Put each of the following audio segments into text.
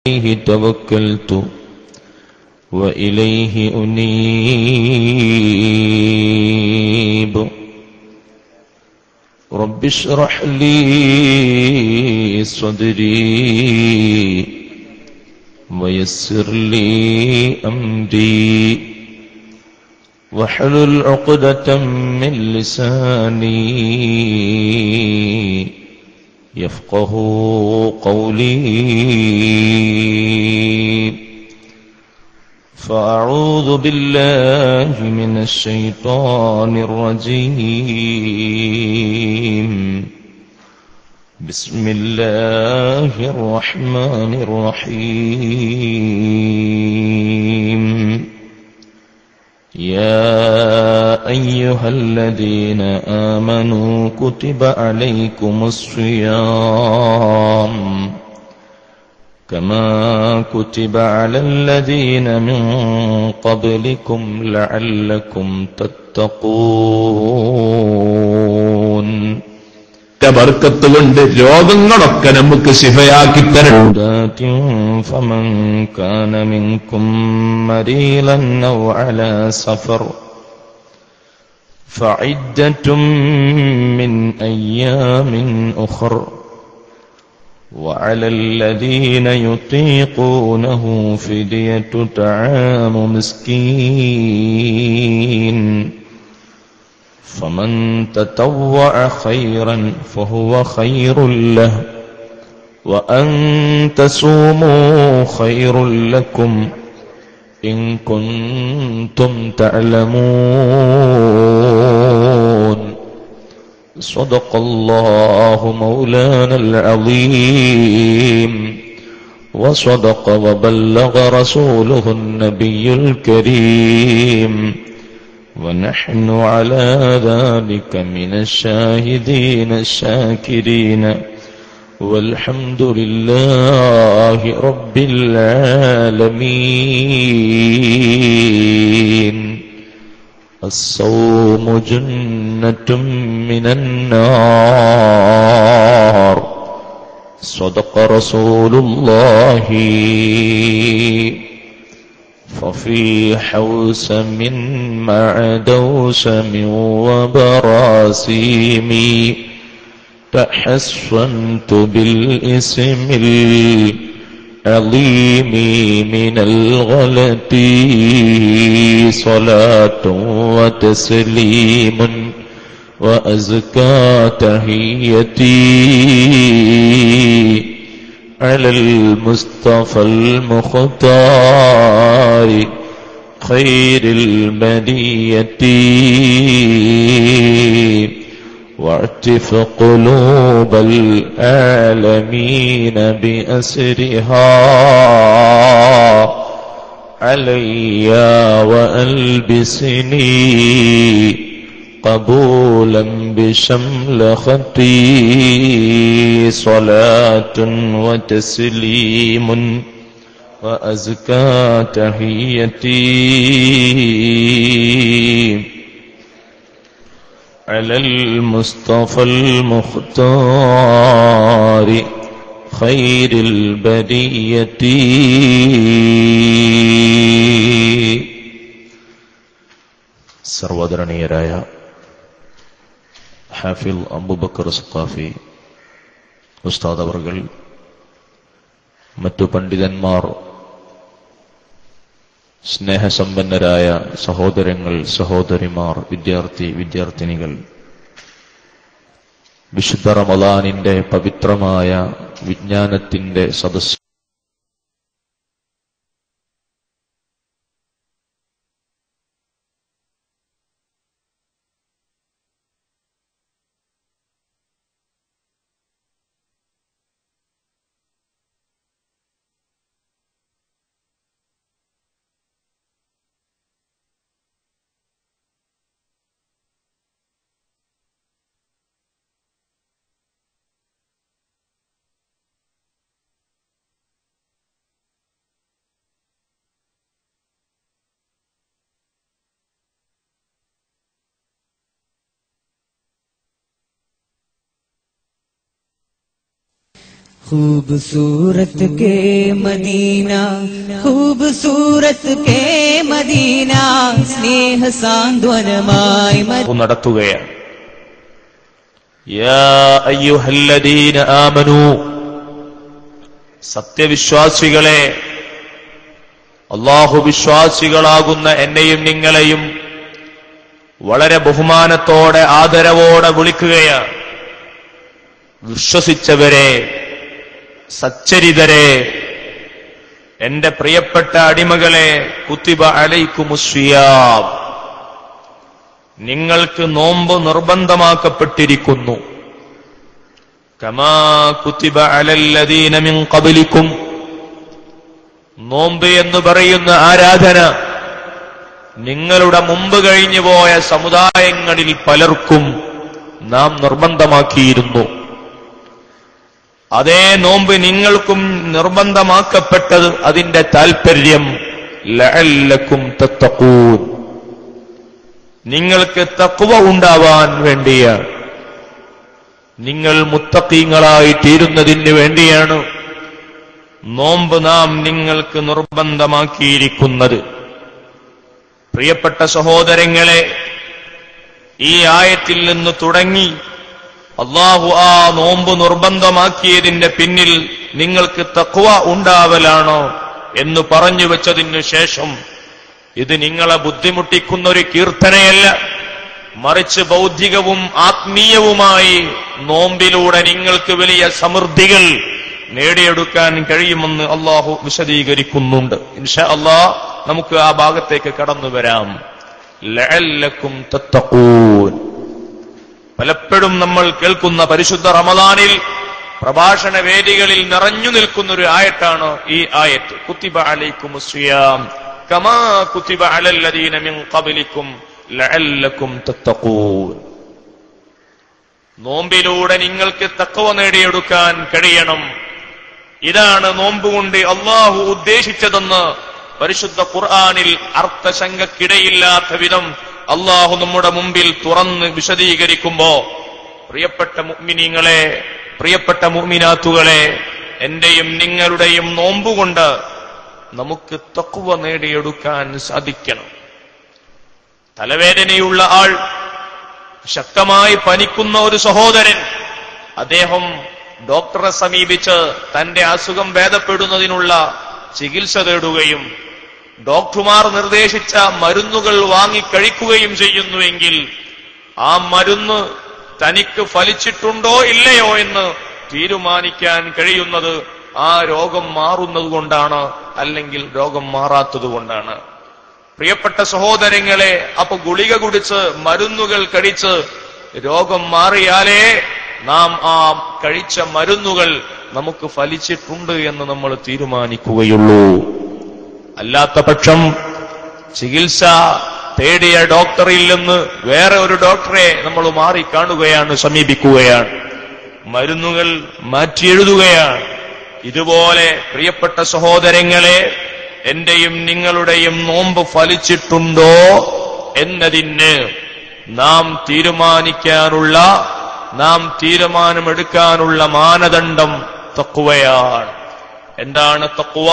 عليه توكلت وإليه أنيب رب اشرح لي صدري ويسر لي أمري واحلل عقدة من لساني يفقه قولي فأعوذ بالله من الشيطان الرجيم بسم الله الرحمن الرحيم يا أيها الذين آمنوا كتب عليكم الصيام كما كتب على الذين من قبلكم لعلكم تتقون ബർക്കത്ത് കൊണ്ട് രോഗങ്ങളൊക്കെ നമുക്ക് ശിഫയാക്കി തരണം. فمن كان منكم مريضا أو على سفر فعدة من أيام أخر وعلى الذين يطيقونه فدية طعام مسكين فمن تطوع خيرا فهو خير له وأن تصوموا خير لكم إن كنتم تعلمون صدق الله مولانا العظيم وصدق وبلغ رسوله النبي الكريم ونحن على ذلك من الشاهدين الشاكرين والحمد لله رب العالمين الصوم جنة من النار صدق رسول الله ففي حوسم مع دوسم وبراسيم تحصنت بالاسم العظيم من الغلط صلاة وتسليم وأزكى تحيتي على المصطفى المختار خير البرية واعتف قلوب العالمين بأسرها علي وألبسني قبولا بشملختي صلاة وتسليم وأزكى تحيتي على المصطفى المختار خير البرية സർവദരണീയരായ ഹാഫിൽ അബൂബക്കർ സഖാഫി ഉസ്താദ് അവർകൾ, മറ്റു പണ്ഡിതന്മാർ, സ്നേഹസമ്പന്നരായ സഹോദരങ്ങൾ, സഹോദരിമാർ, വിദ്യാർത്ഥിനികൾ, വിശുദ്ധ റമളാനിന്റെ പവിത്രമായ വിജ്ഞാനത്തിന്റെ സദസ്സ് खूबसूरत के मदीना, खूबसूरत के मदीना, സ്നേഹ സാന്ത്വനമായി നടത്തുകയാണ്. യാ അയ്യുഹല്ലദീന ആമനൂ, സത്യവിശ്വാസികളെ, അല്ലാഹു വിശ്വാസികളാകുന്ന എന്നെയും നിങ്ങളെയും വളരെ ബഹുമാനത്തോടെ ആദരവോടെ വിളിക്കുകയാണ്. വിശ്വസിച്ചവരെ, സച്ചരിതരെ, എന്റെ പ്രിയപ്പെട്ട അടിമകളെ, കുത്തിബ അലൈക്കുമുസ്സിയാം, നിങ്ങൾക്ക് നോമ്പ് നിർബന്ധമാക്കപ്പെട്ടിരിക്കുന്നു. കമാ കുത്തിബ അലല്ലദീന മിൻ ഖബ്ലിക്കും, നോമ്പ് എന്ന് പറയുന്ന ആരാധന നിങ്ങളുടെ മുമ്പ് കഴിഞ്ഞുപോയ സമുദായങ്ങളിൽ പലർക്കും നാം നിർബന്ധമാക്കിയിരുന്നു. അതേ നോമ്പ് നിങ്ങൾക്കും നിർബന്ധമാക്കപ്പെട്ടത് അതിന്റെ താൽപര്യം ലഅല്ലക്കും തത്തഖൂൻ, നിങ്ങൾക്ക് തഖ്വ ഉണ്ടാവാൻ വേണ്ടിയാണ്, നിങ്ങൾ മുത്തഖീങ്ങളായി തീരുന്നതിന് വേണ്ടിയാണ് നോമ്പ് നാം നിങ്ങൾക്ക് നിർബന്ധമാക്കിയിരിക്കുന്നത്. പ്രിയപ്പെട്ട സഹോദരങ്ങളെ, ഈ ആയത്തിൽ നിന്ന് തുടങ്ങി അല്ലാഹു ആ നോമ്പ് നിർബന്ധമാക്കിയതിന്റെ പിന്നിൽ നിങ്ങൾക്ക് തഖ്വ ഉണ്ടാവലാണോ എന്ന് പറഞ്ഞു വെച്ചതിനു ശേഷം, ഇത് നിങ്ങളെ ബുദ്ധിമുട്ടിക്കുന്ന ഒരു കീർത്തനയല്ല, മറിച്ച് ബൗദ്ധികവും ആത്മീയവുമായി നോമ്പിലൂടെ നിങ്ങൾക്ക് വലിയ സമൃദ്ധികൾ നേടിയെടുക്കാൻ കഴിയുമെന്ന് അല്ലാഹു വിശദീകരിക്കുന്നുണ്ട്. ഇൻഷാ അല്ലാഹ് നമുക്ക് ആ ഭാഗത്തേക്ക് കടന്നു വരാം. ലഅല്ലക്കും തത്തഖൂൻ. പലപ്പോഴും നമ്മൾ കേൾക്കുന്ന പരിശുദ്ധ റമദാനിൽ പ്രഭാഷണ വേദികളിൽ നിറഞ്ഞു നിൽക്കുന്ന ഒരു ആയത്താണ് ഈ ആയത്ത്. കുത്തിബ അലൈക്കുമുസ്സിയാം കമാ കുത്തിബ അലല്ലദീന മിൻ ഖബ്ലിക്കും ലഅല്ലക്കും തത്തഖൂൻ. നോമ്പിലൂടെ നിങ്ങൾക്ക് തഖ്വ നേടിയെടുക്കാൻ കഴിയണം. ഇതാണ് നോമ്പ് കൊണ്ട് അല്ലാഹു ഉദ്ദേശിച്ചതെന്ന് പരിശുദ്ധ ഖുർആനിൽ അർത്ഥശങ്കക്കിടയില്ലാത്ത വിധം അല്ലാഹു നമ്മുടെ മുമ്പിൽ തുറന്ന് വിശദീകരിക്കുമ്പോ, പ്രിയപ്പെട്ട മുഅ്മിനീങ്ങളെ, പ്രിയപ്പെട്ട മുഅ്മിനാത്തുകളെ, എന്റെയും നിങ്ങളുടെയും നോമ്പുകൊണ്ട് നമുക്ക് തഖ്വ നേടിയെടുക്കാൻ സാധിക്കണം. തലവേദനയുള്ള ആൾ, ശക്തമായി പനിക്കുന്ന ഒരു സഹോദരൻ, അദ്ദേഹം ഡോക്ടറെ സമീപിച്ച് തന്റെ അസുഖം ഭേദപ്പെടുന്നതിനുള്ള ചികിത്സ തേടുകയും ഡോക്ടർമാർ നിർദ്ദേശിച്ച മരുന്നുകൾ വാങ്ങിക്കഴിക്കുകയും ചെയ്യുന്നുവെങ്കിൽ ആ മരുന്ന് തനിക്ക് ഫലിച്ചിട്ടുണ്ടോ ഇല്ലയോ എന്ന് തീരുമാനിക്കാൻ കഴിയുന്നത് ആ രോഗം മാറുന്നതുകൊണ്ടാണ്, അല്ലെങ്കിൽ രോഗം മാറാത്തതുകൊണ്ടാണ്. പ്രിയപ്പെട്ട സഹോദരങ്ങളെ, അപ്പൊ ഗുളിക കുടിച്ച് മരുന്നുകൾ കഴിച്ച് രോഗം മാറിയാലേ നാം ആ കഴിച്ച മരുന്നുകൾ നമുക്ക് ഫലിച്ചിട്ടുണ്ട് എന്ന് നമ്മൾ തീരുമാനിക്കുകയുള്ളൂ. അല്ലാത്ത പക്ഷം ചികിത്സ തേടിയ ഡോക്ടറിൽ നിന്ന് വേറെ ഒരു ഡോക്ടറെ നമ്മൾ മാറിക്കാണുകയാണ്, സമീപിക്കുകയാണ്, മരുന്നുകൾ മാറ്റിയെഴുതുകയാണ്. ഇതുപോലെ പ്രിയപ്പെട്ട സഹോദരങ്ങളെ, എന്റെയും നിങ്ങളുടെയും നോമ്പ് ഫലിച്ചിട്ടുണ്ടോ എന്നതിന് നാം തീരുമാനമെടുക്കാനുള്ള മാനദണ്ഡം തഖ്വയാണ്. എന്താണ് തഖ്വ?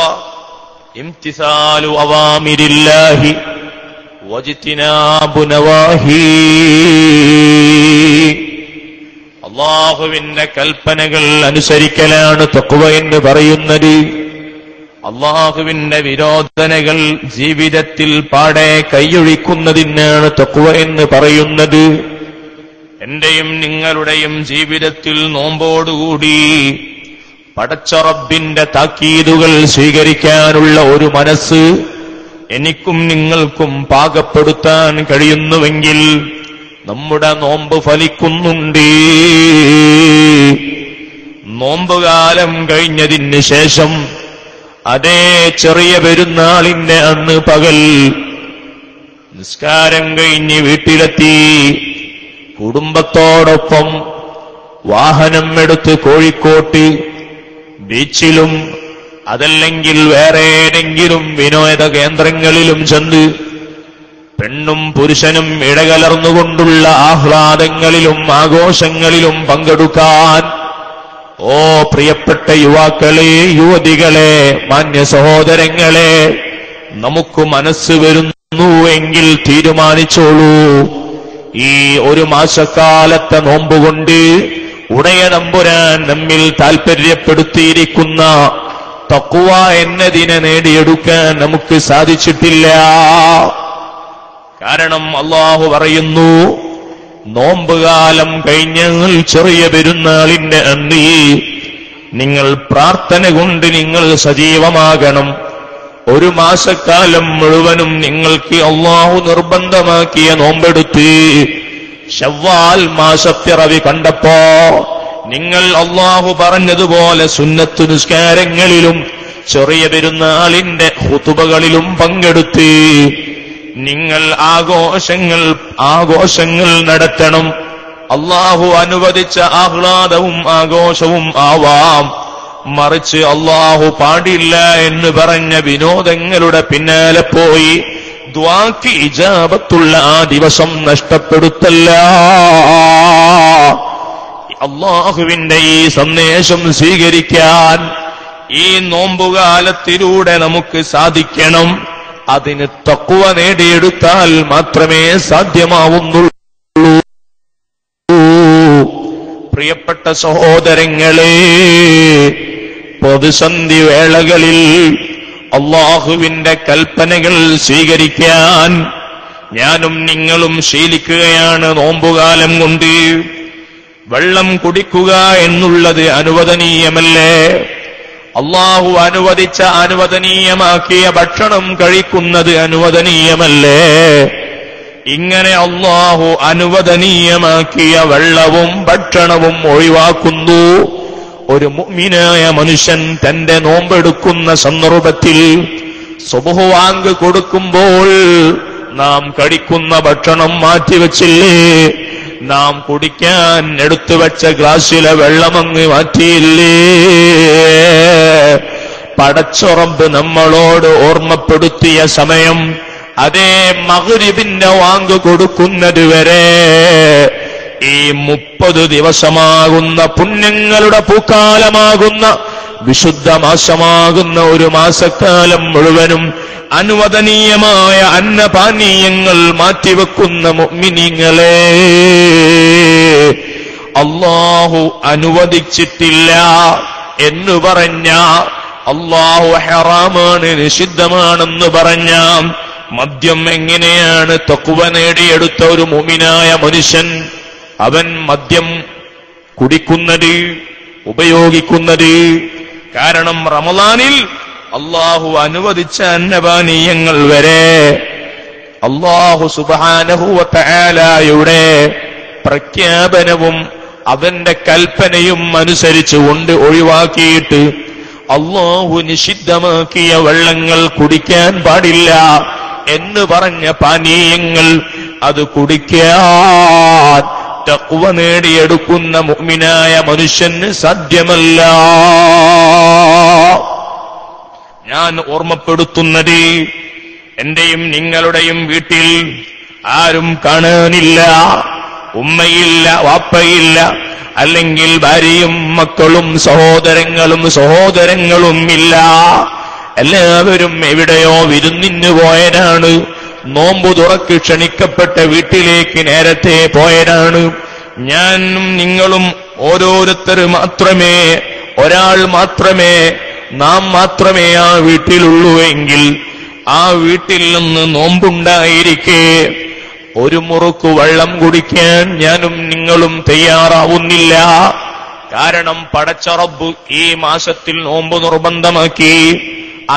ഇംതിസാലു അവാമിരില്ലാഹി വജ്തിനാബു നവാഹി. അല്ലാഹുവിന്റെ കൽപ്പനകൾ അനുസരിക്കലാണ് തഖ്വ എന്ന് പറയുന്നത്. അല്ലാഹുവിന്റെ വിരോധനകൾ ജീവിതത്തിൽ പാടെ കൈയൊഴിക്കുന്നതിനാണ് തഖ്വ എന്ന് പറയുന്നത്. എന്റെയും നിങ്ങളുടെയും ജീവിതത്തിൽ നോമ്പോടുകൂടി പടച്ച റബ്ബിന്റെ താക്കീതുകൾ സ്വീകരിക്കാനുള്ള ഒരു മനസ്സ് എനിക്കും നിങ്ങൾക്കും പാകപ്പെടുത്താൻ കഴിയുന്നുവെങ്കിൽ നമ്മുടെ നോമ്പ് ഫലിക്കുന്നുണ്ട്. നോമ്പുകാലം കഴിഞ്ഞതിന് ശേഷം അതേ ചെറിയ പെരുന്നാളിന്റെ അന്ന് പകൽ നിസ്കാരം കഴിഞ്ഞ് വീട്ടിലെത്തി കുടുംബത്തോടൊപ്പം വാഹനം എടുത്ത് കോഴിക്കോട്ട് ബീച്ചിലും അതല്ലെങ്കിൽ വേറെ ഏതെങ്കിലും വിനോദ കേന്ദ്രങ്ങളിലും ചെന്ന് പെണ്ണും പുരുഷനും ഇടകലർന്നുകൊണ്ടുള്ള ആഹ്ലാദങ്ങളിലും ആഘോഷങ്ങളിലും പങ്കെടുക്കാൻ ഓ പ്രിയപ്പെട്ട യുവാക്കളെ, യുവതികളെ, മാന്യ സഹോദരങ്ങളെ, നമുക്ക് മനസ്സ് വരുന്നു എങ്കിൽ തീരുമാനിച്ചോളൂ. ഈ ഒരു മാസക്കാലത്തെ നോമ്പുകൊണ്ട് ഉടയ തമ്പുരാൻ നമ്മിൽ താൽപര്യപ്പെടുത്തിയിരിക്കുന്ന തഖ്വ എന്നതിനെ നേടിയെടുക്കാൻ നമുക്ക് സാധിച്ചിട്ടില്ല. കാരണം അല്ലാഹു പറയുന്നു, നോമ്പുകാലം കഴിഞ്ഞാൽ ചെറിയ പെരുന്നാളിന്റെ അന്ന് നിങ്ങൾ പ്രാർത്ഥന കൊണ്ട് നിങ്ങൾ സജീവമാകണം. ഒരു മാസക്കാലം മുഴുവനും നിങ്ങൾക്ക് അല്ലാഹു നിർബന്ധമാക്കിയ നോമ്പെടുത്ത് ശവ്വാൽ മാസപ്പിറവി കണ്ടപ്പോ നിങ്ങൾ അല്ലാഹു പറഞ്ഞതുപോലെ സുന്നത്ത് നിസ്കാരങ്ങളിലും ചെറിയ പെരുന്നാളിന്റെ ഖുതുബകളിലും പങ്കെടുത്ത് നിങ്ങൾ ആഘോഷങ്ങൾ നടത്തണം. അല്ലാഹു അനുവദിച്ച ആഹ്ലാദവും ആഘോഷവും ആവാം. മറിച്ച് അല്ലാഹു പാടില്ല എന്ന് പറഞ്ഞ വിനോദങ്ങളുടെ പിന്നാലെ പോയി ദുആക്ക് ഇജാബത്തുള്ള ആ ദിവസം നഷ്ടപ്പെടുത്തല്ല. അല്ലാഹുവിന്റെ ഈ സന്ദേശം സ്വീകരിക്കാൻ ഈ നോമ്പുകാലത്തിലൂടെ നമുക്ക് സാധിക്കണം. അതിന് തഖ്വ നേടിയെടുത്താൽ മാത്രമേ സാധ്യമാവുന്നുള്ളൂ. പ്രിയപ്പെട്ട സഹോദരങ്ങളെ, പ്രതിസന്ധി വേളകളിൽ അല്ലാഹുവിന്റെ കൽപ്പനകൾ സ്വീകരിക്കാൻ ഞാനും നിങ്ങളും ശീലിക്കുകയാണ്. നോമ്പുകാലം കൊണ്ട് വെള്ളം കുടിക്കുക എന്നുള്ളത് അനുവദനീയമല്ലേ? അല്ലാഹു അനുവദിച്ച അനുവദനീയമാക്കിയ ഭക്ഷണം കഴിക്കുന്നത് അനുവദനീയമല്ലേ? ഇങ്ങനെ അല്ലാഹു അനുവദനീയമാക്കിയ വെള്ളവും ഭക്ഷണവും ഒഴിവാക്കുന്നു. ഒരു മുഅ്മിനായ മനുഷ്യൻ തന്റെ നോമ്പെടുക്കുന്ന സന്ദർഭത്തിൽ സുബ്ഹ് വാങ്ക് കൊടുക്കുമ്പോൾ നാം കഴിക്കുന്ന ഭക്ഷണം മാറ്റിവെച്ചില്ലേ? നാം കുടിക്കാൻ എടുത്തുവെച്ച ഗ്ലാസ്സിലെ വെള്ളമങ്ങ് മാറ്റിയില്ലേ? പടച്ച റബ്ബ് നമ്മളോട് ഓർമ്മപ്പെടുത്തിയ സമയം, അതേ മഗ്രിബിന്റെ വാങ്ക് കൊടുക്കുന്നത് വരെ ഈ 30 ദിവസമാകുന്ന പുണ്യങ്ങളുടെ പൂക്കാലമാകുന്ന വിശുദ്ധ മാസമാകുന്ന ഒരു മാസക്കാലം മുഴുവനും അനുവദനീയമായ അന്നപാനീയങ്ങൾ മാറ്റിവെക്കുന്ന മുഅ്മിനീങ്ങളെ, അല്ലാഹു അനുവദിച്ചിട്ടില്ല എന്ന് പറഞ്ഞ, അല്ലാഹു ഹറാമാണ് നിഷിദ്ധമാണെന്ന് പറഞ്ഞ മദ്യം എങ്ങനെയാണ് തഖ്വ നേടിയെടുത്ത ഒരു മുഅ്മിനായ മനുഷ്യൻ അവൻ മദ്യം കുടിക്കുന്നത്, ഉപയോഗിക്കുന്നത്? കാരണം റമളാനിൽ അല്ലാഹു അനുവദിച്ച അന്നപാനീയങ്ങൾ വരെ അല്ലാഹു സുബ്ഹാനഹു വ തആലയുടെ പ്രഖ്യാപനവും അവന്റെ കൽപ്പനയും അനുസരിച്ചുകൊണ്ട് ഒഴിവാക്കിയിട്ട് അല്ലാഹു നിഷിദ്ധമാക്കിയ വെള്ളങ്ങൾ കുടിക്കാൻ പാടില്ല എന്ന് പറഞ്ഞ പാനീയങ്ങൾ അത് കുടിക്കാൻ തഖ്വ നേടിയെടുക്കുന്ന മുഅ്മിനായ മനുഷ്യന് സാധ്യമല്ല. ഞാൻ ഓർമ്മപ്പെടുത്തുന്നത്, എന്റെയും നിങ്ങളുടെയും വീട്ടിൽ ആരും കാണാനില്ല, ഉമ്മയില്ല, വാപ്പയില്ല, അല്ലെങ്കിൽ ഭാര്യയും മക്കളും സഹോദരങ്ങളും ഇല്ല. എല്ലാവരും എവിടെയോ വിരുന്നിന് പോയതാണ്. നോമ്പു തുറക്ക് ക്ഷണിക്കപ്പെട്ട വീട്ടിലേക്ക് നേരത്തെ പോയതാണ്. ഞാനും നിങ്ങളും ഓരോരുത്തർ മാത്രമേ, ഒരാൾ മാത്രമേ, നാം മാത്രമേ ആ വീട്ടിലുള്ളൂ എങ്കിൽ ആ വീട്ടിൽ നിന്ന് നോമ്പുണ്ടായിരിക്കെ ഒരു മുറുക്ക് വെള്ളം കുടിക്കാൻ ഞാനും നിങ്ങളും തയ്യാറാവുന്നില്ല. കാരണം പടച്ച റബ്ബ് ഈ മാസത്തിൽ നോമ്പ് നിർബന്ധമാക്കി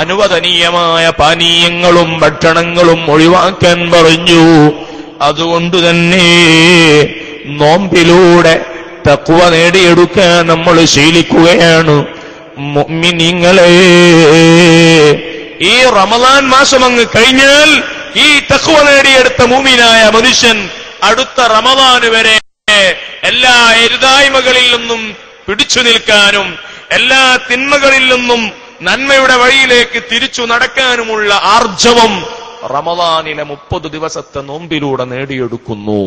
അനുവദനീയമായ പാനീയങ്ങളും ഭക്ഷണങ്ങളും ഒഴിവാക്കാൻ പറഞ്ഞു. അതുകൊണ്ട് തന്നെ നോമ്പിലൂടെ തഖ്വ നേടിയെടുക്കാൻ നമ്മൾ ശീലിക്കുകയാണ്. മുഅ്മിനീങ്ങളെ, ഈ റമളാൻ മാസം അങ്ങ് കഴിഞ്ഞാൽ ഈ തഖ്വ നേടിയെടുത്ത മുഅ്മിനായ മനുഷ്യൻ അടുത്ത റമളാൻ വരെ എല്ലാ എരുതായ്മകളിൽ നിന്നും പിടിച്ചു നിൽക്കാനും എല്ലാ തിന്മകളിൽ നിന്നും നന്മയുടെ വഴിയിലേക്ക് തിരിച്ചു നടക്കാനുമുള്ള ആർജവം റമളാനിലെ 30 ദിവസത്തെ നോമ്പിലൂടെ നേടിയെടുക്കുന്നു.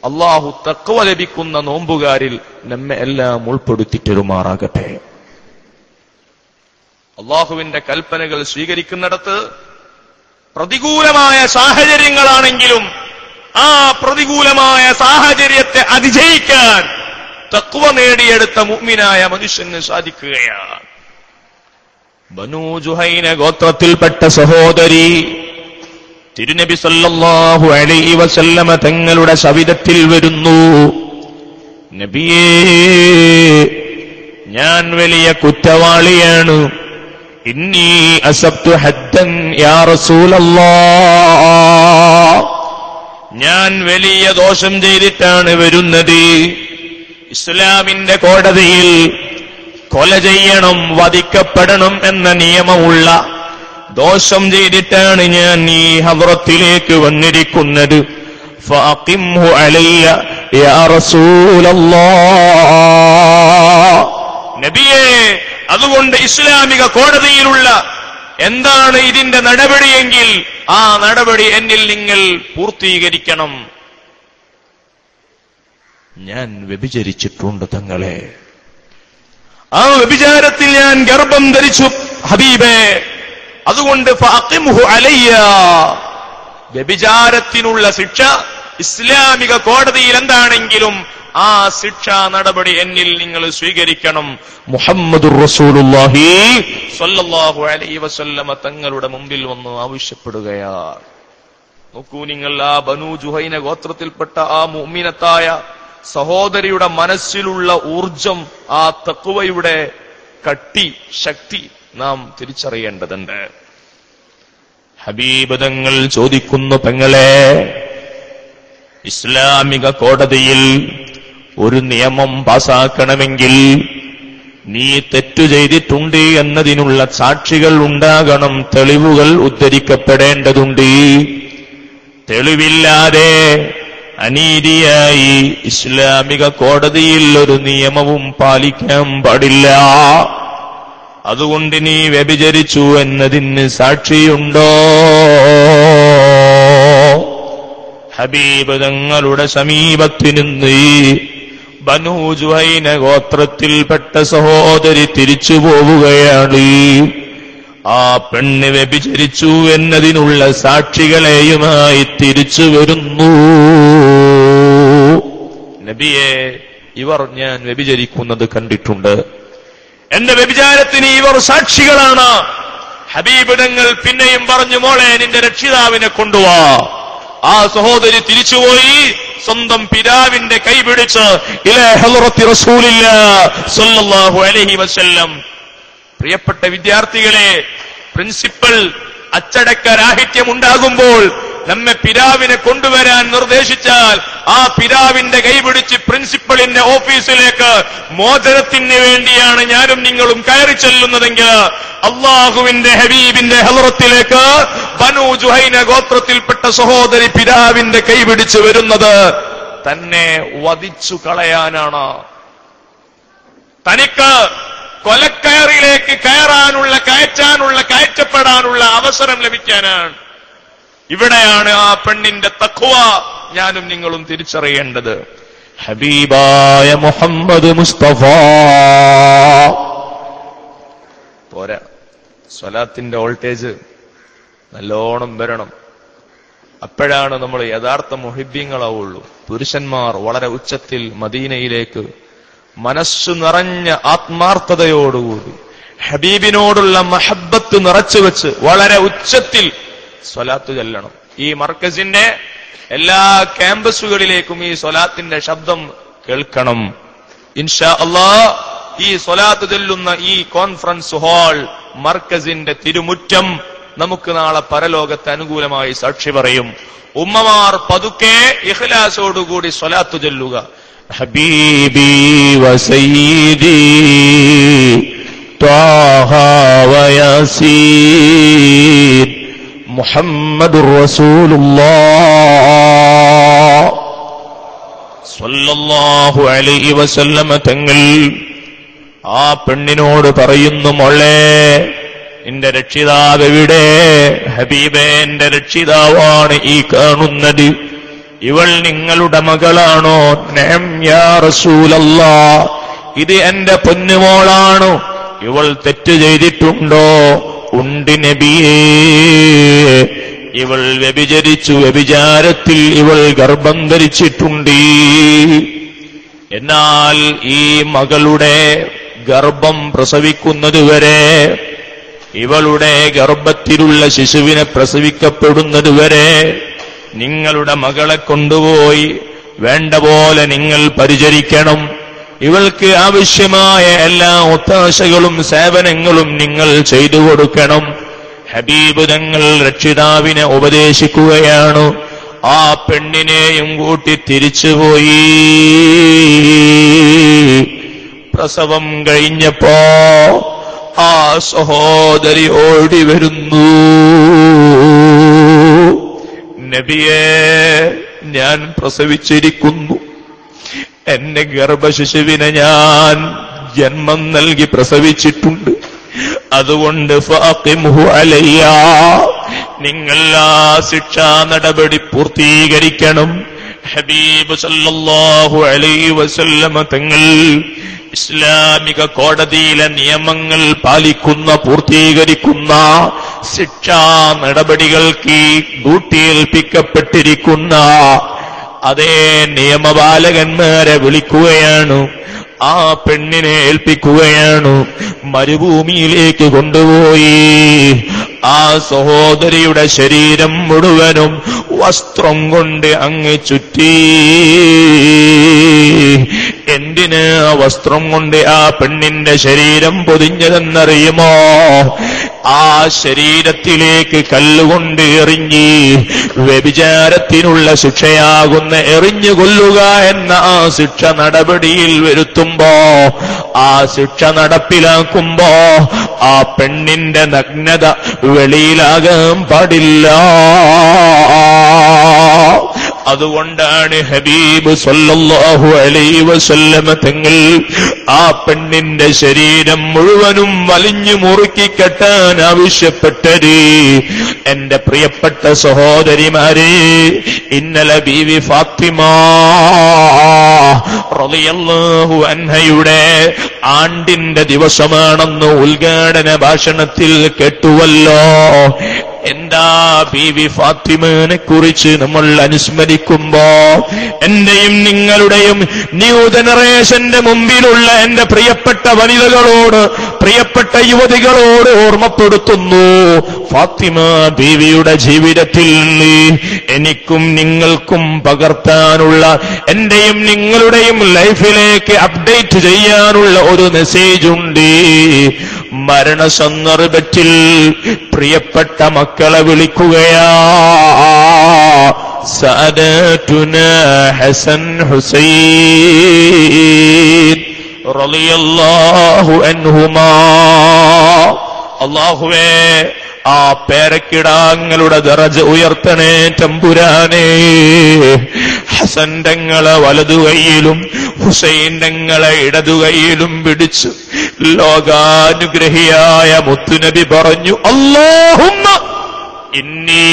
അള്ളാഹു തഖ്വ ലഭിക്കുന്ന നോമ്പുകാരിൽ നമ്മെ എല്ലാം ഉൾപ്പെടുത്തിത്തരുമാറാകട്ടെ. അള്ളാഹുവിന്റെ കൽപ്പനകൾ സ്വീകരിക്കുന്നിടത്ത് പ്രതികൂലമായ സാഹചര്യങ്ങളാണെങ്കിലും ആ പ്രതികൂലമായ സാഹചര്യത്തെ അതിജയിക്കാൻ തഖ്വ നേടിയെടുത്ത മുഅ്മിനായ മനുഷ്യന് സാധിക്കുകയാണ്. ബനൂ ജുഹൈന ഗോത്രത്തിൽപ്പെട്ട സഹോദരി തിരുനബി സല്ലല്ലാഹു അലൈഹി വസല്ലമ തങ്ങളുടെ സവിധത്തിൽ വരുന്നു. നബിയേ, ഞാൻ വലിയ കുറ്റവാളിയാണ്. ഇന്നി അസബ്തു ഹദ്ദൻ യാ റസൂലല്ലാഹ്, ഞാൻ വലിയ ദോഷം ചെയ്തിട്ടാണ് വരുന്നത്. ഇസ്ലാമിന്റെ കോടതിയിൽ കൊല ചെയ്യണം, വധിക്കപ്പെടണം എന്ന നിയമമുള്ള ദോഷം ചെയ്തിട്ടാണ് ഞാൻ ഈ ഹദ്റത്തിലേക്ക് വന്നിരിക്കുന്നത്. ഫഅഖിംഹു അലയ്യ യാ റസൂലല്ലാഹ്, നബിയേ, അതുകൊണ്ട് ഇസ്ലാമിക കോടതിയിലുള്ള എന്താണ് ഇതിന്റെ നടപടിയെങ്കിൽ ആ നടപടി എന്നിൽ നിങ്ങൾ പൂർത്തീകരിക്കണം. ഞാൻ വ്യഭിചരിച്ചിട്ടുണ്ട് തങ്ങളെ, ആ വ്യഭിചാരത്തിൽ ഞാൻ ഗർഭം ധരിച്ചു ഹബീബേ, അതുകൊണ്ട് ഫഅഖിംഹു അലയ്യ, വ്യഭിചാരത്തിനുള്ള ശിക്ഷ ഇസ്ലാമിക കോടതിയിൽ എന്താണെങ്കിലും ആ ശിക്ഷാ നടപടി എന്നിൽ നിങ്ങൾ സ്വീകരിക്കണം. മുഹമ്മദുർ റസൂലുള്ളാഹി സ്വല്ലല്ലാഹു അലൈഹി വസല്ലമ തങ്ങളുടെ മുമ്പിൽ വന്ന് ആവശ്യപ്പെടുകയാണ്. നോക്കൂ നിങ്ങൾ, ആ ബനൂ ജുഹൈന ഗോത്രത്തിൽപ്പെട്ട ആ മുഅ്മിനത്തായ സഹോദരിയുടെ മനസ്സിലുള്ള ഊർജം, ആ തഖ്വയുടെ കട്ടി, ശക്തി നാം തിരിച്ചറിയേണ്ടതുണ്ട്. ഹബീബ് തങ്ങൾ ചോദിക്കുന്നു, പെങ്ങളെ, ഇസ്ലാമിക കോടതിയിൽ ഒരു നിയമം പാസാക്കണമെങ്കിൽ നീ തെറ്റു ചെയ്തിട്ടുണ്ട് എന്നതിനുള്ള സാക്ഷികൾ ഉണ്ടാകണം, തെളിവുകൾ ഉദ്ധരിക്കപ്പെടേണ്ടതുണ്ട്. തെളിവില്ലാതെ അനീതിയായി ഇസ്ലാമിക കോടതിയിൽ ഒരു നിയമവും പാലിക്കാൻ പാടില്ല. അതുകൊണ്ട് നീ വ്യഭിചരിച്ചു എന്നതിന് സാക്ഷിയുണ്ടോ? ഹബീബ് തങ്ങളുടെ സമീപത്ത് നിന്ന് ബനൂ ജുഹൈന ഗോത്രത്തിൽപ്പെട്ട സഹോദരി തിരിച്ചു പോവുകയാണ്. ആ പെണ്ണ് വ്യഭിചരിച്ചു എന്നതിനുള്ള സാക്ഷികളെയുമായി തിരിച്ചു വരുന്നു. നബിയെ, ഇവർ ഞാൻ വ്യഭിചരിക്കുന്നത് കണ്ടിട്ടുണ്ട്, എന്റെ വ്യഭിചാരത്തിന് ഇവർ സാക്ഷികളാണ്. ഹബീബ് തങ്ങൾ പിന്നെയും പറഞ്ഞു, മോളെ, നിന്റെ രക്ഷിതാവിനെ കൊണ്ടുവാ. ആ സഹോദരി തിരിച്ചുപോയി സ്വന്തം പിതാവിന്റെ കൈപിടിച്ച് ഇലാ ഹളറത്തി റസൂലില്ലാഹ് സ്വല്ലല്ലാഹു അലൈഹി വസല്ലം. പ്രിയപ്പെട്ട വിദ്യാർത്ഥികളെ, പ്രിൻസിപ്പൽ അച്ചടക്കരാഹിത്യമുണ്ടാകുമ്പോൾ നമ്മെ പിതാവിനെ കൊണ്ടുവരാൻ നിർദ്ദേശിച്ചാൽ ആ പിതാവിന്റെ കൈപിടിച്ച് പ്രിൻസിപ്പലിന്റെ ഓഫീസിലേക്ക് മോചനത്തിന് വേണ്ടിയാണ് ഞാനും നിങ്ങളും കയറി ചെല്ലുന്നതെങ്കിൽ അള്ളാഹുവിന്റെ ഹബീബിന്റെ ഹളറത്തിലേക്ക് ബനൂ ജുഹൈന ഗോത്രത്തിൽപ്പെട്ട സഹോദരി പിതാവിന്റെ കൈപിടിച്ച് വരുന്നത് തന്നെ വധിച്ചു കളയാനാണ്. തനിക്ക് കൊലക്കയറിലേക്ക് കയറ്റപ്പെടാനുള്ള അവസരം ലഭിക്കാനാണ്. ഇവിടെയാണ് ആ പെണ്ണിന്റെ തഖ്വ ഞാനും നിങ്ങളും തിരിച്ചറിയേണ്ടത്. ഹബീബായ മുഹമ്മദ് മുസ്തഫ പോരാ, സ്വലാത്തിന്റെ വോൾട്ടേജ് നല്ലോണം വരണം. അപ്പോഴാണ് നമ്മൾ യഥാർത്ഥ മുഹിബ്ബീങ്ങളാവുള്ളൂ. പുരുഷന്മാർ വളരെ ഉച്ചത്തിൽ മദീനയിലേക്ക് മനസ്സു നിറഞ്ഞ ആത്മാർത്ഥതയോടുകൂടി ഹബീബിനോടുള്ള മഹബ്ബത്ത് നിറച്ചുവെച്ച് വളരെ ഉച്ചത്തിൽ സ്വലാത്ത് ചൊല്ലണം. ഈ മർക്കസിന്റെ എല്ലാ ക്യാമ്പസുകളിലേക്കും ഈ സ്വലാത്തിന്റെ ശബ്ദം കേൾക്കണം. ഇൻഷാ അല്ലാഹ് ഈ സ്വലാത്ത് ചൊല്ലുന്ന ഈ കോൺഫറൻസ് ഹാൾ മർക്കസിന്റെ തിരുമുറ്റം നമുക്ക് നാളെ പരലോകത്ത് അനുകൂലമായി സാക്ഷി പറയും. ഉമ്മമാർ പതുക്കെ ഇഖ്ലാസോടുകൂടി സ്വലാത്ത് ചൊല്ലുക. ഹബീബി വസയ്യിദി ത്വാഹ വയാസീൻ മുഹമ്മദുർ റസൂലുള്ളാഹ് സ്വല്ലല്ലാഹു അലൈഹി വസല്ലമ തങ്ങൾ ആ പെണ്ണിനോട് പറയുന്നു, മോളെ, നിന്റെ രക്ഷിതാവ് എവിടെ? ഹബീബേ, എന്റെ രക്ഷിതാവാണ് ഈ കാണുന്നത്. ഇവൾ നിങ്ങളുടെ മകളാണോ? നഅം യാ റസൂലല്ലാഹ്, ഇത് എന്റെ പൊന്നുമോളാണോ? ഇവൾ തെറ്റ് ചെയ്തിട്ടുണ്ടോ? ഉണ്ട് നബിയേ, ഇവൾ വ്യഭിചരിച്ചു, വ്യഭിചാരത്തിൽ ഇവൾ ഗർഭം ധരിച്ചിട്ടുണ്ട്. എന്നാൽ ഈ മകളുടെ ഗർഭം പ്രസവിക്കുന്നതുവരെ, ഇവളുടെ ഗർഭത്തിലുള്ള ശിശുവിനെ പ്രസവിക്കപ്പെടുന്നതുവരെ നിങ്ങളുടെ മകളെ കൊണ്ടുപോയി വേണ്ട പോലെ നിങ്ങൾ പരിചരിക്കണം. ഇവൾക്ക് ആവശ്യമായ എല്ലാ ഒത്താശകളും സേവനങ്ങളും നിങ്ങൾ ചെയ്തു കൊടുക്കണം. ഹബീബ് തങ്ങൾ രക്ഷിതാവിനെ ഉപദേശിക്കുകയാണ്. ആ പെണ്ണിനെയും കൂട്ടി തിരിച്ചുപോയി. പ്രസവം കഴിഞ്ഞപ്പോ ആ സഹോദരി ഓടി വരുന്നു. നബിയേ, ഞാൻ പ്രസവിച്ചിരിക്കുന്നു, എന്റെ ഗർഭശിശുവിനെ ഞാൻ ജന്മം നൽകി പ്രസവിച്ചിട്ടുണ്ട്, അതുകൊണ്ട് ഫഅഖിംഹു അലയ്യ, നിങ്ങൾ ആ ശിക്ഷാ നടപടി പൂർത്തീകരിക്കണം. ഹബീബ് സല്ലല്ലാഹു അലൈഹി വസല്ലമ തങ്ങൾ ഇസ്ലാമിക കോടതിയിലെ നിയമങ്ങൾ പാലിക്കുന്ന, പൂർത്തീകരിക്കുന്ന, ശിക്ഷാ നടപടികൾക്ക് ഡ്യൂട്ടിയേൽപ്പിക്കപ്പെട്ടിരിക്കുന്ന അതേ നിയമപാലകന്മാരെ വിളിക്കുകയാണ്. ആ പെണ്ണിനെ ഏൽപ്പിക്കുകയാണ്. മരുഭൂമിയിലേക്ക് കൊണ്ടുപോയി ആ സഹോദരിയുടെ ശരീരം മുഴുവനും വസ്ത്രം കൊണ്ട് അങ്ങ് ചുറ്റി. എന്തിന് വസ്ത്രം കൊണ്ട് ആ പെണ്ണിന്റെ ശരീരം പൊതിഞ്ഞതെന്നറിയുമോ? ആ ശരീരത്തിലേക്ക് കല്ലുകൊണ്ട് എറിഞ്ഞ് വ്യഭിചാരത്തിനുള്ള ശിക്ഷയാകുന്ന എറിഞ്ഞു കൊല്ലുക എന്ന ആ ശിക്ഷ നടപടിയിൽ വരുത്തുമ്പോ, ആ ശിക്ഷ നടപ്പിലാക്കുമ്പോ ആ പെണ്ണിന്റെ നഗ്നത വെളിയിലാകാൻ പാടില്ല. അതുകൊണ്ടാണ് ഹബീബ് സല്ലല്ലാഹു അലൈഹി വസല്ലമ തങ്ങൾ ആ പെണ്ണിന്റെ ശരീരം മുഴുവനും വലിഞ്ഞു മുറുക്കി കെട്ടാൻ ആവശ്യപ്പെട്ടത്. എന്റെ പ്രിയപ്പെട്ട സഹോദരിമാരെ, ഇന്നലെ ബീവി ഫാത്തിമ റളിയല്ലാഹു അൻഹയുടെ ആണ്ടിന്റെ ദിവസമാണെന്ന് ഉദ്ഘാടന ഭാഷണത്തിൽ കേട്ടുവല്ലോ. എന്താ ബീവി ഫാത്തിമയെ കുറിച്ച് നമ്മൾ അനുസ്മരിക്കുമ്പോ എന്റെയും നിങ്ങളുടെയും ന്യൂ ജനറേഷന്റെ മുമ്പിലുള്ള എന്റെ പ്രിയപ്പെട്ട വനിതകളോട്, പ്രിയപ്പെട്ട യുവതികളോട് ഓർമ്മപ്പെടുത്തുന്നു. ഫാത്തിമ ബീവിയുടെ ജീവിതത്തിൽ നിന്ന് എനിക്കും നിങ്ങൾക്കും പകർത്താനുള്ള, എന്റെയും നിങ്ങളുടെയും ലൈഫിലേക്ക് അപ്ഡേറ്റ് ചെയ്യാനുള്ള ഒരു മെസ്സേജ് ഉണ്ട്. മരണസന്ദർഭത്തിൽ പ്രിയപ്പെട്ട മക്കളെ വിളിക്കുകയാ. സഅദതുനാ ഹസൻ ഹുസൈൻ റളിയല്ലാഹു അൻഹുമാ. അല്ലാഹുവേ, ആ പേരക്കിടാങ്ങളുടെ ദറജ ഉയർത്തണേ തമ്പുരാനേ. ഹസൻ തങ്ങളെ വലതുകൈയിലും ഹുസൈൻ തങ്ങളെ ഇടതുകൈയിലും പിടിച്ചു ലോകാനുഗ്രഹിയായ മുത്തുനബി പറഞ്ഞു, അല്ലാഹുമ്മ ഇന്നി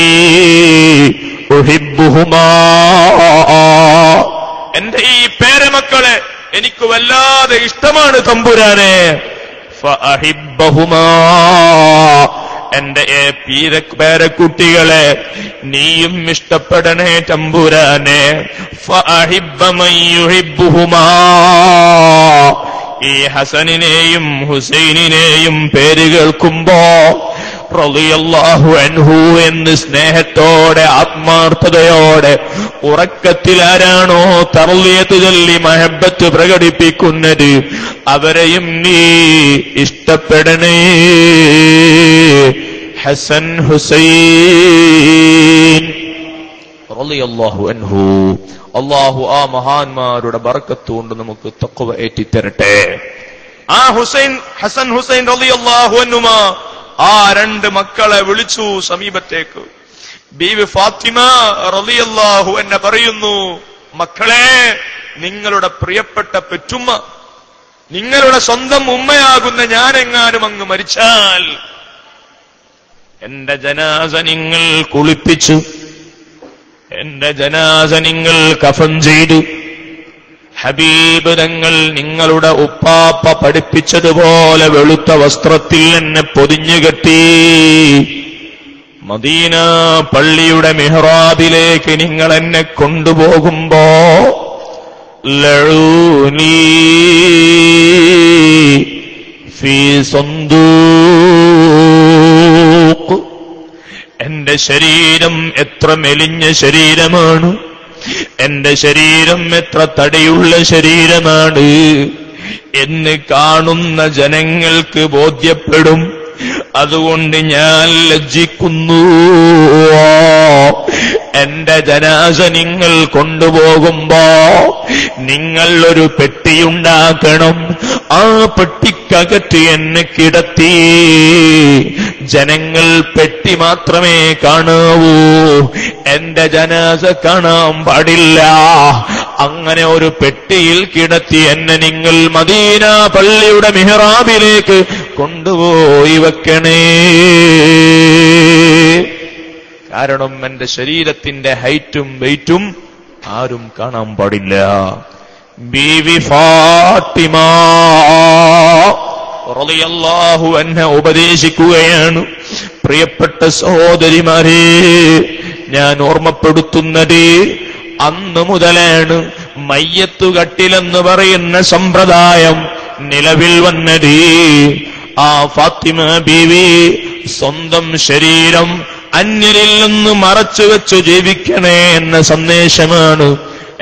ഉഹിബ്ബുഹുമാ. എന്റെ ഈ പേരമക്കളെ എനിക്ക് വല്ലാതെ ഇഷ്ടമാണ് തമ്പുരാനെ. ഫഅഹിബ്ബഹുമാ, എന്റെ പേരക്കുട്ടികളെ നീയും ഇഷ്ടപ്പെടണേ തമ്പുരാനെ. ഫഅഹിബ്ബ മൻ യുഹിബ്ബുഹുമാ, ഈ ഹസനിനെയും ഹുസൈനിനെയും പേര് കേൾക്കുമ്പോ റളിയല്ലാഹു അൻഹു എന്ന് സ്നേഹത്തോടെ ആത്മാർത്ഥതയോടെ ഉറക്കത്തിൽ ആരാണോ തർളിയത്ത് ചൊല്ലി മഹബത്ത് പ്രകടിപ്പിക്കുന്നത് അവരെയും നീ ഇഷ്ടപ്പെടണേ. ഹസൻ ഹുസൈൻ റളിയല്ലാഹു അൻഹു. അല്ലാഹു ആ മഹാന്മാരുടെ ബർക്കത്ത് കൊണ്ട് നമുക്ക് തഖ്വ ഏറ്റിത്തരട്ടെ. ആ ഹസൻ ഹുസൈൻ റളിയല്ലാഹു അൻഹുമാ ആ രണ്ട് മക്കളെ വിളിച്ചു സമീപത്തേക്ക്. ബീവി ഫാത്തിമ റളിയല്ലാഹു അൻഹ പറയുന്നു, മക്കളെ, നിങ്ങളുടെ പ്രിയപ്പെട്ട പെറ്റുമ്മ, നിങ്ങളുടെ സ്വന്തം ഉമ്മയാകുന്ന ഞാനെങ്ങാനും അങ്ങ് മരിച്ചാൽ എന്റെ ജനാസ നിങ്ങൾ കുളിപ്പിച്ചു എന്റെ ജനാസ നിങ്ങൾ കഫൻ ചെയ്തു. ഹബീബ് തങ്ങൾ നിങ്ങളുടെ ഉപ്പാപ്പ പഠിപ്പിച്ചതുപോലെ വെളുത്ത വസ്ത്രത്തിൽ എന്നെ പൊതിഞ്ഞുകെട്ടി. മദീന പള്ളിയുടെ മിഹ്റാബിലേക്ക് നിങ്ങൾ എന്നെ കൊണ്ടുപോകുമ്പോ ലഊനി ഫീ സന്ദൂഖ്, എന്റെ ശരീരം എത്ര മെലിഞ്ഞ ശരീരമാണ്, എന്റെ ശരീരം എത്ര തടിയുള്ള ശരീരമാണ് എന്ന് കാണുന്ന ജനങ്ങൾക്ക് ബോധ്യപ്പെടും. അതുകൊണ്ട് ഞാൻ ലജ്ജിക്കുന്നു. എന്റെ ജനാസ നിങ്ങൾ കൊണ്ടുപോകുമ്പോ നിങ്ങൾ ഒരു പെട്ടിയുണ്ടാക്കണം. ആ പെട്ടിക്കകത്ത് എന്നെ കിടത്തി. ജനങ്ങൾ പെട്ടി മാത്രമേ കാണാവൂ, എന്റെ ജനാസ കാണാൻ പാടില്ല. അങ്ങനെ ഒരു പെട്ടിയിൽ കിടത്തി എന്നെ നിങ്ങൾ മദീന പള്ളിയുടെ മിഹ്റാബിലേക്ക് കൊണ്ടുപോയി വെക്കണേ. കാരണം എന്റെ ശരീരത്തിന്റെ ഹൈറ്റും വെയിറ്റും ആരും കാണാൻ പാടില്ല. ബീവി ഫാത്തിമ റളിയല്ലാഹു അൻഹ ഉപദേശിക്കുകയാണ്, പ്രിയപ്പെട്ട സഹോദരിമാരെ, ഞാൻ ഓർമ്മപ്പെടുത്തുന്നത് അന്നു മുതലാണ് മയ്യത്തുകട്ടിലെന്ന് പറയുന്ന സമ്പ്രദായം നിലവിൽ വന്നത്. ആ ഫാത്തിമ ബീവി സ്വന്തം ശരീരം അന്യരിൽ നിന്ന് മറച്ചുവെച്ചു ജീവിക്കണേ എന്ന സന്ദേശമാണ്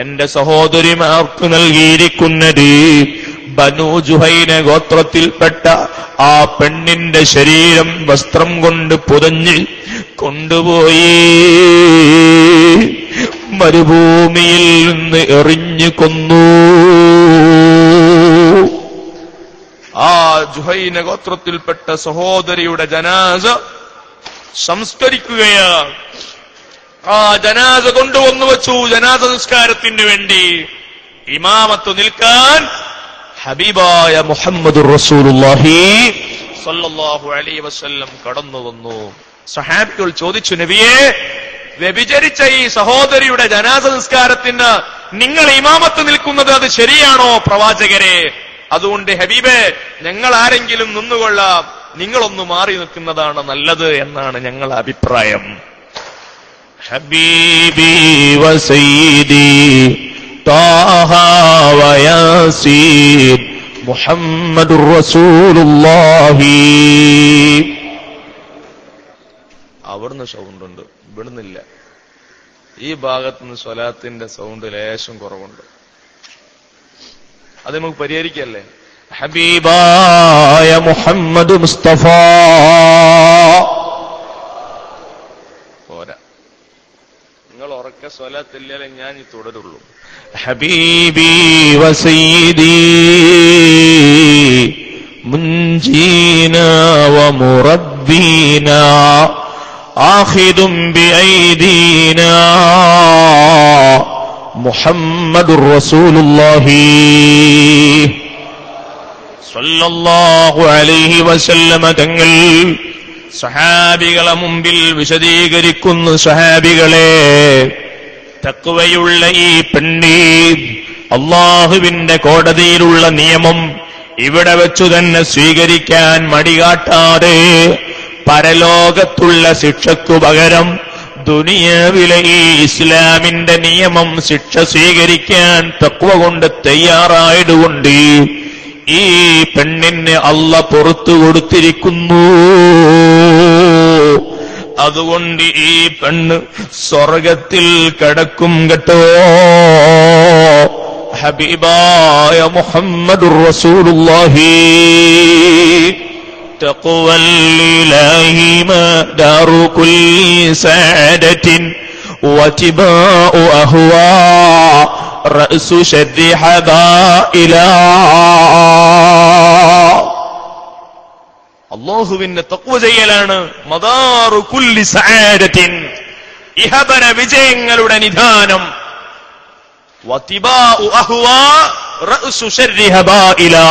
എന്റെ സഹോദരിമാർക്ക് നൽകിയിരിക്കുന്നത്. ബനൂ ജുഹൈന ഗോത്രത്തിൽപ്പെട്ട ആ പെണ്ണിന്റെ ശരീരം വസ്ത്രം കൊണ്ട് പുതഞ്ഞ് കൊണ്ടുപോയി മരുഭൂമിയിൽ നിന്ന് എറിഞ്ഞു കൊന്നു. ആ ജുഹൈന ഗോത്രത്തിൽപ്പെട്ട സഹോദരിയുടെ ജനാസ സംസ്കരിക്കുകയാണ്. ആ ജനാസ കൊണ്ടുവന്നു വച്ചു. ജനാസ നിസ്കാരത്തിന് വേണ്ടി ഇമാമത്ത് നിൽക്കാൻ ഹബീബായ മുഹമ്മദുർ റസൂലുള്ളാഹി സ്വല്ലല്ലാഹു അലൈഹി വസല്ലം കടന്നു വന്നു. സഹാബികൾ ചോദിച്ചു, നബിയേ, വ്യഭിചരിച്ച ഈ സഹോദരിയുടെ ജനാസ നിസ്കാരത്തിന് നിങ്ങൾ ഇമാമത്ത് നിൽക്കുന്നത് അത് ശരിയാണോ പ്രവാചകരെ? അതുകൊണ്ട് ഹബീബേ, ഞങ്ങൾ ആരെങ്കിലും നിന്നുകൊള്ളാം, നിങ്ങളൊന്ന് മാറി നിൽക്കുന്നതാണ് നല്ലത് എന്നാണ് ഞങ്ങളുടെ അഭിപ്രായം. ഹബീബി വസയ്യിദി ത്വാഹ വയാസീൻ മുഹമ്മദുർ റസൂലുള്ളാഹി. അവിടുന്ന് സൗണ്ട് ഉണ്ട്, ഇവിടുന്നില്ല. ഈ ഭാഗത്തുനിന്ന് സ്വലാത്തിന്റെ സൗണ്ട് ലേശം കുറവുണ്ട്. അത് നമുക്ക് പരിഹരിക്കല്ലേ? ഹബീബായ മുഹമ്മദ് മുസ്തഫ പോരാ, നിങ്ങൾ ഉറക്കെ സ്വലാത്തില്ലാതെ ഞാൻ ഈ തുടരുള്ളൂ. ഹബീബി വസയ്യിദി മുൻജീന വമുറബ്ബീന ആഖിദും ബിഐദീന മുഹമ്മദുർ റസൂലുള്ളാഹി സ്വല്ലല്ലാഹു അലൈഹി വസല്ലമ തങ്ങൾ സഹാബികളെ മുമ്പിൽ വിശദീകരിക്കുന്നു. സഹാബികളെ, തഖ്വയുള്ള ഈ പെണ്ണി അല്ലാഹുവിന്റെ കോടതിയിലുള്ള നിയമം ഇവിടെ വെച്ചു തന്നെ സ്വീകരിക്കാൻ മടികാട്ടാതെ പരലോകത്തുള്ള ശിക്ഷയ്ക്കു പകരം ദുനിയാവിലെ ഈ ഇസ്ലാമിന്റെ നിയമം ശിക്ഷ സ്വീകരിക്കാൻ തഖ്വ കൊണ്ട് തയ്യാറായതുകൊണ്ട് ഈ പെണ്ണിന് അല്ലാഹ് പുറത്തു കൊടുത്തിരിക്കുന്നു. അതുകൊണ്ട് ഈ പെണ്ണ് സ്വർഗത്തിൽ കിടക്കും കേട്ടോ. ഹബീബായ മുഹമ്മദുർ റസൂലുള്ളാഹി തഖ്വല്ലാഹി മദാറു കുല്ലി സഅദത്തിൻ വതിബാഉ അഹ്വാ റഅസു ശദ്ദി ഹദാഇലാ. അല്ലാഹുവിന്റെ തഖ്വ ചെയ്യലാണ് മദാറു കുല്ലി സഅദത്തിൻ, ഇഹബന വിജയങ്ങളുടെ നിധാനം. വതിബാഉ അഹ്വാ റഅസു ശദ്ദി ഹദാഇലാ,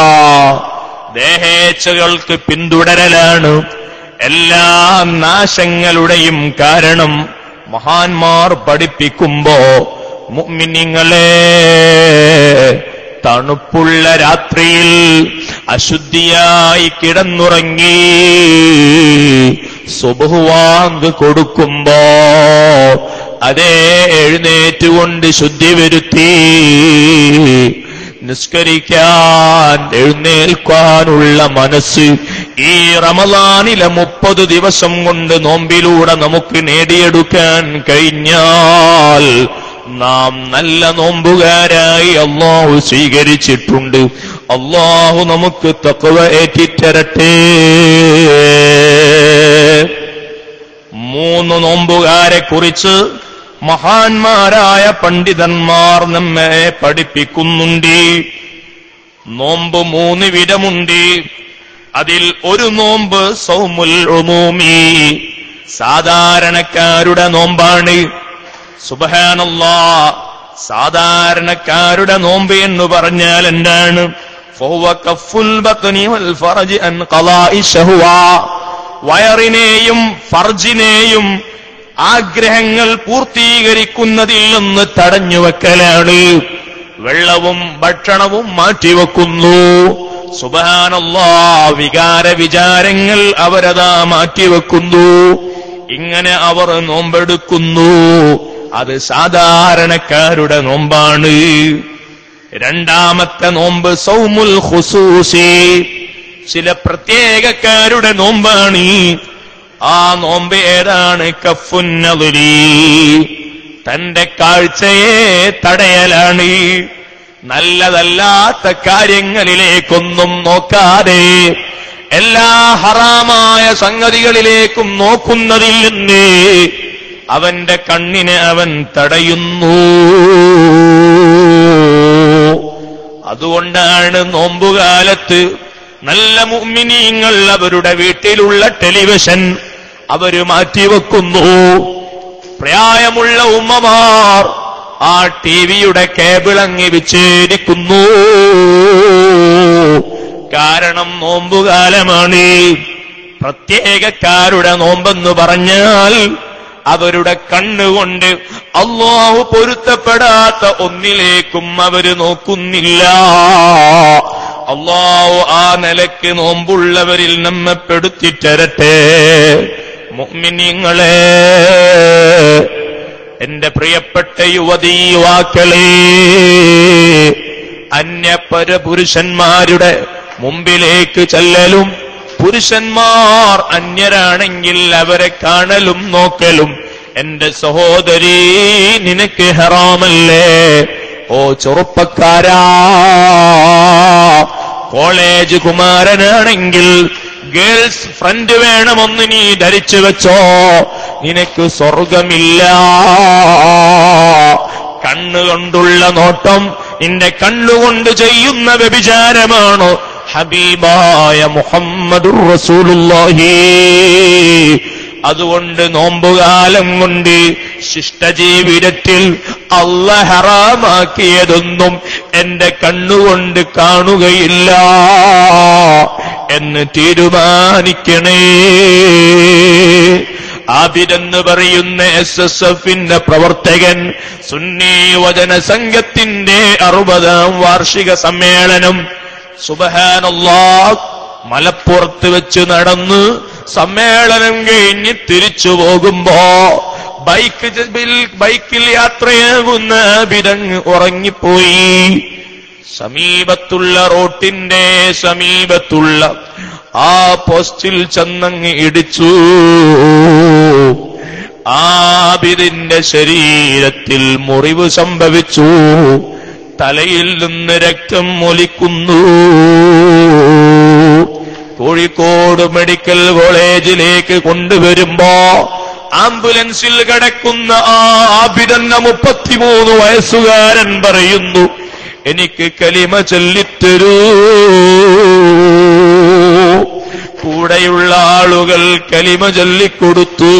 ദേഹേച്ഛകൾക്ക് പിന്തുടരലാണ് എല്ലാ നാശങ്ങളുടെയും കാരണം. മഹാന്മാർ പഠിപ്പിക്കുമ്പോ മുഅ്മിനീങ്ങളെ തണുപ്പുള്ള രാത്രിയിൽ അശുദ്ധിയായി കിടന്നുറങ്ങി സുബ്ഹ് വാങ്ക് കൊടുക്കുമ്പോ അതേ എഴുന്നേറ്റുകൊണ്ട് ശുദ്ധി വരുത്തി നിസ്കരിക്കാൻ എഴുന്നേൽക്കാനുള്ള മനസ്സ് ഈ റമളാനിലെ 30 ദിവസം കൊണ്ട് നോമ്പിലൂടെ നമുക്ക് നേടിയെടുക്കാൻ കഴിഞ്ഞാൽ നാം നല്ല നോമ്പുകാരായി അല്ലാഹു സ്വീകരിച്ചിട്ടുണ്ട്. അല്ലാഹു നമുക്ക് തഖ്വ ഏറ്റിത്തരട്ടെ. 3 നോമ്പുകാരെ കുറിച്ച് മഹാന്മാരായ പണ്ഡിതന്മാർ നമ്മെ പഠിപ്പിക്കുന്നുണ്ട്. നോമ്പ് 3 വിധമുണ്ട്. അതിൽ ഒരു നോമ്പ് സൗമുൽ ഉമൂമി, സാധാരണക്കാരുടെ നോമ്പാണ്. സുബ്ഹാനല്ലാഹ്, സാധാരണക്കാരുടെ നോമ്പ് എന്ന് പറഞ്ഞാൽ എന്താണ്? ഫഹുവ കഫുൽ ബത്നി വൽ ഫർജി അൻ ഖളാഇ ശഹ്വ, വയറിനെയും ഫർജിനെയും ആഗ്രഹങ്ങൾ പൂർത്തീകരിക്കുന്നതിൽ നിന്ന് തടഞ്ഞുവെക്കലാണ്. വെള്ളവും ഭക്ഷണവും മാറ്റിവെക്കുന്നു. സുബ്ഹാനല്ലാഹ്, വിചാരങ്ങൾ അവരതാ മാറ്റിവെക്കുന്നു. ഇങ്ങനെ അവർ നോമ്പെടുക്കുന്നു. അത് സാധാരണക്കാരുടെ നോമ്പാണ്. രണ്ടാമത്തെ നോമ്പ് സൗമുൽ ഖുസൂസി, ചില പ്രത്യേകക്കാരുടെ നോമ്പാണ്. ആ നോമ്പ് ഏതാണ്? കഫുൻ നദരി, തന്റെ കാഴ്ചയെ തടയലാണ്. നല്ലതല്ലാത്ത കാര്യങ്ങളിലേക്കൊന്നും നോക്കാതെ എല്ലാ ഹറാമായ സംഗതികളിലേക്കും നോക്കുന്നതിൽ നിന്ന് അവന്റെ കണ്ണിനെ അവൻ തടയുന്നു. അതുകൊണ്ടാണ് നോമ്പുകാലത്ത് നല്ല മുഅ്മിനീങ്ങൾ അവരുടെ വീട്ടിലുള്ള ടെലിവിഷൻ അവര് മാറ്റിവെക്കുന്നു. പ്രായമുള്ള ഉമ്മമാർ ആ ടിവിയുടെ കേബിളങ്ങി വിച്ഛേദിക്കുന്നു. കാരണം നോമ്പുകാലമാണ്. പ്രത്യേകക്കാരുടെ നോമ്പെന്ന് പറഞ്ഞാൽ അവരുടെ കണ്ണുകൊണ്ട് അല്ലാഹു പൊരുത്തപ്പെടാത്ത ഒന്നിലേക്കും അവര് നോക്കുന്നില്ല. അല്ലാഹു ആ നിലയ്ക്ക് നോമ്പുള്ളവരിൽ നമ്മെ പെടുത്തിത്തരട്ടെ. മുഅ്മിനീങ്ങളെ, എന്റെ പ്രിയപ്പെട്ട യുവതീ യുവാക്കളെ, അന്യപരപുരുഷന്മാരുടെ മുമ്പിലേക്ക് ചെല്ലലും പുരുഷന്മാർ അന്യരാണെങ്കിൽ അവരെ കാണലും നോക്കലും എന്റെ സഹോദരീ നിനക്ക് ഹറാമല്ലേ? ഓ ചെറുപ്പക്കാരാ, കോളേജ് കുമാരനാണെങ്കിൽ ഗേൾസ് ഫ്രണ്ട് വേണമെന്ന് നീ ധരിച്ചു വെച്ചോ, നിനക്ക് സ്വർഗമില്ല. കണ്ണുകൊണ്ടുള്ള നോട്ടം നിന്റെ കണ്ണുകൊണ്ട് ചെയ്യുന്ന വ്യഭിചാരമാണ്. ഹബീബായ മുഹമ്മദുർ റസൂലുള്ളാഹി. അതുകൊണ്ട് നോമ്പുകാലം കൊണ്ട് ശിഷ്ടജീവിതത്തിൽ അല്ലാഹ് ഹറാമാക്കിയതൊന്നും എന്റെ കണ്ണുകൊണ്ട് കാണുകയില്ല എന്ന് തീരുമാനിക്കണേ. ആബിദെന്ന് പറയുന്ന SSFന്റെ പ്രവർത്തകൻ സുന്നി വചന സംഘത്തിന്റെ 60ാം വാർഷിക സമ്മേളനം സുബ്ഹാനല്ലാഹ് മലപ്പുറത്ത് വെച്ച് നടന്ന് സമ്മേളനം കഴിഞ്ഞ് തിരിച്ചു പോകുമ്പോ ബൈക്കിൽ യാത്രയാകുന്ന ആബിദങ്ങ് ഉറങ്ങിപ്പോയി. സമീപത്തുള്ള റോട്ടിന്റെ സമീപത്തുള്ള ആ പോസ്റ്റിൽ ചെന്നങ്ങ് ഇടിച്ചു. ആബിദിന്റെ ശരീരത്തിൽ മുറിവ് സംഭവിച്ചു. തലയിൽ നിന്ന് രക്തം ഒലിക്കുന്നു. കോഴിക്കോട് മെഡിക്കൽ കോളേജിലേക്ക് കൊണ്ടുവരുമ്പോ ആംബുലൻസിൽ കിടക്കുന്ന ആ ആബിദെന്ന 33 വയസ്സുകാരൻ പറയുന്നു, എനിക്ക് കലിമ ചൊല്ലിത്തരൂ. കൂടെയുള്ള ആളുകൾ കലിമ ചൊല്ലിക്കൊടുത്തു.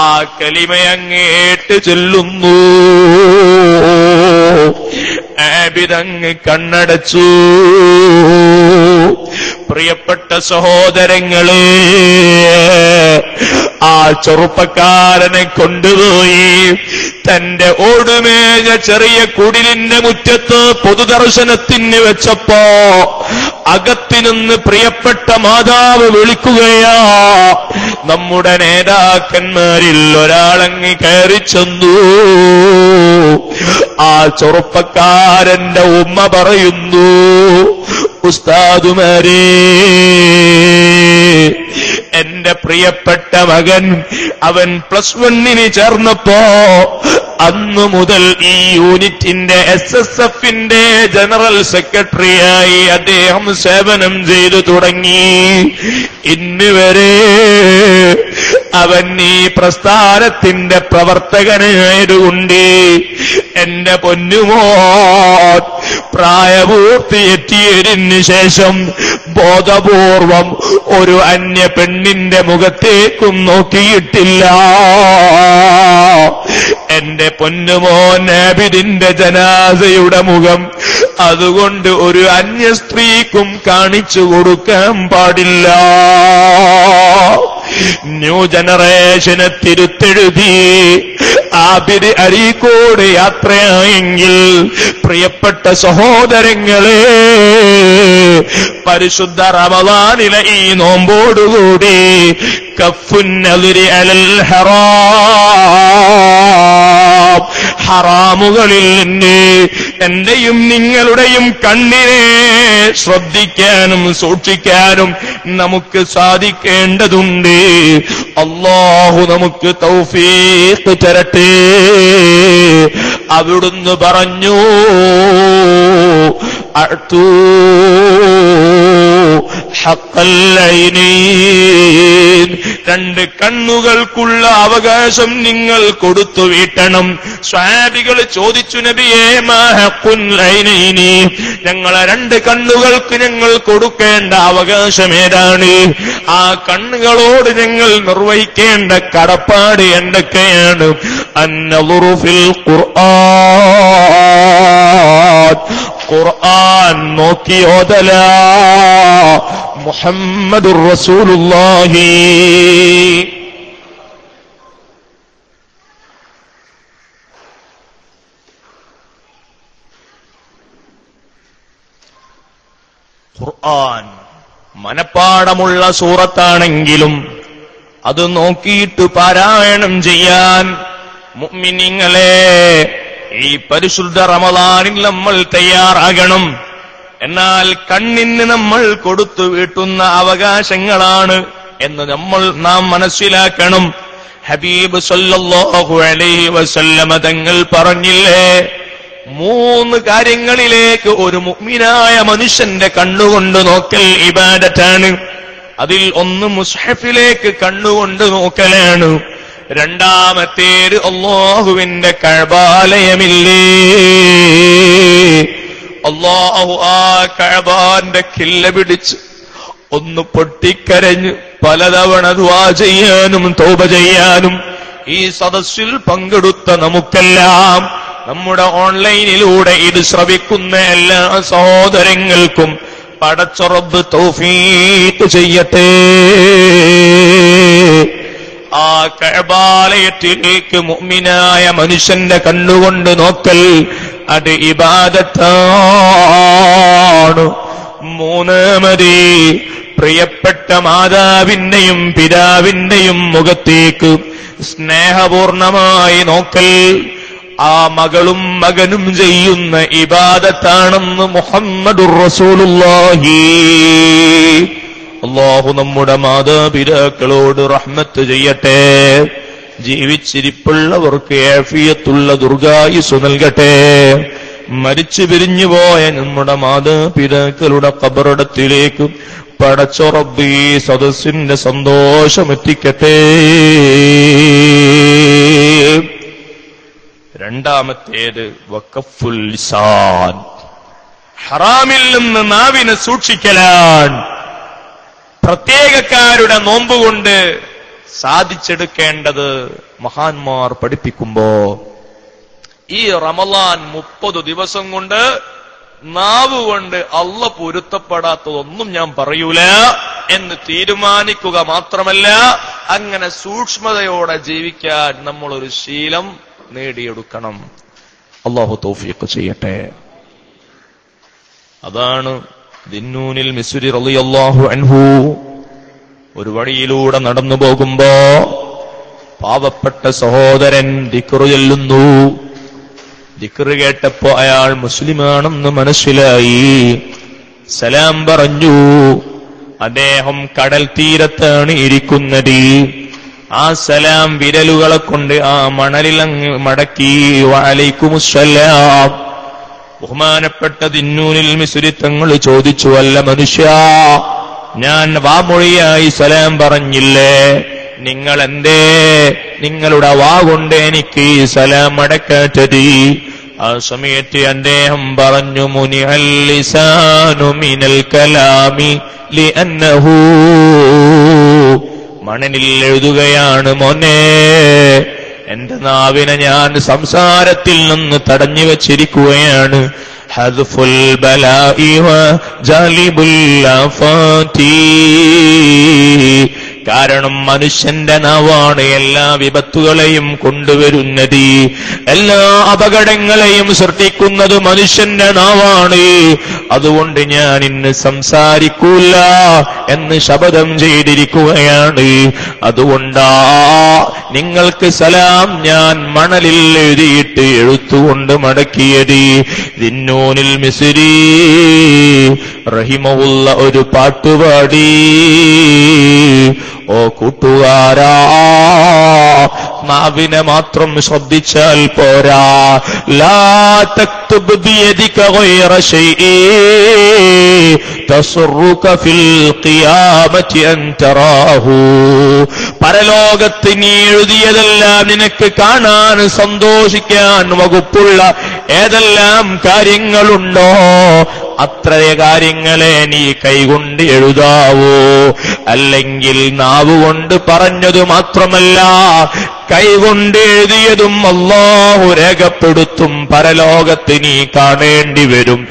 ആ കലിമയങ്ങേട്ട് ചൊല്ലുന്നു. ആബിദങ്ങ് കണ്ണടച്ചു. പ്രിയപ്പെട്ട സഹോദരങ്ങളെ, ആ ചെറുപ്പക്കാരനെ കൊണ്ടുപോയി തന്റെ ഓടുമേഞ്ഞ ചെറിയ കുടിലിന്റെ മുറ്റത്ത് പൊതുദർശനത്തിന് വെച്ചപ്പോ അകത്തിനുന്ന് പ്രിയപ്പെട്ട മാതാവ് വിളിക്കുകയാ. നമ്മുടെ നേതാക്കന്മാരിൽ ഒരാളങ്ങ് കയറി ചെന്നു. ആ ചെറുപ്പക്കാരന്റെ ഉമ്മ പറയുന്നു, ഉസ്താദുമാരേ, എന്റെ പ്രിയപ്പെട്ട മകൻ അവൻ +1 ചേർന്നപ്പോ അന്നു മുതൽ ഈ യൂണിറ്റിന്റെ SSFന്റെ ജനറൽ സെക്രട്ടറിയായി അദ്ദേഹം സേവനം ചെയ്തു തുടങ്ങി. ഇന്ന് വരെ അവൻ ഈ പ്രസ്ഥാനത്തിന്റെ പ്രവർത്തകനായതുകൊണ്ട് എന്റെ പൊന്നുമോൻ പ്രായപൂർത്തിയെത്തിയതിന് ശേഷം ബോധപൂർവം ഒരു അന്യ പെണ്ണിന്റെ മുഖത്തേക്കും നോക്കിയിട്ടില്ല. എന്റെ പൊന്നുമോൻ ആബിദിന്റെ ജനാസയുടെ മുഖം അതുകൊണ്ട് ഒരു അന്യ സ്ത്രീക്കും കാണിച്ചു കൊടുക്കാൻ പാടില്ല. ന്യൂ ജനറേഷനെ തിരുത്തെഴുതി ആബിദ് അരീക്കോട് യാത്രയായെങ്കിൽ പ്രിയപ്പെട്ട സഹോദരങ്ങളെ, പരിശുദ്ധ റമളാനിലെ ഈ നോമ്പോടുകൂടി കഫുൻ നദരി അലൽ ഹറാം, ഹറാമുകളിൽ നിന്ന് എന്റെയും നിങ്ങളുടെയും കണ്ണിനെ ശ്രദ്ധിക്കാനും സൂക്ഷിക്കാനും നമുക്ക് സാധിക്കേണ്ടതുണ്ട്. അല്ലാഹു നമുക്ക് തൗഫീഖ് തരട്ടെ. അവിടുന്ന് പറഞ്ഞു, അഅ്തൂ ഹഖൽ ഐനൈൻ, 2 കണ്ണുകൾക്കുള്ള അവകാശം നിങ്ങൾ കൊടുത്തു വീട്ടണം. സ്വഹാബികൾ ചോദിച്ചു, നബിയേ മാ ഹഖുൽ ഐനൈനി, ഞങ്ങളെ 2 കണ്ണുകൾക്ക് ഞങ്ങൾ കൊടുക്കേണ്ട അവകാശം ഏതാണ്? ആ കണ്ണുകളോട് ഞങ്ങൾ നിർവഹിക്കേണ്ട കടപ്പാട് എന്തൊക്കെയാണ്? അന്നളുറു ഫിൽ ഖുർആൻ, ഖുർആൻ നോക്കി ഓതല. മുഹമ്മദുർ റസൂലുള്ളാഹി. ഖുർആൻ മനപ്പാടമുള്ള സൂറത്താണെങ്കിലും അത് നോക്കിയിട്ട് പാരായണം ചെയ്യാൻ മുഅ്മിനീങ്ങളെ ഈ പരിശുദ്ധ റമളാനിൽ നമ്മൾ തയ്യാറാകണം. എന്നാൽ കണ്ണിന് നമ്മൾ കൊടുത്തു വീട്ടുന്ന അവകാശങ്ങളാണ് എന്ന് നാം മനസ്സിലാക്കണം. ഹബീബ് സല്ലല്ലാഹു അലൈഹി വസല്ലമ തങ്ങൾ പറഞ്ഞില്ലേ, 3 കാര്യങ്ങളിലേക്ക് ഒരു മുഅ്മിനായ മനുഷ്യന്റെ കണ്ണുകൊണ്ട് നോക്കൽ ഇബാദത്താണ്. അതിൽ ഒന്ന് മുസ്ഹഫിലേക്ക് കണ്ണുകൊണ്ട് നോക്കലാണ്. രണ്ടാമത്തേത് അല്ലാഹുവിന്റെ കഅബാലയമില്ലേ, അല്ലാഹു ആ കഅബാന്റെ കില്ല പിടിച്ച് ഒന്ന് പൊട്ടിക്കരഞ്ഞ് പലതവണ ദുആ ചെയ്യാനും തൗബ ചെയ്യാനും ഈ സദസ്സിൽ പങ്കെടുത്ത നമുക്കെല്ലാം, നമ്മുടെ ഓൺലൈനിലൂടെ ഇത് ശ്രവിക്കുന്ന എല്ലാ സഹോദരങ്ങൾക്കും പടച്ച റബ്ബ് തൗഫീഖ് ചെയ്യട്ടെ. ആ കഅബാലയത്തിലേക്ക് മുഅ്മിനായ മനുഷ്യന്റെ കണ്ണുകൊണ്ട് നോക്കൽ അത് ഇബാദത്താണ്. മൂന്നാമത് പ്രിയപ്പെട്ട മാതാവിന്റെയും പിതാവിന്റെയും മുഖത്തേക്ക് സ്നേഹപൂർണമായി നോക്കൽ ആ മകളും മകനും ചെയ്യുന്ന ഇബാദത്താണെന്ന് മുഹമ്മദുർ റസൂലുള്ളാഹി. അല്ലാഹു നമ്മുടെ മാതാപിതാക്കളോട് റഹ്മത്ത് ചെയ്യട്ടെ. ജീവിച്ചിരിപ്പുള്ളവർക്ക് ആഫിയത്തുള്ള ദീർഘായുസ്സ് നൽകട്ടെ. മരിച്ചു പിരിഞ്ഞു പോയ നമ്മുടെ മാതാപിതാക്കളുടെ ഖബറിടത്തിലേക്ക് പടച്ച റബ്ബ് ഈ സദസ്സിന്റെ സന്തോഷമെത്തിക്കട്ടെ. രണ്ടാമത്തേത് വഖഫുൽ ലിസാൻ, ഹറാമിൽ നിന്ന് നാവിനെ സൂക്ഷിക്കലാണ്. പ്രത്യേകക്കാരുടെ നോമ്പുകൊണ്ട് സാധിച്ചെടുക്കേണ്ടത് മഹാന്മാർ പഠിപ്പിക്കുമ്പോ ഈ റമളാൻ 30 ദിവസം കൊണ്ട് നാവ് കൊണ്ട് അള്ള പൊരുത്തപ്പെടാത്തതൊന്നും ഞാൻ പറയൂല എന്ന് തീരുമാനിക്കുക മാത്രമല്ല, അങ്ങനെ സൂക്ഷ്മതയോടെ ജീവിക്കാൻ നമ്മളൊരു ശീലം നേടിയെടുക്കണം. അല്ലാഹു തൗഫീഖ് ചെയ്യട്ടെ. അതാണ് ദിന്നൂനിൽ മിസ്രി റളിയല്ലാഹു അൻഹു ഒരു വഴിയിലൂടെ നടന്നു പോകുമ്പോ പാവപ്പെട്ട സഹോദരൻ ദിക്റ് ചൊല്ലുന്നു. ദിക്റ് കേട്ടപ്പോ അയാൾ മുസ്ലിമാണെന്ന് മനസ്സിലായി. സലാം പറഞ്ഞു. അദ്ദേഹം കടൽ തീരത്താണ് ഇരിക്കുന്നത്. ആ സലാം വിരലുകളെ കൊണ്ട് ആ മണലിലങ്ങ് മടക്കി. വഅലൈക്കുമുസ്സലാം. ബഹുമാനപ്പെട്ട ദിന്നൂനിൽ മിസ്രി തങ്ങൾ ചോദിച്ചു, അല്ല മനുഷ്യ, ഞാൻ വാമൊഴിയായി സലാം പറഞ്ഞില്ലേ, നിങ്ങൾ എന്തേ നിങ്ങളുടെ വാ കൊണ്ട് എനിക്ക് ഈ സലാം അടക്കാറ്റത്? ആ സമയത്ത് അദ്ദേഹം പറഞ്ഞു, മുനിഅൽ ലിസാനു മിനൽ കലാമി ലിഅന്നഹു. മണലിൽ എഴുതുകയാണ് മോനെ, എന്റെ നാവിനെ ഞാൻ സംസാരത്തിൽ നിന്ന് തടഞ്ഞു വച്ചിരിക്കുകയാണ്. ഹദ്ഫുൽ ബലാഇ വ ജാലിബുൽ ആഫാതി. കാരണം മനുഷ്യന്റെ നാവാണ് എല്ലാ വിപത്തുകളെയും കൊണ്ടുവരുന്നത്. എല്ലാ അപകടങ്ങളെയും സൃഷ്ടിക്കുന്നത് മനുഷ്യന്റെ നാവാണ്. അതുകൊണ്ട് ഞാൻ ഇന്ന് സംസാരിക്കൂല എന്ന് ശപഥം ചെയ്തിരിക്കുകയാണ്. അതുകൊണ്ടാ നിങ്ങൾക്ക് സലാം ഞാൻ മണലിൽ എഴുതിയിട്ട് എഴുത്തുകൊണ്ട് മടക്കിയത്. ദിന്നൂനിൽ മിസ്രി റഹിമഹുള്ള ഒരു പാട്ടുപാടി. ഓ കൂട്ടുകാരാ, നാവിനെ മാത്രം ശ്രദ്ധിച്ചാൽ പോരാ. ലാ തക്തുബ് ബിയദിക ഗൈറ ശൈഇ തസ്റുക ഫിൽ ഖിയാമത്തി അൻ തറാഹു. പരലോകത്ത് നീ എഴുതിയതെല്ലാം നിനക്ക് കാണാൻ സന്തോഷിക്കാൻ വകുപ്പുള്ള ഏതെല്ലാം കാര്യങ്ങളുണ്ടോ അത്രയ കാര്യങ്ങളെ നീ കൈകൊണ്ട് എഴുതാവോ. അല്ലെങ്കിൽ നാവുകൊണ്ട് പറഞ്ഞതു മാത്രമല്ല, കൈകൊണ്ട് എഴുതിയതും അല്ലാഹു രേഖപ്പെടുത്തും. പരലോകത്ത് നീ കാണേണ്ടി വരും.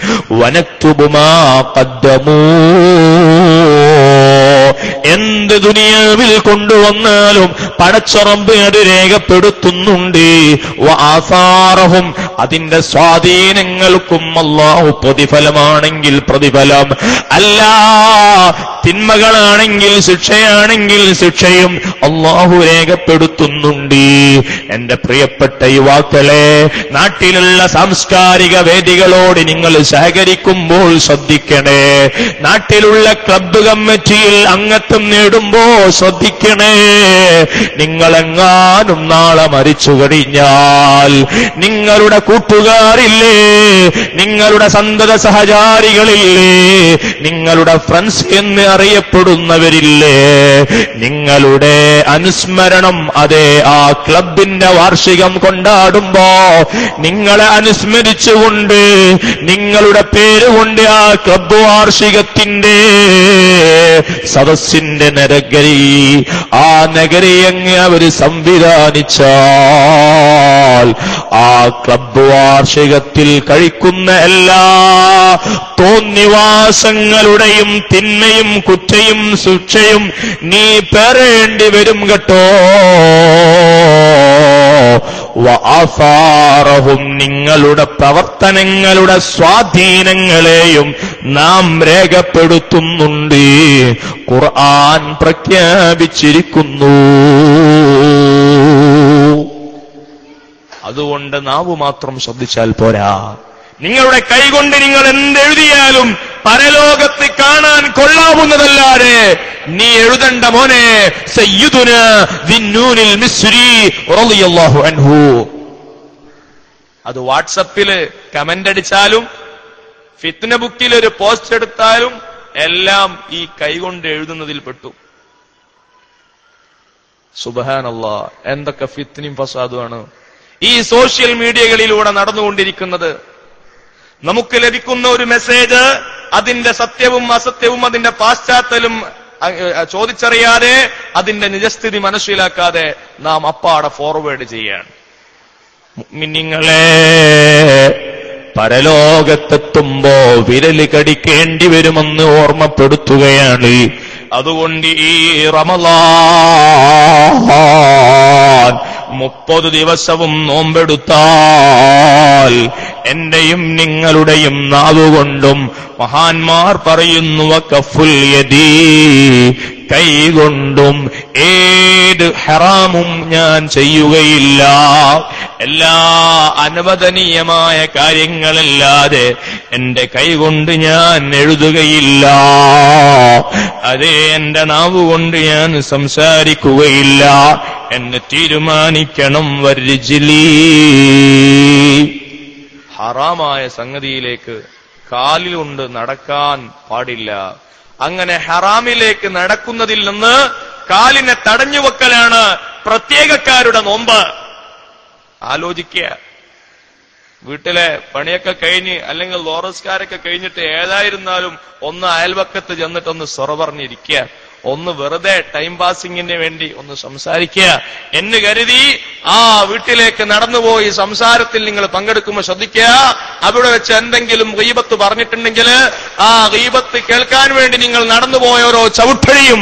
വനക്തുബു മാ ഖദ്ദമൂ. എന്ത് ദുനിയാവിൽ കൊണ്ടുവന്നാലും പടച്ചറമ്പ് അത് രേഖപ്പെടുത്തുന്നുണ്ട്. വആസാറഹും, അതിന്റെ സ്വാധീനങ്ങൾക്കും അല്ലാഹു പ്രതിഫലമാണെങ്കിൽ പ്രതിഫലം, അല്ല തിന്മകളാണെങ്കിൽ ശിക്ഷയാണെങ്കിൽ ശിക്ഷയും അല്ലാഹു രേഖപ്പെടുത്തുന്നുണ്ട്. എന്റെ പ്രിയപ്പെട്ട യുവാക്കളെ, നാട്ടിലുള്ള സാംസ്കാരിക വേദികളോട് നിങ്ങൾ സഹകരിക്കുമ്പോൾ ശ്രദ്ധിക്കണേ. നാട്ടിലുള്ള ക്ലബ്ബ് കമ്മിറ്റിയിൽ അംഗത്വം നേടുമ്പോ ശ്രദ്ധിക്കണേ. നിങ്ങളെങ്ങാനും നാളെ മരിച്ചു കഴിഞ്ഞാൽ നിങ്ങളുടെ കൂട്ടുകാരില്ലേ, നിങ്ങളുടെ സന്തത സഹചാരികളില്ലേ, നിങ്ങളുടെ ഫ്രണ്ട്സ് എന്ന് അറിയപ്പെടുന്നവരില്ലേ, നിങ്ങളുടെ അനുസ്മരണം അതേ ആ ക്ലബിന്റെ വാർഷികം കൊണ്ടാടുമ്പോ നിങ്ങളെ അനുസ്മരിച്ചുകൊണ്ട് നിങ്ങളുടെ പേരുകൊണ്ട് ആ ക്ലബ് വാർഷികത്തിന്റെ സദസ്സിന്റെ നഗരി, ആ നഗരി അങ്ങ് അവര് സംവിധാനിച്ചാൽ ആ ക്ലബ് വാർഷികത്തിൽ കഴിക്കുന്ന എല്ലാ തോന്നിവാസങ്ങളുടെയും തിന്മയും കുറ്റയും ശിക്ഷയും നീ പേറേണ്ടി വരും കേട്ടോ. വആസാറഹും, നിങ്ങളുടെ പ്രവർത്തനങ്ങളുടെ സ്വാധീനങ്ങളെയും നാം രേഖപ്പെടുത്തുന്നുണ്ട്. ഖുർആൻ പ്രഖ്യാപിച്ചിരിക്കുന്നു. അതുകൊണ്ട് നാവ് മാത്രം ശ്രദ്ധിച്ചാൽ പോരാ. നിങ്ങളുടെ കൈകൊണ്ട് നിങ്ങൾ എന്തെഴുതിയാലും പരലോകത്ത് കാണാൻ കൊള്ളാവുന്നതല്ലാതെ നീ എഴുതണ്ട മോനെ. സയ്യിദുനാ ദിന്നൂനിൽ മിസ്രി റളിയല്ലാഹു അൻഹു. അത് വാട്സപ്പില് കമന്റ് അടിച്ചാലും ഫിത്ന ബുക്കിൽ ഒരു പോസ്റ്റ് എടുത്താലും എല്ലാം ഈ കൈകൊണ്ട് എഴുതുന്നതിൽ പെട്ടു. സുബ്ഹാനല്ലാഹ്, എന്തൊക്കെ ഫിത്നയും ഫസാദുമാണ് ഈ സോഷ്യൽ മീഡിയകളിലൂടെ നടന്നുകൊണ്ടിരിക്കുന്നത്. നമുക്ക് ലഭിക്കുന്ന ഒരു മെസ്സേജ്, അതിന്റെ സത്യവും അസത്യവും അതിന്റെ പാശ്ചാത്തലും ചോദിച്ചറിയാതെ അതിന്റെ നിജസ്ഥിതി മനസ്സിലാക്കാതെ നാം അപ്പാടെ ഫോർവേഡ് ചെയ്യാണ്. മുഅ്മിനീങ്ങളെ, പരലോകത്തെത്തുമ്പോ വിരല് കടിക്കേണ്ടി വരുമെന്ന് ഓർമ്മപ്പെടുത്തുകയാണ്. അതുകൊണ്ട് ഈ റമളാൻ 30 ദിവസവും നോമ്പെടുത്താൽ എന്റെയും നിങ്ങളുടെയും നാവുകൊണ്ടും മഹാന്മാർ പറയുന്നു വകഫുൽ യദീ, കൈകൊണ്ടും ഏത് ഹറാമും ഞാൻ ചെയ്യുകയില്ല. എല്ലാ അനുവദനീയമായ കാര്യങ്ങളല്ലാതെ എന്റെ കൈകൊണ്ട് ഞാൻ എഴുതുകയില്ല. അതേ, എന്റെ നാവുകൊണ്ട് ഞാൻ സംസാരിക്കുകയില്ല എന്ന് തീരുമാനിക്കണം. വരിജിലി, ഹറാമായ സംഗതിയിലേക്ക് കാലിലുകൊണ്ട് നടക്കാൻ പാടില്ല. അങ്ങനെ ഹറാമിലേക്ക് നടക്കുന്നതിൽ നിന്ന് കാലിനെ തടഞ്ഞുവെക്കലാണ് പ്രത്യേകക്കാരുടെ നോമ്പ്. ആലോചിക്കുക, വീട്ടിലെ പണിയൊക്കെ കഴിഞ്ഞ് അല്ലെങ്കിൽ ലോറസ്കാരൊക്കെ കഴിഞ്ഞിട്ട് ഏതായിരുന്നാലും ഒന്ന് അയൽവക്കത്ത് ചെന്നിട്ടൊന്ന് സൊറ പറഞ്ഞിരിക്കുക, ഒന്ന് വെറുതെ ടൈം പാസിങ്ങിന് വേണ്ടി ഒന്ന് സംസാരിക്കുക എന്ന് കരുതി ആ വീട്ടിലേക്ക് നടന്നുപോയി സംസാരത്തിൽ നിങ്ങൾ പങ്കെടുക്കുമ്പോൾ ശ്രദ്ധിക്കുക, അവിടെ വെച്ച് എന്തെങ്കിലും ഗീബത്ത് പറഞ്ഞിട്ടുണ്ടെങ്കിൽ ആ ഗീബത്ത് കേൾക്കാൻ വേണ്ടി നിങ്ങൾ നടന്നുപോയ ഓരോ ചവിട്ടടിയും,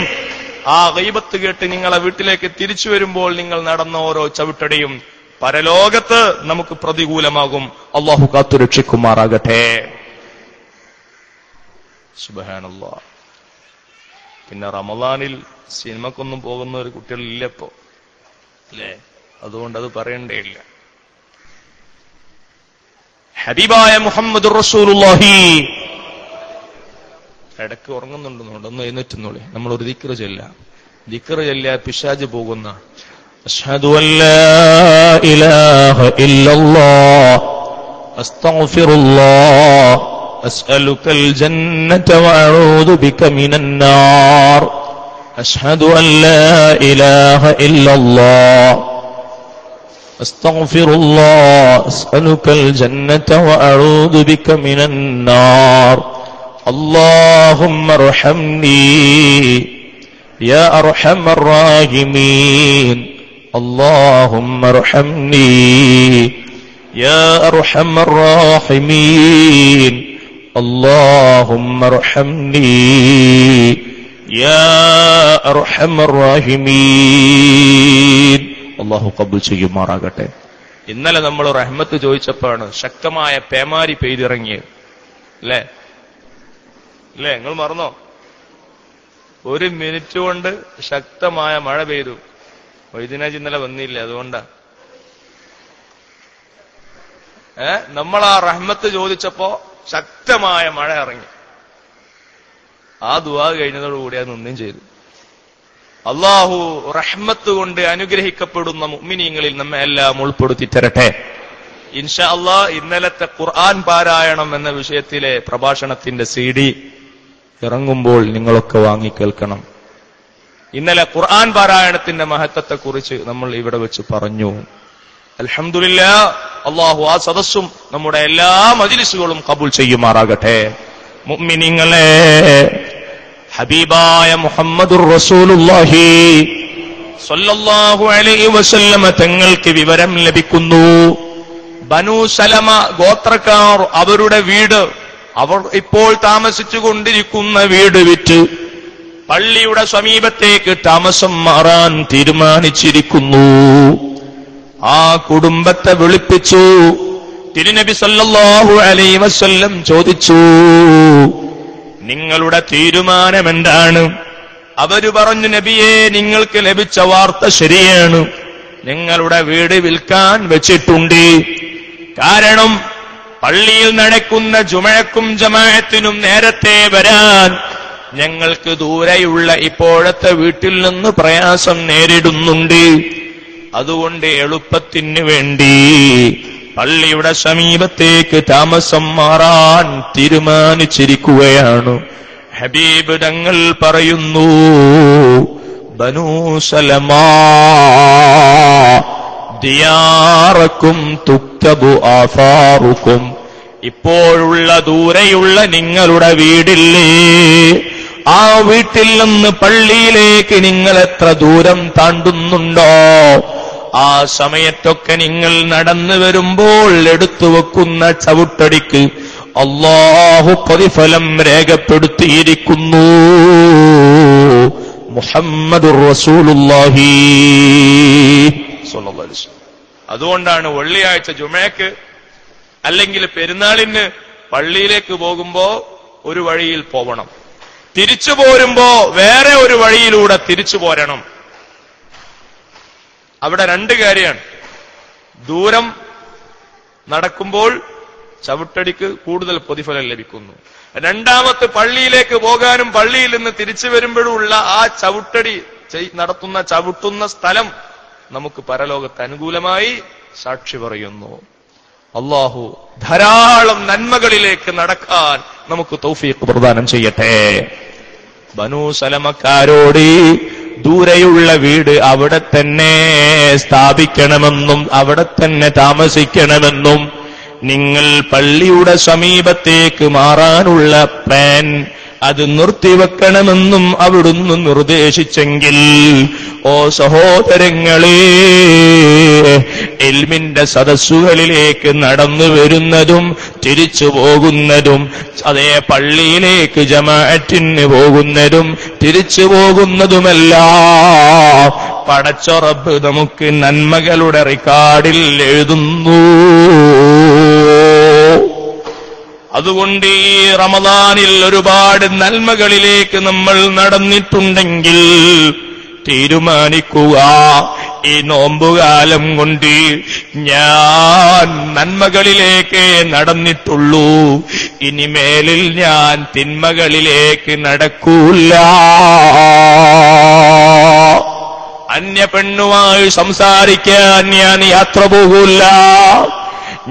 ആ ഗീബത്ത് കേട്ട് നിങ്ങളെ വീട്ടിലേക്ക് തിരിച്ചു വരുമ്പോൾ നിങ്ങൾ നടന്ന ഓരോ ചവിട്ടടിയും പരലോകത്ത് നമുക്ക് പ്രതികൂലമാകും. അള്ളാഹു കാത്തുരക്ഷിക്കുമാറാകട്ടെ. സുബ്ഹാനല്ലാഹ്. പിന്നെ റമളാനിൽ സിനിമക്കൊന്നും പോകുന്ന ഒരു കുട്ടികളില്ല ഇപ്പോ, അല്ലേ? അതുകൊണ്ട് അത് പറയണ്ടേയില്ല. ഹബീബായ മുഹമ്മദുർ റസൂലുള്ളാഹി, ഇടയ്ക്ക് ഉറങ്ങുന്നുണ്ടെന്നുണ്ട്, ഒന്ന് എഴുന്നേറ്റുന്നോളി. നമ്മൾ ഒരു ദിക്ർ ചൊല്ലാം. ദിക്ർ ചൊല്ലിയാൽ പിശാച് പോകുന്ന അഷ്ഹദു അല്ലാ ഇലാഹ ഇല്ലല്ലാഹ് അസ്തഗ്ഫിറുല്ലാഹ് അസ്അലുകൽ ജന്നത വഅഊദു ബിക മിനൻ നാർ. അഷ്ഹദു അല്ലാ ഇലാഹ ഇല്ലല്ലാഹ് അസ്തഗ്ഫിറുല്ലാഹ് അസ്അലുകൽ ജന്നത വഅഊദു ബിക മിനൻ നാർ. اللهم ارحمني يا أرحم الراحمين. اللهم ارحمني يا أرحم الراحمين. اللهم ارحمني يا أرحم الراحمين. അല്ലാഹു ഖബൂൽ ചെയ്യുമാറാകട്ടെ. ഇന്നലെ നമ്മൾ റഹ്മത്ത് ചോദിച്ചപ്പോഴാണ് ശക്തമായ പേമാരി പെയ്തിറങ്ങിയത്, അല്ലേ? നിങ്ങൾ മറന്നോ? 1 മിനിറ്റ് കൊണ്ട് ശക്തമായ മഴ പെയ്തു. വൈദ്യനാജ് ഇന്നലെ വന്നില്ല, അതുകൊണ്ടാ. നമ്മൾ ആ റഹ്മത്ത് ചോദിച്ചപ്പോ ശക്തമായ മഴ ഇറങ്ങി. ആ ദുആ കഴിഞ്ഞതോടുകൂടി അത് നിന്നും ചെയ്തു. അള്ളാഹു റഹ്മത്ത് കൊണ്ട് അനുഗ്രഹിക്കപ്പെടുന്ന മുഅ്മിനീങ്ങളിൽ നമ്മെ എല്ലാം ഉൾപ്പെടുത്തി തരട്ടെ. ഇൻഷാ അല്ലാഹ് ഇന്നലത്തെ ഖുർആൻ പാരായണം എന്ന വിഷയത്തിലെ പ്രഭാഷണത്തിന്റെ CD ഇറങ്ങുമ്പോൾ നിങ്ങളൊക്കെ വാങ്ങിക്കേൾക്കണം. ഇന്നലെ ഖുർആൻ പാരായണത്തിന്റെ മഹത്വത്തെക്കുറിച്ച് നമ്മൾ ഇവിടെ വെച്ച് പറഞ്ഞു. അൽഹംദുലില്ലാഹ്, അല്ലാഹു ആ സദസ്സും നമ്മുടെ എല്ലാ മജ്ലിസുകളും കബൂൽ ചെയ്യുമാറാകട്ടെ. മുഅ്മിനീങ്ങളെ, ഹബീബായ മുഹമ്മദുർ റസൂലുള്ളാഹി സ്വല്ലല്ലാഹു അലൈഹി വസല്ലമ തങ്ങൾക്ക് വിവരം ലഭിക്കുന്നു. ബനൂ സലമ ഗോത്രക്കാർ അവരുടെ വീട്, അവർ ഇപ്പോൾ താമസിച്ചു കൊണ്ടിരിക്കുന്ന വീട് വിറ്റ് പള്ളിയുടെ സമീപത്തേക്ക് താമസം മാറാൻ തീരുമാനിച്ചിരിക്കുന്നു. ആ കുടുംബത്തെ വിളിപ്പിച്ചു. തിരുനബി സല്ലല്ലാഹു അലൈഹി വസല്ലം ചോദിച്ചു, നിങ്ങളുടെ തീരുമാനം എന്താണ്? അവര് പറഞ്ഞു, നബിയേ, നിങ്ങൾക്ക് ലഭിച്ച വാർത്ത ശരിയാണ്. നിങ്ങളുടെ വീട് വിൽക്കാൻ വെച്ചിട്ടുണ്ട്. കാരണം പള്ളിയിൽ നടക്കുന്ന ജുമഅക്കും ജമാഅത്തിനും നേരത്തെ വരാൻ ഞങ്ങൾക്ക് ദൂരെയുള്ള ഇപ്പോഴത്തെ വീട്ടിൽ നിന്ന് പ്രയാസം നേരിടുന്നുണ്ട്. അതുകൊണ്ട് എളുപ്പത്തിന് വേണ്ടി പള്ളിയുടെ സമീപത്തേക്ക് താമസം മാറാൻ തീരുമാനിച്ചിരിക്കുകയാണ്. ഹബീബ് തങ്ങൾ പറയുന്നു, ബനൂ സലമാ ദിയാറക്കും തുക്തബു ആഫാറുക്കും. ഇപ്പോഴുള്ള ദൂരെയുള്ള നിങ്ങളുടെ വീടില്ലേ, ആ വീട്ടിൽ നിന്ന് പള്ളിയിലേക്ക് നിങ്ങൾ എത്ര ദൂരം താണ്ടുന്നുണ്ടോ ആ സമയത്തൊക്കെ നിങ്ങൾ നടന്നു വരുമ്പോൾ എടുത്തു വെക്കുന്ന ചവിട്ടടിക്ക് അല്ലാഹു പ്രതിഫലം രേഖപ്പെടുത്തിയിരിക്കുന്നു. മുഹമ്മദുർ റസൂലുള്ളാഹി സ്വല്ലല്ലാഹു അലൈഹി വസല്ലം. അതുകൊണ്ടാണ് വെള്ളിയാഴ്ച ജുമഅക്ക് അല്ലെങ്കിൽ പെരുന്നാളിന് പള്ളിയിലേക്ക് പോകുമ്പോ ഒരു വഴിയിൽ പോവണം, തിരിച്ചു പോരുമ്പോ വേറെ ഒരു വഴിയിലൂടെ തിരിച്ചു പോരണം. അവിടെ രണ്ട് കാര്യമാണ്. ദൂരം നടക്കുമ്പോൾ ചവിട്ടടിക്ക് കൂടുതൽ പ്രതിഫലം ലഭിക്കുന്നു. രണ്ടാമത്തെ പള്ളിയിലേക്ക് പോകാനും പള്ളിയിൽ നിന്ന് തിരിച്ചു വരുമ്പോഴുള്ള ആ ചവിട്ടടി ചവിട്ടുന്ന സ്ഥലം നമുക്ക് പരലോകത്ത് അനുകൂലമായി സാക്ഷി പറയുന്നു. അല്ലാഹു ധാരാളം നന്മകളിലേക്ക് നടക്കാൻ നമുക്ക് തൗഫീഖ് പ്രദാനം ചെയ്യട്ടെ. ബനൂ സലമക്കാരോട് ദൂരെയുള്ള വീട് അവിടെ തന്നെ സ്ഥാപിക്കണമെന്നും അവിടെ തന്നെ താമസിക്കണമെന്നും നിങ്ങൾ പള്ളിയുടെ സമീപത്തേക്ക് മാറാനുള്ള പ്ലാൻ അത് നിർത്തിവെക്കണമെന്നും അവിടുന്ന് നിർദ്ദേശിച്ചെങ്കിൽ, ഓ സഹോദരങ്ങളെ, ഇൽമിന്റെ സദസ്സുകളിലേക്ക് നടന്നു വരുന്നതും തിരിച്ചു പോകുന്നതും, അതേ പള്ളിയിലേക്ക് ജമാഅത്തിന് പോകുന്നതും തിരിച്ചു പോകുന്നതുമെല്ലാം പടച്ച റബ്ബ് നമുക്ക് നന്മകളുടെ റിക്കാർഡിൽ എഴുതുന്നു. അതുകൊണ്ട് ഈ റമദാനിൽ ഒരുപാട് നന്മകളിലേക്ക് നമ്മൾ നടന്നിട്ടുണ്ടെങ്കിൽ തീരുമാനിക്കുക, ഈ നോമ്പുകാലം കൊണ്ട് ഞാൻ നന്മകളിലേക്ക് നടന്നിട്ടുള്ളൂ, ഇനിമേലിൽ ഞാൻ തിന്മകളിലേക്ക് നടക്കൂല. അന്യ പെണ്ണുമായി സംസാരിക്കാൻ ഞാൻ യാത്ര പോകൂല,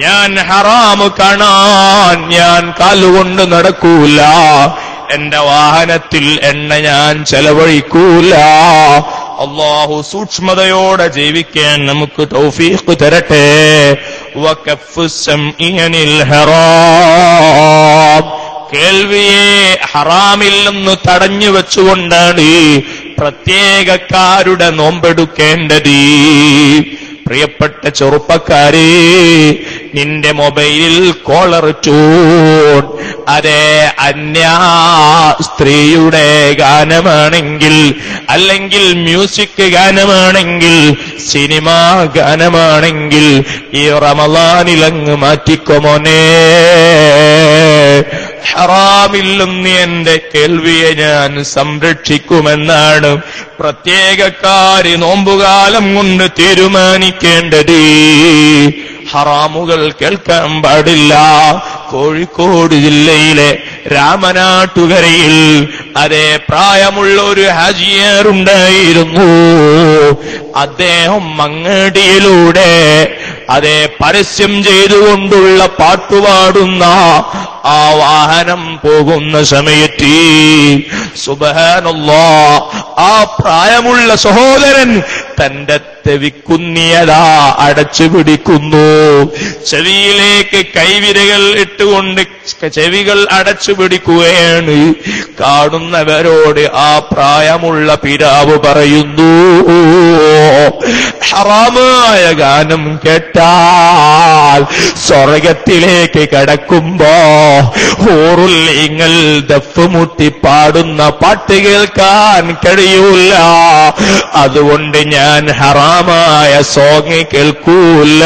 ഞാൻ ഹറാമ് കാണാൻ ഞാൻ കാലുകൊണ്ട് നടക്കൂല, എന്റെ വാഹനത്തിൽ എണ്ണ ഞാൻ ചെലവഴിക്കൂല. അല്ലാഹു സൂക്ഷ്മതയോടെ ജീവിക്കാൻ നമുക്ക് തൗഫീഖ് തരട്ടെ. വകഫ്ഫു സമഇ അനിൽ ഹറാം, കേൾവിയെ ഹറാമിൽ നിന്ന് തടഞ്ഞു വെച്ചുകൊണ്ടാണ് പ്രത്യേകക്കാരുടെ നോമ്പെടുക്കേണ്ടത്. പ്രിയപ്പെട്ട ചെറുപ്പക്കാരെ, നിന്റെ മൊബൈലിൽ കോളർ ട്യൂൺ അതേ അന്യ സ്ത്രീയുടെ ഗാനമാണെങ്കിൽ, അല്ലെങ്കിൽ മ്യൂസിക് ഗാനമാണെങ്കിൽ, സിനിമാ ഗാനമാണെങ്കിൽ ഈ റമളാനിലങ്ങ് മാറ്റിക്കൊമോനെ. ഹറാമിൽ നിന്ന് എന്റെ കേൾവിയെ ഞാൻ സംരക്ഷിക്കുമെന്നാണ് പ്രത്യേകക്കാര് നോമ്പുകാലം കൊണ്ട് തീരുമാനിക്കേണ്ടത്. ഹറാമുകൾ കേൾക്കാൻ പാടില്ല. കോഴിക്കോട് ജില്ലയിലെ രാമനാട്ടുകരയിൽ അതേ പ്രായമുള്ള ഒരു ഹാജിയാറുണ്ടായിരുന്നു. അദ്ദേഹം മങ്ങടിയിലൂടെ അതേ പരസ്യം ചെയ്തുകൊണ്ടുള്ള പാട്ടുപാടുന്ന ആ വാഹനം പോകുന്ന സമയത്ത് സുബ്ഹാനല്ലാഹ്, ആ പ്രായമുള്ള സഹോദരൻ തന്റെ ചെവിക്കുന്നിയതാ അടച്ചു പിടിക്കുന്നു. ചെവിയിലേക്ക് കൈവിരകൾ ഇട്ടുകൊണ്ട് ചെവികൾ അടച്ചു പിടിക്കുകയാണ്. കാണുന്നവരോട് ആ പ്രായമുള്ള പിതാവ് പറയുന്നു, ഹറാമായ ഗാനം കേട്ടാൽ സ്വർഗത്തിലേക്ക് കടക്കുമ്പോ ഹൂറുൽ ദഫ് മുട്ടി പാടുന്ന പാട്ട് കേൾക്കാൻ കഴിയൂല. അതുകൊണ്ട് ഞാൻ ഹറാമായ സോങ് കേൾക്കൂല.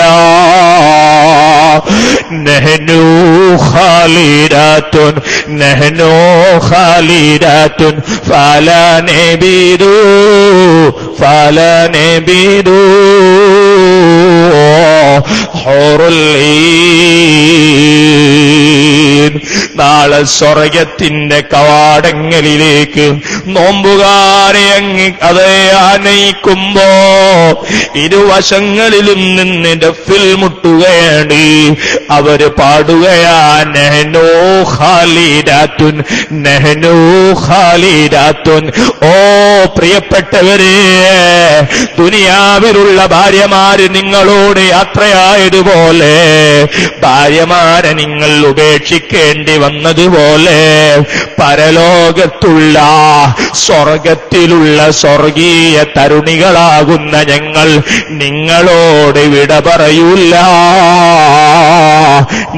നഹ്നു ഖാലിദാത്തുൻ നഹ്നു ഖാലിദാത്തുൻ ഫലാ നബിദു ഫലാ നബിദു ഹൂറുൽ ഈൻ. നാളെ സ്വർഗത്തിന്റെ കവാടങ്ങളിലേക്ക് നോമ്പുകാരെ അങ്ങ് അതേ ആനയിക്കുമ്പോ ഇരുവശങ്ങളിലും നിന്ന് ദഫിൽ മുട്ടുകയാണ്. അവര് പാടുകയാണ്, നഹ്നു ഖാലിദാത്തുൻ നഹ്നു ഖാലിദാത്തുൻ. ഓ പ്രിയപ്പെട്ടവരെ, ദുനിയാവിലുള്ള ഭാര്യമാര് നിങ്ങളോട് യാത്രയായതുപോലെ, ഭാര്യമാരെ നിങ്ങൾ ഉപേക്ഷിക്കേണ്ടി വന്നതുപോലെ, പരലോകത്തുള്ള സ്വർഗത്തിലുള്ള സ്വർഗീയ തരുണികളാകുന്ന ഞങ്ങൾ നിങ്ങളോട് വിട പറയൂല.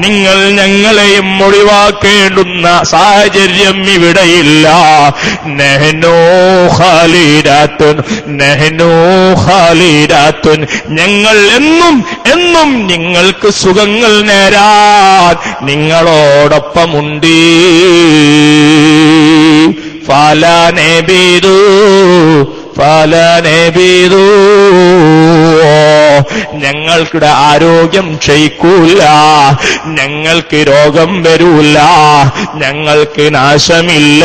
നിങ്ങൾ ഞങ്ങളെയും ഒഴിവാക്കേണ്ടുന്ന സാഹചര്യം ഇവിടെയില്ല. നഹ്നു ഖാലിദാത്തുൻ, നഹ്നു ഖാലിദാത്തുൻ, ഞങ്ങൾ എന്നും എന്നും നിങ്ങൾക്ക് സുഖങ്ങൾ നേരാൻ നിങ്ങളോടൊപ്പമുണ്ട്. ഫലാ നബിദു ഫലാ നബിദു, ഞങ്ങൾക്കിടെ ആരോഗ്യം ക്ഷയിക്കൂല, ഞങ്ങൾക്ക് രോഗം വരൂല, ഞങ്ങൾക്ക് നാശമില്ല.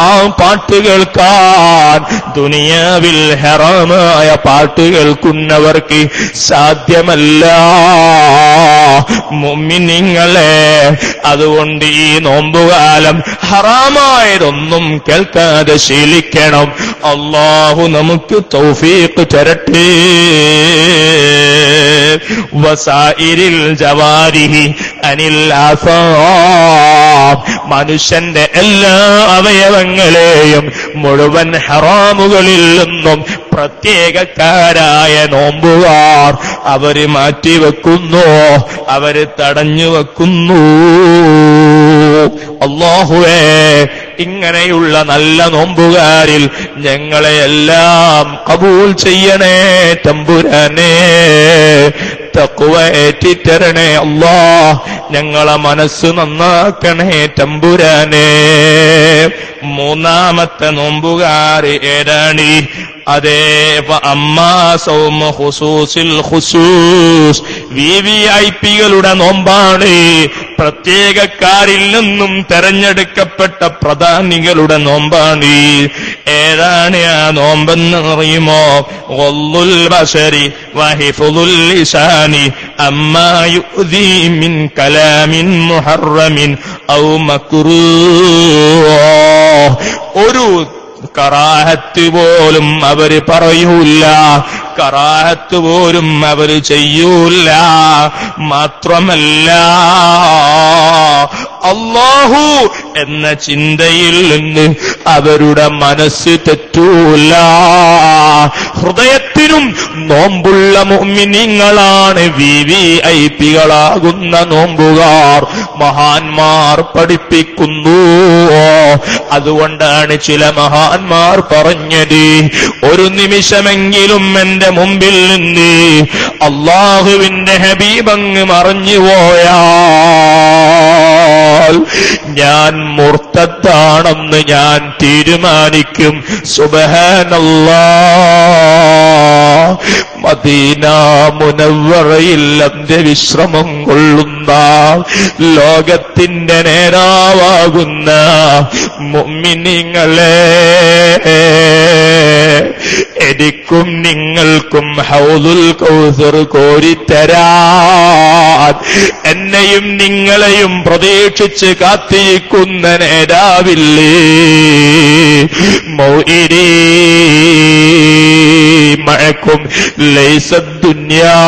ആ പാട്ട് കേൾക്കാൻ ദുനിയാവിൽ ഹറാമായ പാട്ട് കേൾക്കുന്നവർക്ക് സാധ്യമല്ല. മുഅ്മിനീങ്ങളെ, അതുകൊണ്ട് ഈ നോമ്പുകാലം ഹറാമായതൊന്നും കേൾക്കാതെ ശീലിക്കണം. അല്ലാഹു നമുക്ക് തൗഫീഖ് തരട്ടെ. വസായിരിൽ ജവാരിഹി അനിൽ ആസാം, മനുഷ്യന്റെ എല്ലാ അവയവങ്ങളെയും മുഴുവൻ ഹറാമുകളിൽ നിന്നും പ്രത്യേകക്കാരായ നോമ്പുകാർ അവര് മാറ്റിവെക്കുന്നു, അവര് തടഞ്ഞു വെക്കുന്നു. അല്ലാഹുവേ, ഇങ്ങനെയുള്ള നല്ല നോമ്പുകാരിൽ ഞങ്ങളെയെല്ലാം കബൂൽ ചെയ്യണേ തമ്പുരാനേ. തഖ്വ ഏറ്റിത്തരണേ അല്ലാഹ്, ഞങ്ങളെ മനസ്സ് നന്നാക്കണേ തമ്പുരാനേ. മൂന്നാമത്തെ നോമ്പുകാര് ഏതാണ്? അതേ അമ്മാ സൗമ ഖുസൂസിൽ ഖുസൂസ്, വിവിഐപികളുടെ നോമ്പാണ്. പ്രത്യേകക്കാരിൽ നിന്നും തെരഞ്ഞെടുക്കപ്പെട്ട പ്രധാനികളുടെ നോമ്പാണ്. ഏതാണ് ആ നോമ്പെന്ന് അറിയുമോ? ഖുല്ലുൽ ബശരി വഹിഫുൽ ലിസാനി അമ്മാ യുദി മിൻ കലാമിൻ മുഹറമിൻ ഔ മക്റൂഹ്. ഒരു കറാഹത്ത് പോലും അവര് പറയൂല, കറാഹത്ത് പോലും അവര് ചെയ്യൂല. മാത്രമല്ല, അല്ലാഹു എന്ന ചിന്തയിൽ നിന്ന് അവരുടെ മനസ്സ് തെറ്റൂല. ഹൃദയത്തിനും നോമ്പുള്ള മുഅ്മിനീങ്ങളാണ് വിവിഐപികളാകുന്ന നോമ്പുകാർ. മഹാന്മാർ പഠിപ്പിക്കുന്നു. അതുകൊണ്ടാണ് ചില മഹാന്മാർ പറഞ്ഞത്, ഒരു നിമിഷമെങ്കിലും എന്റെ മുമ്പിൽ നിന്ന് അല്ലാഹുവിന്റെ ഹബീബങ്ങ് മറഞ്ഞുപോയാൽ ഞാൻ മുർത്തദ്ദാണെന്ന് ഞാൻ തീരുമാനിക്കും. സുബ്ഹാനല്ലാഹ്. മദീന മുനവ്വറയിൽ അന്ത്യവിശ്രമം കൊള്ളുന്ന ലോകത്തിന്റെ നേതാവാകുന്ന മുഅ്മിനീങ്ങളെ, എനിക്കും നിങ്ങൾക്കും ഹൗദുൽ കൗസർ കോരിത്തരാൻ എന്നെയും നിങ്ങളെയും പ്രതീക്ഷിച്ച് കാത്തിരിക്കുന്ന നേതാവില്ലേ മൗഇദീ മഅക്കും ലൈസ ദുനിയാ,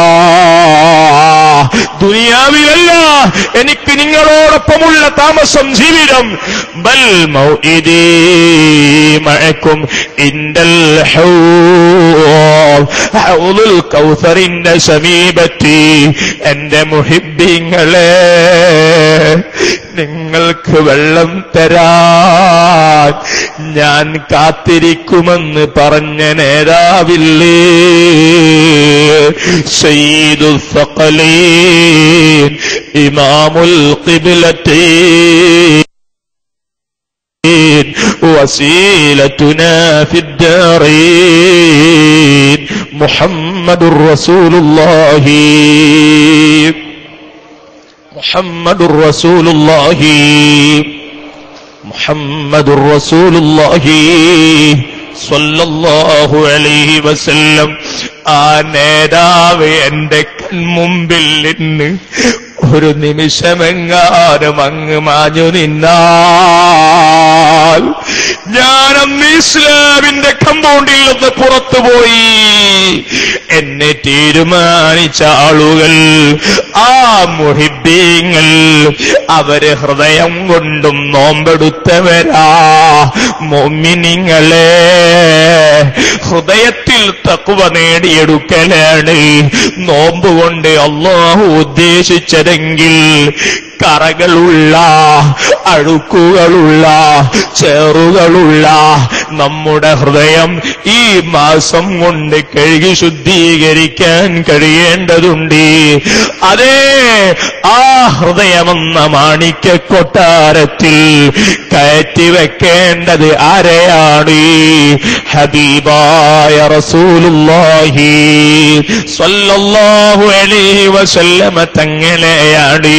ദുനിയാവിലല്ല എനിക്ക് നിങ്ങളോടൊപ്പമുള്ള താമസം ജീവിതം. ബൽ മൗഇദീ മഅക്കും ഇൻദൽ ഹൗദുൽ കൗസറിന്റെ സമീപത്തി. എന്റെ മുഹിബ്ബീങ്ങളെ, നിങ്ങൾക്ക് വെള്ളം തരാൻ ഞാൻ കാത്തിരിക്കുമെന്ന് പറഞ്ഞ നേതാവില്ലേ സയ്യിദുൽ സഖലീൻ ഇമാമുൽ ഖിബ്ലത്തൈൻ وسيلتنا في الدارين محمد رسول الله محمد رسول الله محمد رسول الله സല്ലല്ലാഹു അലൈഹി വസല്ലം. ആ നേതാവ് എന്റെ കൺമുമ്പിൽ നിന്ന് ഒരു നിമിഷമെങ്ങാനും അങ്ങ് മാഞ്ഞു നിന്നാൽ ഞാനന്ന് ഇസ്ലാമിന്റെ കമ്പൗണ്ടിൽ നിന്ന് പുറത്തുപോയി. എന്നെ തീരുമാനിച്ച ആളുകൾ, ആ മുഹിബ്ബീങ്ങൾ, അവര് ഹൃദയം കൊണ്ടും നോമ്പെടുത്തവരാ. മുഅ്മിനീങ്ങളെ, ഹൃദയത്തിൽ തഖ്വ നേടിയെടുക്കലാണ് നോമ്പ് കൊണ്ട് അല്ലാഹു ഉദ്ദേശിച്ചതെങ്കിൽ കറകളുള്ള, അഴുക്കുകളുള്ള, ചേറുകളുള്ള നമ്മുടെ ഹൃദയം ഈ മാസം കൊണ്ട് കഴുകി ശുദ്ധീകരിക്കാൻ കഴിയേണ്ടതുണ്ട്. അതേ, ആ ഹൃദയമെന്ന മാണിക്യ കൊട്ടാരത്തിൽ കയറ്റിവെക്കേണ്ടത് ആരെയാണ്? ഹബീബായ റസൂലുള്ളാഹി സ്വല്ലല്ലാഹു അലൈഹി വസല്ലമ തങ്ങളെയാണ്.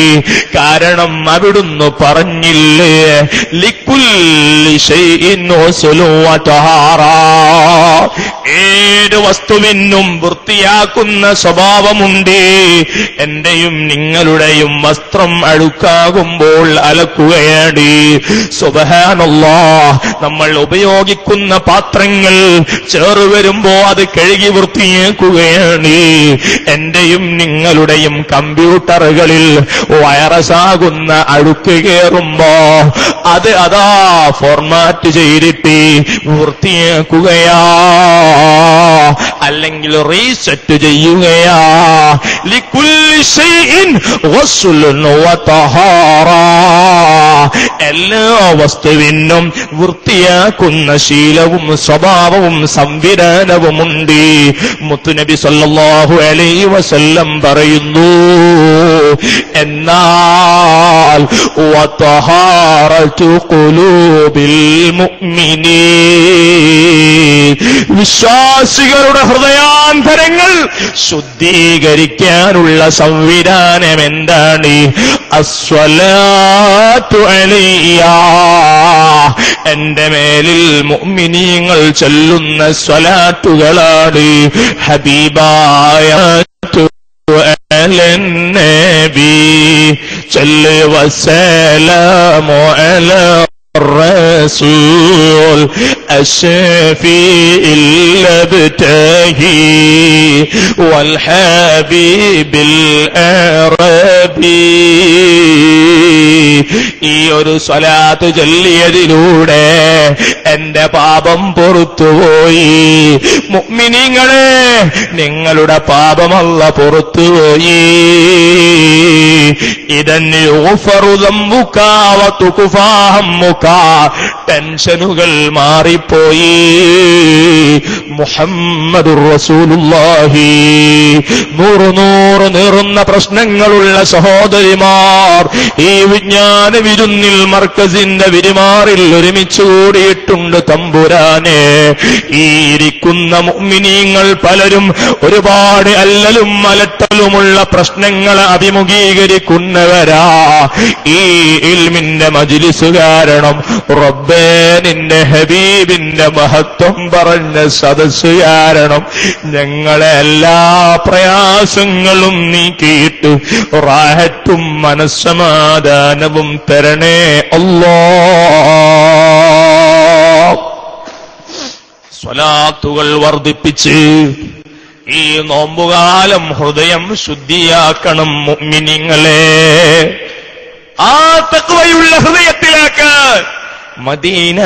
കാരണം അവിടുന്ന് പറഞ്ഞില്ലേ, ലിക്കുല്ലി ശൈഇൻ വസുലു വതഹാറ, ഏത് വസ്തുവിനും വൃത്തിയാക്കുന്ന സ്വഭാവമുണ്ട്. എന്റെയും നിങ്ങളുടെയും വസ്ത്രം അഴുക്കാകുമ്പോൾ അലക്കുകയാണ്. സുബ്ഹാനല്ലാഹ്, നമ്മൾ ഉപയോഗിക്കുന്ന പാത്രങ്ങൾ ചേറുവരുമ്പോ അത് കഴുകി വൃത്തിയാക്കുകയാണ്. എന്റെയും നിങ്ങളുടെയും കമ്പ്യൂട്ടറുകളിൽ വൈറസാകുന്ന അഴുക്ക് കയറുമ്പോ അത് അതാ ഫോർമാറ്റ് ചെയ്തിട്ട് വൃത്തിയാക്കുകയാ, അല്ലെങ്കിൽ റീസെറ്റ് ചെയ്യുകയാ. ലിക്കുല്ലി ശൈഇൻ വസുലുൻ വതഹാറ, എല്ലാ വസ്തുവിനും വൃത്തിയാക്കുന്ന ശീലവും സ്വഭാവവും സംവിധാനവുമുണ്ട്. മുത്തുനബി സല്ലല്ലാഹു അലൈഹി വസല്ലം പറയുന്നു, എന്നാൽ വതഹാറതു ഖുലൂബിൽ മുഅ്മിനീൻ, വിശ്വാസികളുടെ ഹൃദയാന്തരങ്ങൾ ശുദ്ധീകരിക്കാനുള്ള സംവിധാനം എന്താണ്? അസ്സലാത്തു അലയ്യ, എന്റെ മേലിൽ മുഅ്മിനീങ്ങൾ ചൊല്ലുന്ന സ്വലാത്തുകളാണ്. ഹബീബായ على النبي صل وسلام على الرسول الشفيع الابتهي والحبيب العربي. ഈ ഒരു സ്വലാത്ത് ചൊല്ലിയതിലൂടെ എന്റെ പാപം പുറത്തുപോയി. മുഅ്മിനീങ്ങളെ, നിങ്ങളുടെ പാപം അല്ലാഹു പുറത്തുപോയി. ഇദൻ യുഗ്ഫറു ദംബുക വതുഖ്ഫാ ഹമ്മുക, ടെൻഷനുകൾ മാറിപ്പോയി. മുഹമ്മദുർ റസൂലുള്ളാഹി. നൂറ് നീറുന്ന പ്രശ്നങ്ങളുള്ള സഹോദരിമാർ ഈ വിജ്ഞാന വിരുന്നിൽ മർക്കസിന്റെ വിരിമാറിൽ ഒരുമിച്ച് കൂടിയിട്ടുണ്ട്. തമ്പുരാനെ, ഈ ഇരിക്കുന്ന മുഅ്മിനീങ്ങൾ പലരും ഒരുപാട് അല്ലലും അലട്ടലുമുള്ള പ്രശ്നങ്ങളെ അഭിമുഖീകരിക്കുന്നവരാ. ഈ ഇൽമിന്റെ മജ്ലിസ് കാരണം റബ്ബേ, നിന്റെ ഹബീബിന്റെ മഹത്വം പറഞ്ഞ സദസ്സ് കാരണം ഞങ്ങളെ എല്ലാ പ്രയാസങ്ങളും നീക്കിയിട്ട് റാഹത്തും മനസ്സമാധാനവും തരണേ അല്ലാഹ്. സ്വലാത്തുകൾ വർദ്ധിപ്പിച്ച് ഈ നോമ്പുകാലം ഹൃദയം ശുദ്ധിയാക്കണം മുഅ്മിനീങ്ങളെ. ആ തഖ്വയുള്ള ഹൃദയത്തിലേക്ക് മദീന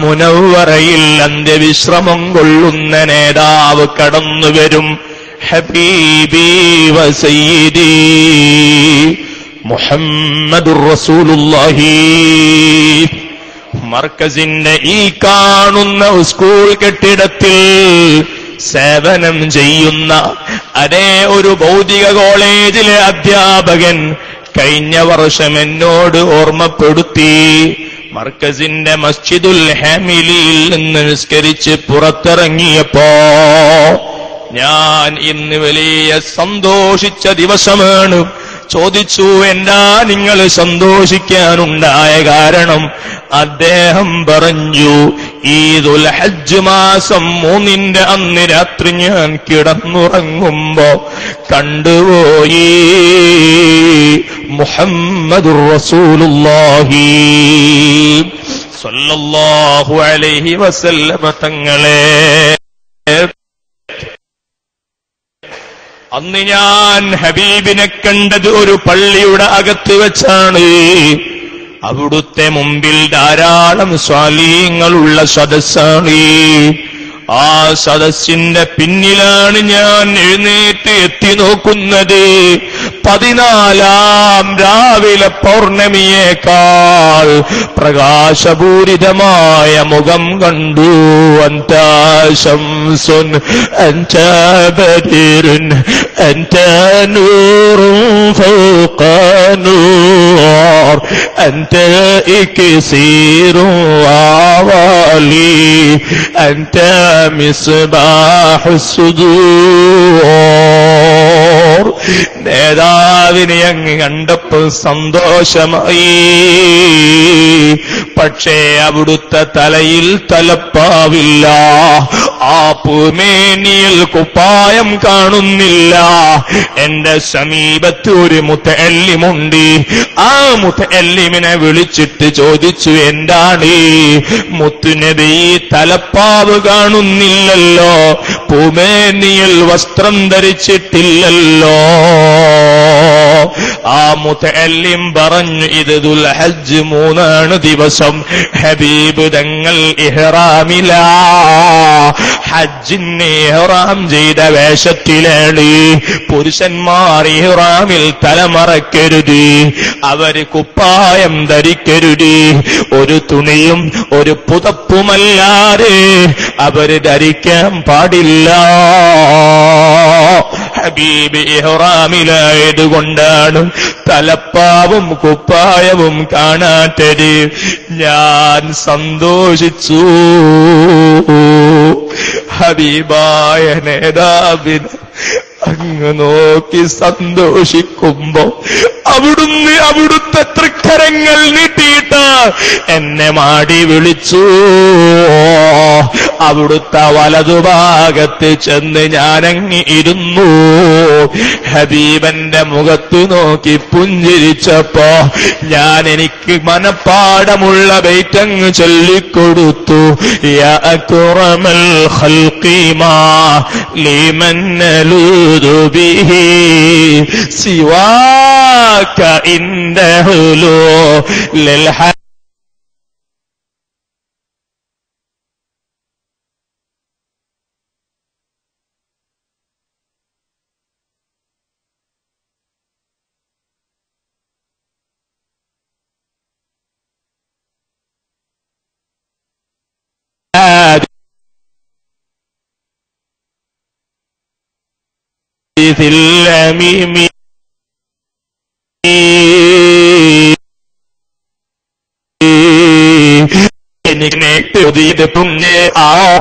മുനവ്വറയിൽ അന്ത്യവിശ്രമം കൊള്ളുന്ന നേതാവ് കടന്നുവരും. ഹബീബി വസയ്യിദി മുഹമ്മദുർ റസൂലുള്ളാഹി. മർക്കസിന്റെ ഈ കാണുന്ന സ്കൂൾ കെട്ടിടത്തിൽ സേവനം ചെയ്യുന്ന അതേ ഒരു ഭൗതിക കോളേജിലെ അധ്യാപകൻ കഴിഞ്ഞ വർഷം എന്നോട് ഓർമ്മപ്പെടുത്തി, മർക്കസിന്റെ മസ്ജിദുൽ ഹാമിലിയിൽ നിന്ന് നിസ്കരിച്ച് പുറത്തിറങ്ങിയപ്പോ ഞാൻ ഇന്ന് വലിയ സന്തോഷിച്ച ദിവസമാണ്. ചോദിച്ചു, എന്താ നിങ്ങൾ സന്തോഷിക്കാനുണ്ടായ കാരണം? അദ്ദേഹം പറഞ്ഞു, ഈ ദുൽഹജ്ജ് മാസം 3 അന്ന് രാത്രി ഞാൻ കിടന്നുറങ്ങുമ്പോ കണ്ടുപോയി മുഹമ്മദുർ റസൂലുള്ളാഹി സ്വല്ലല്ലാഹു അലൈഹി വസല്ലമ തങ്ങളെ. അന്ന് ഞാൻ ഹബീബിനെ കണ്ടത് ഒരു പള്ളിയുടെ അകത്ത് വെച്ചാണ്. അവിടുത്തെ മുമ്പിൽ ധാരാളം സ്വാലീങ്ങളുള്ള സദസ്സാണ്. ആ സദസ്സിന്റെ പിന്നിലാണ് ഞാൻ എഴുന്നേറ്റ് എത്തി നോക്കുന്നത്. 14-ാം രാവിലെ പൗർണമിയേക്കാൾ പ്രകാശപൂരിതമായ മുഖം കണ്ടു. അൻത ശംസുൻ അൻത ബദീറുൻ അൻത നൂറുൻ ഫൗഖ നൂർ അൻത ഇക്സീറുൻ വാലി അൻത മിസ്ബാഹു സുദൂർ. നേതാവിനെ അങ്ങ് കണ്ടപ്പോൾ സന്തോഷമായി. പക്ഷേ അവിടുത്തെ തലയിൽ തലപ്പാവില്ല, ആ പൂമേനിയിൽ കുപ്പായം കാണുന്നില്ല. എന്റെ സമീപത്ത് ഒരു മുതഅല്ലിമുണ്ട്. ആ മുതഅല്ലിമിനെ വിളിച്ചിട്ട് ചോദിച്ചു, എന്താണ് മുത്തുനബി, തലപ്പാവ് കാണുന്നില്ലല്ലോ, പൂമേനിയിൽ വസ്ത്രം ധരിച്ചിട്ടില്ലല്ലോ. ആ മുതഅല്ലിം പറഞ്ഞു, ഇത് ദുൽഹജ്ജ് 3 ദിവസം ഹബീബ് തങ്ങൾ ഇഹ്റാമിലാ, ഹജ്ജിന് ഇഹ്റാം ചെയ്ത വേഷത്തിലാണ്. പുരുഷന്മാർ ഇഹ്റാമിൽ തലമറക്കരുത്, അവര് കുപ്പായം ധരിക്കരുത്, ഒരു തുണിയും ഒരു പുതപ്പുമല്ലാതെ അവര് ധരിക്കാൻ പാടില്ല. ഹബീബ് ഇഹ്റാമിലായതുകൊണ്ടാണ് തലപ്പാവും കുപ്പായവും കാണാത്തത്. ഞാൻ സന്തോഷിച്ചു. ഹബീബായ നേതാവിന് അങ്ങ് നോക്കി സന്തോഷിക്കുമ്പോ അവിടുത്തെ തൃക്കരങ്ങൾ നീട്ടിയിട്ട് എന്നെ മാടി വിളിച്ചു. അവിടുത്തെ വലതുഭാഗത്ത് ചെന്ന് ഞാനങ്ങ് ഇരുന്നു. ഹബീബന്റെ മുഖത്ത് നോക്കി പുഞ്ചിരിച്ചപ്പോ ഞാൻ എനിക്ക് മനപ്പാടമുള്ള ബൈറ്റങ്ങ് ചൊല്ലിക്കൊടുത്തു. യാ അക്റമൽ ഖൽഖി മാ ലിമൻ നലൂദു ബിഹി സിവാക ഇൻദഹുലു ലിൽ الأميم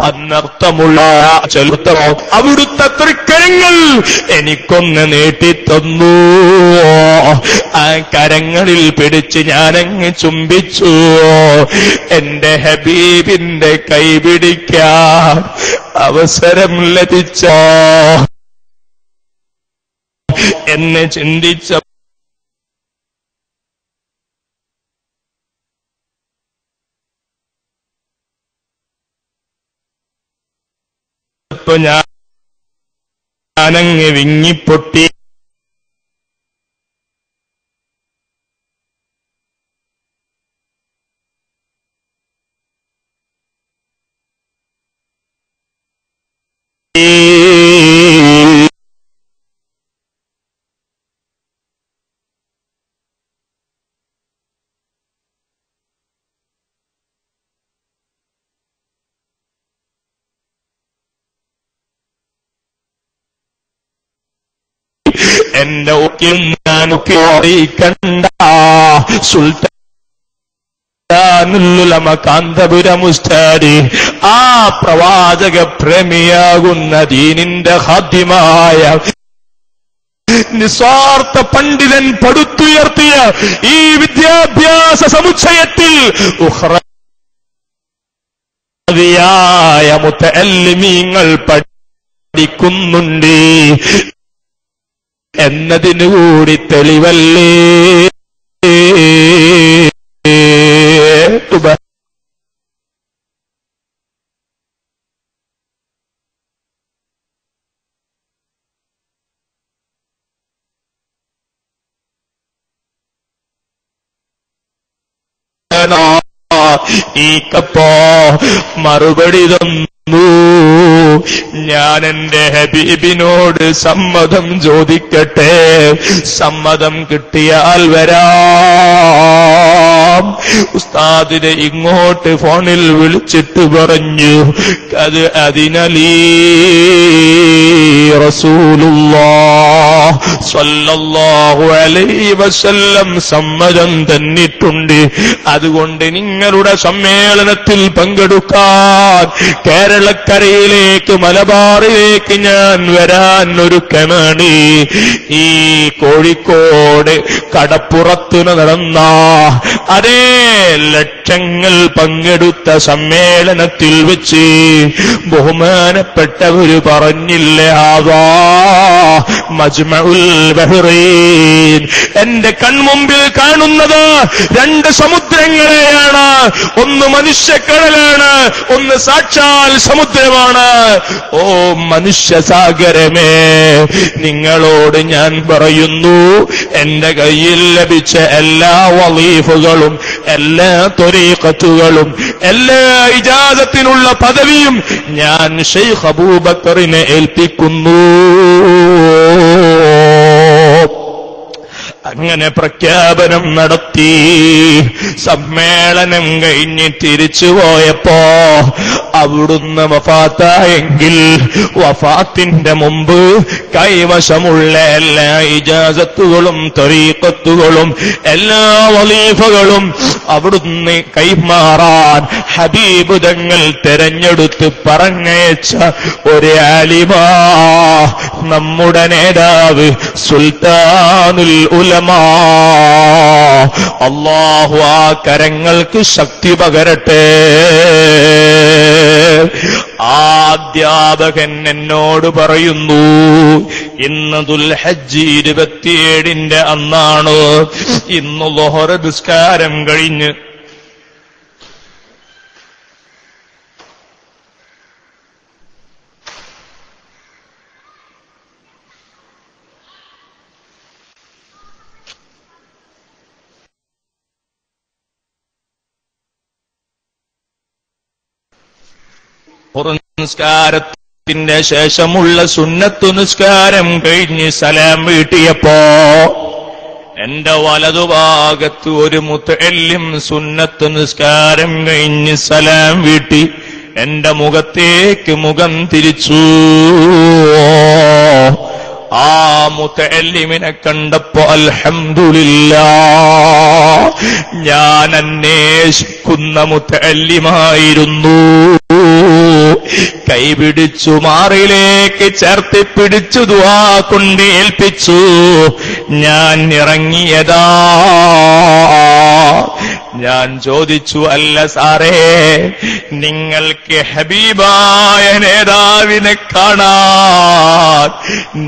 അന്നർത്ഥമുള്ള ചരിത്രമോ അവിടുത്തെ തൃക്കരങ്ങൾ എനിക്കൊന്ന് നീട്ടിത്തന്നു. ആ കരങ്ങളിൽ പിടിച്ച് ഞാനങ്ങ് ചുംബിച്ചു. എന്റെ ഹബീബിന്റെ കൈ പിടിക്കാൻ അവസരം ലഭിച്ചോ എന്ന് ചിന്തിച്ച ഞാനങ്ങ് വിങ്ങിപ്പൊട്ടി. എന്റെ ഒക്കിൽ ഞാനൊക്കെ അറിയിക്കണ്ട. സുൽത്താനുലുലമ കാന്തപുരം ഉസ്താദി, ആ പ്രവാചക പ്രേമിയാകുന്ന ദീനിന്റെ ഖാദിമായ നിസ്വാർത്ഥ പണ്ഡിതൻ പടുത്തുയർത്തിയ ഈ വിദ്യാഭ്യാസ സമുച്ചയത്തിൽ ഉഖ്റവിയായ മുതഅല്ലിമീങ്ങൾ പഠിക്കുന്നുണ്ട് എന്നതിനുകൂടി തെളിവല്ലേ? ഈക്കപ്പോ മറുപടി തന്നു, ഞാൻ എന്റെ ഹബീബിനോട് സമ്മതം ചോദിക്കട്ടെ, സമ്മതം കിട്ടിയാൽ വരാം. ഉസ്താദിനെ ഇങ്ങോട്ട് ഫോണിൽ വിളിച്ചിട്ട് പറഞ്ഞു, അത് അതിനലീ റസൂലുള്ളാഹ് സ്വല്ലല്ലാഹു അലൈഹി വസല്ലം സമ്മതം തന്നിട്ടുണ്ട്. അതുകൊണ്ട് നിങ്ങളുടെ സമ്മേളനത്തിൽ പങ്കെടുക്കാൻ കേരളക്കരയിലേക്ക് മലബാറിലേക്ക് ഞാൻ വരാൻ ഒരുക്കമാണ്. ഈ കോഴിക്കോട് കടപ്പുറത്ത് നടന്ന അതേ ലക്ഷങ്ങൾ പങ്കെടുത്ത സമ്മേളനത്തിൽ വെച്ച് ബഹുമാനപ്പെട്ടവര് പറഞ്ഞില്ലേ, ആവാ മജ്മഉൽ ബഹ്റൈൻ. എന്റെ കൺമുമ്പിൽ കാണുന്നത് രണ്ട് സമുദ്രങ്ങളെയാണ്. ഒന്ന് മനുഷ്യക്കടലാണ്, ഒന്ന് സാക്ഷാൽ സമുദ്രമാണ്. ഓ മനുഷ്യസാഗരമേ, നിങ്ങളോട് ഞാൻ പറയുന്നു, എന്റെ കയ്യിൽ ലഭിച്ച എല്ലാ വളീഫുകളും എല്ലാ ത്വരീഖത്തുകളും എല്ലാ ഇജാസത്തിനുള്ള പദവിയും ഞാൻ ശൈഖ് അബൂബക്കറിനെ ഏൽപ്പിക്കുന്നു. അങ്ങനെ പ്രഖ്യാപനം നടത്തി. സമ്മേളനം കഴിഞ്ഞ് തിരിച്ചു പോയപ്പോ അവിടുന്ന് വഫാത്തായെങ്കിൽ വഫാത്തിന്റെ മുമ്പ് കൈവശമുള്ള എല്ലാ ഇജാസത്തുകളും ത്വരീഖത്തുകളും എല്ലാ വളീഫകളും അവിടുന്ന് കൈമാറാൻ ഹബീബ് തങ്ങൾ തെരഞ്ഞെടുത്ത് പറഞ്ഞയച്ച ഒരു ആലിമാ നമ്മുടെ നേതാവ് സുൽത്താനുൽ ഉലമാ. അല്ലാഹു ആ കരങ്ങൾക്ക് ശക്തി പകരട്ടെ. അധ്യാപകൻ എന്നോട് പറയുന്നു, ഇന്ന് ദുൽഹജ്ജ് 27 അന്നാണ്. ഇന്ന് ളുഹർ നിസ്കാരം കഴിഞ്ഞ് നിസ്കാരത്തിന്റെ ശേഷമുള്ള സുന്നത്തു നിസ്കാരം കഴിഞ്ഞ് സലാം വീട്ടിയപ്പോ എന്റെ വലതുഭാഗത്ത് ഒരു മുതഅല്ലിം സുന്നത്ത് നിസ്കാരം കഴിഞ്ഞ് സലാം വീട്ടി എന്റെ മുഖത്തേക്ക് മുഖം തിരിച്ചു. ആ മുതഅല്ലിമിനെ കണ്ടപ്പോ അൽഹംദുലില്ലാഹ്, ഞാൻ അന്വേഷിക്കുന്ന മുതഅല്ലിമായിരുന്നു. കൈപിടിച്ചു മാറിലേക്ക് ചേർത്തി പിടിച്ചു ദുആ കൊണ്ട് ഏൽപ്പിച്ചു. ഞാൻ ഇറങ്ങിയതാ. ഞാൻ ചോദിച്ചു, അല്ല സാറേ, നിങ്ങൾക്ക് ഹബീബായ നേതാവിനെ കാണാൻ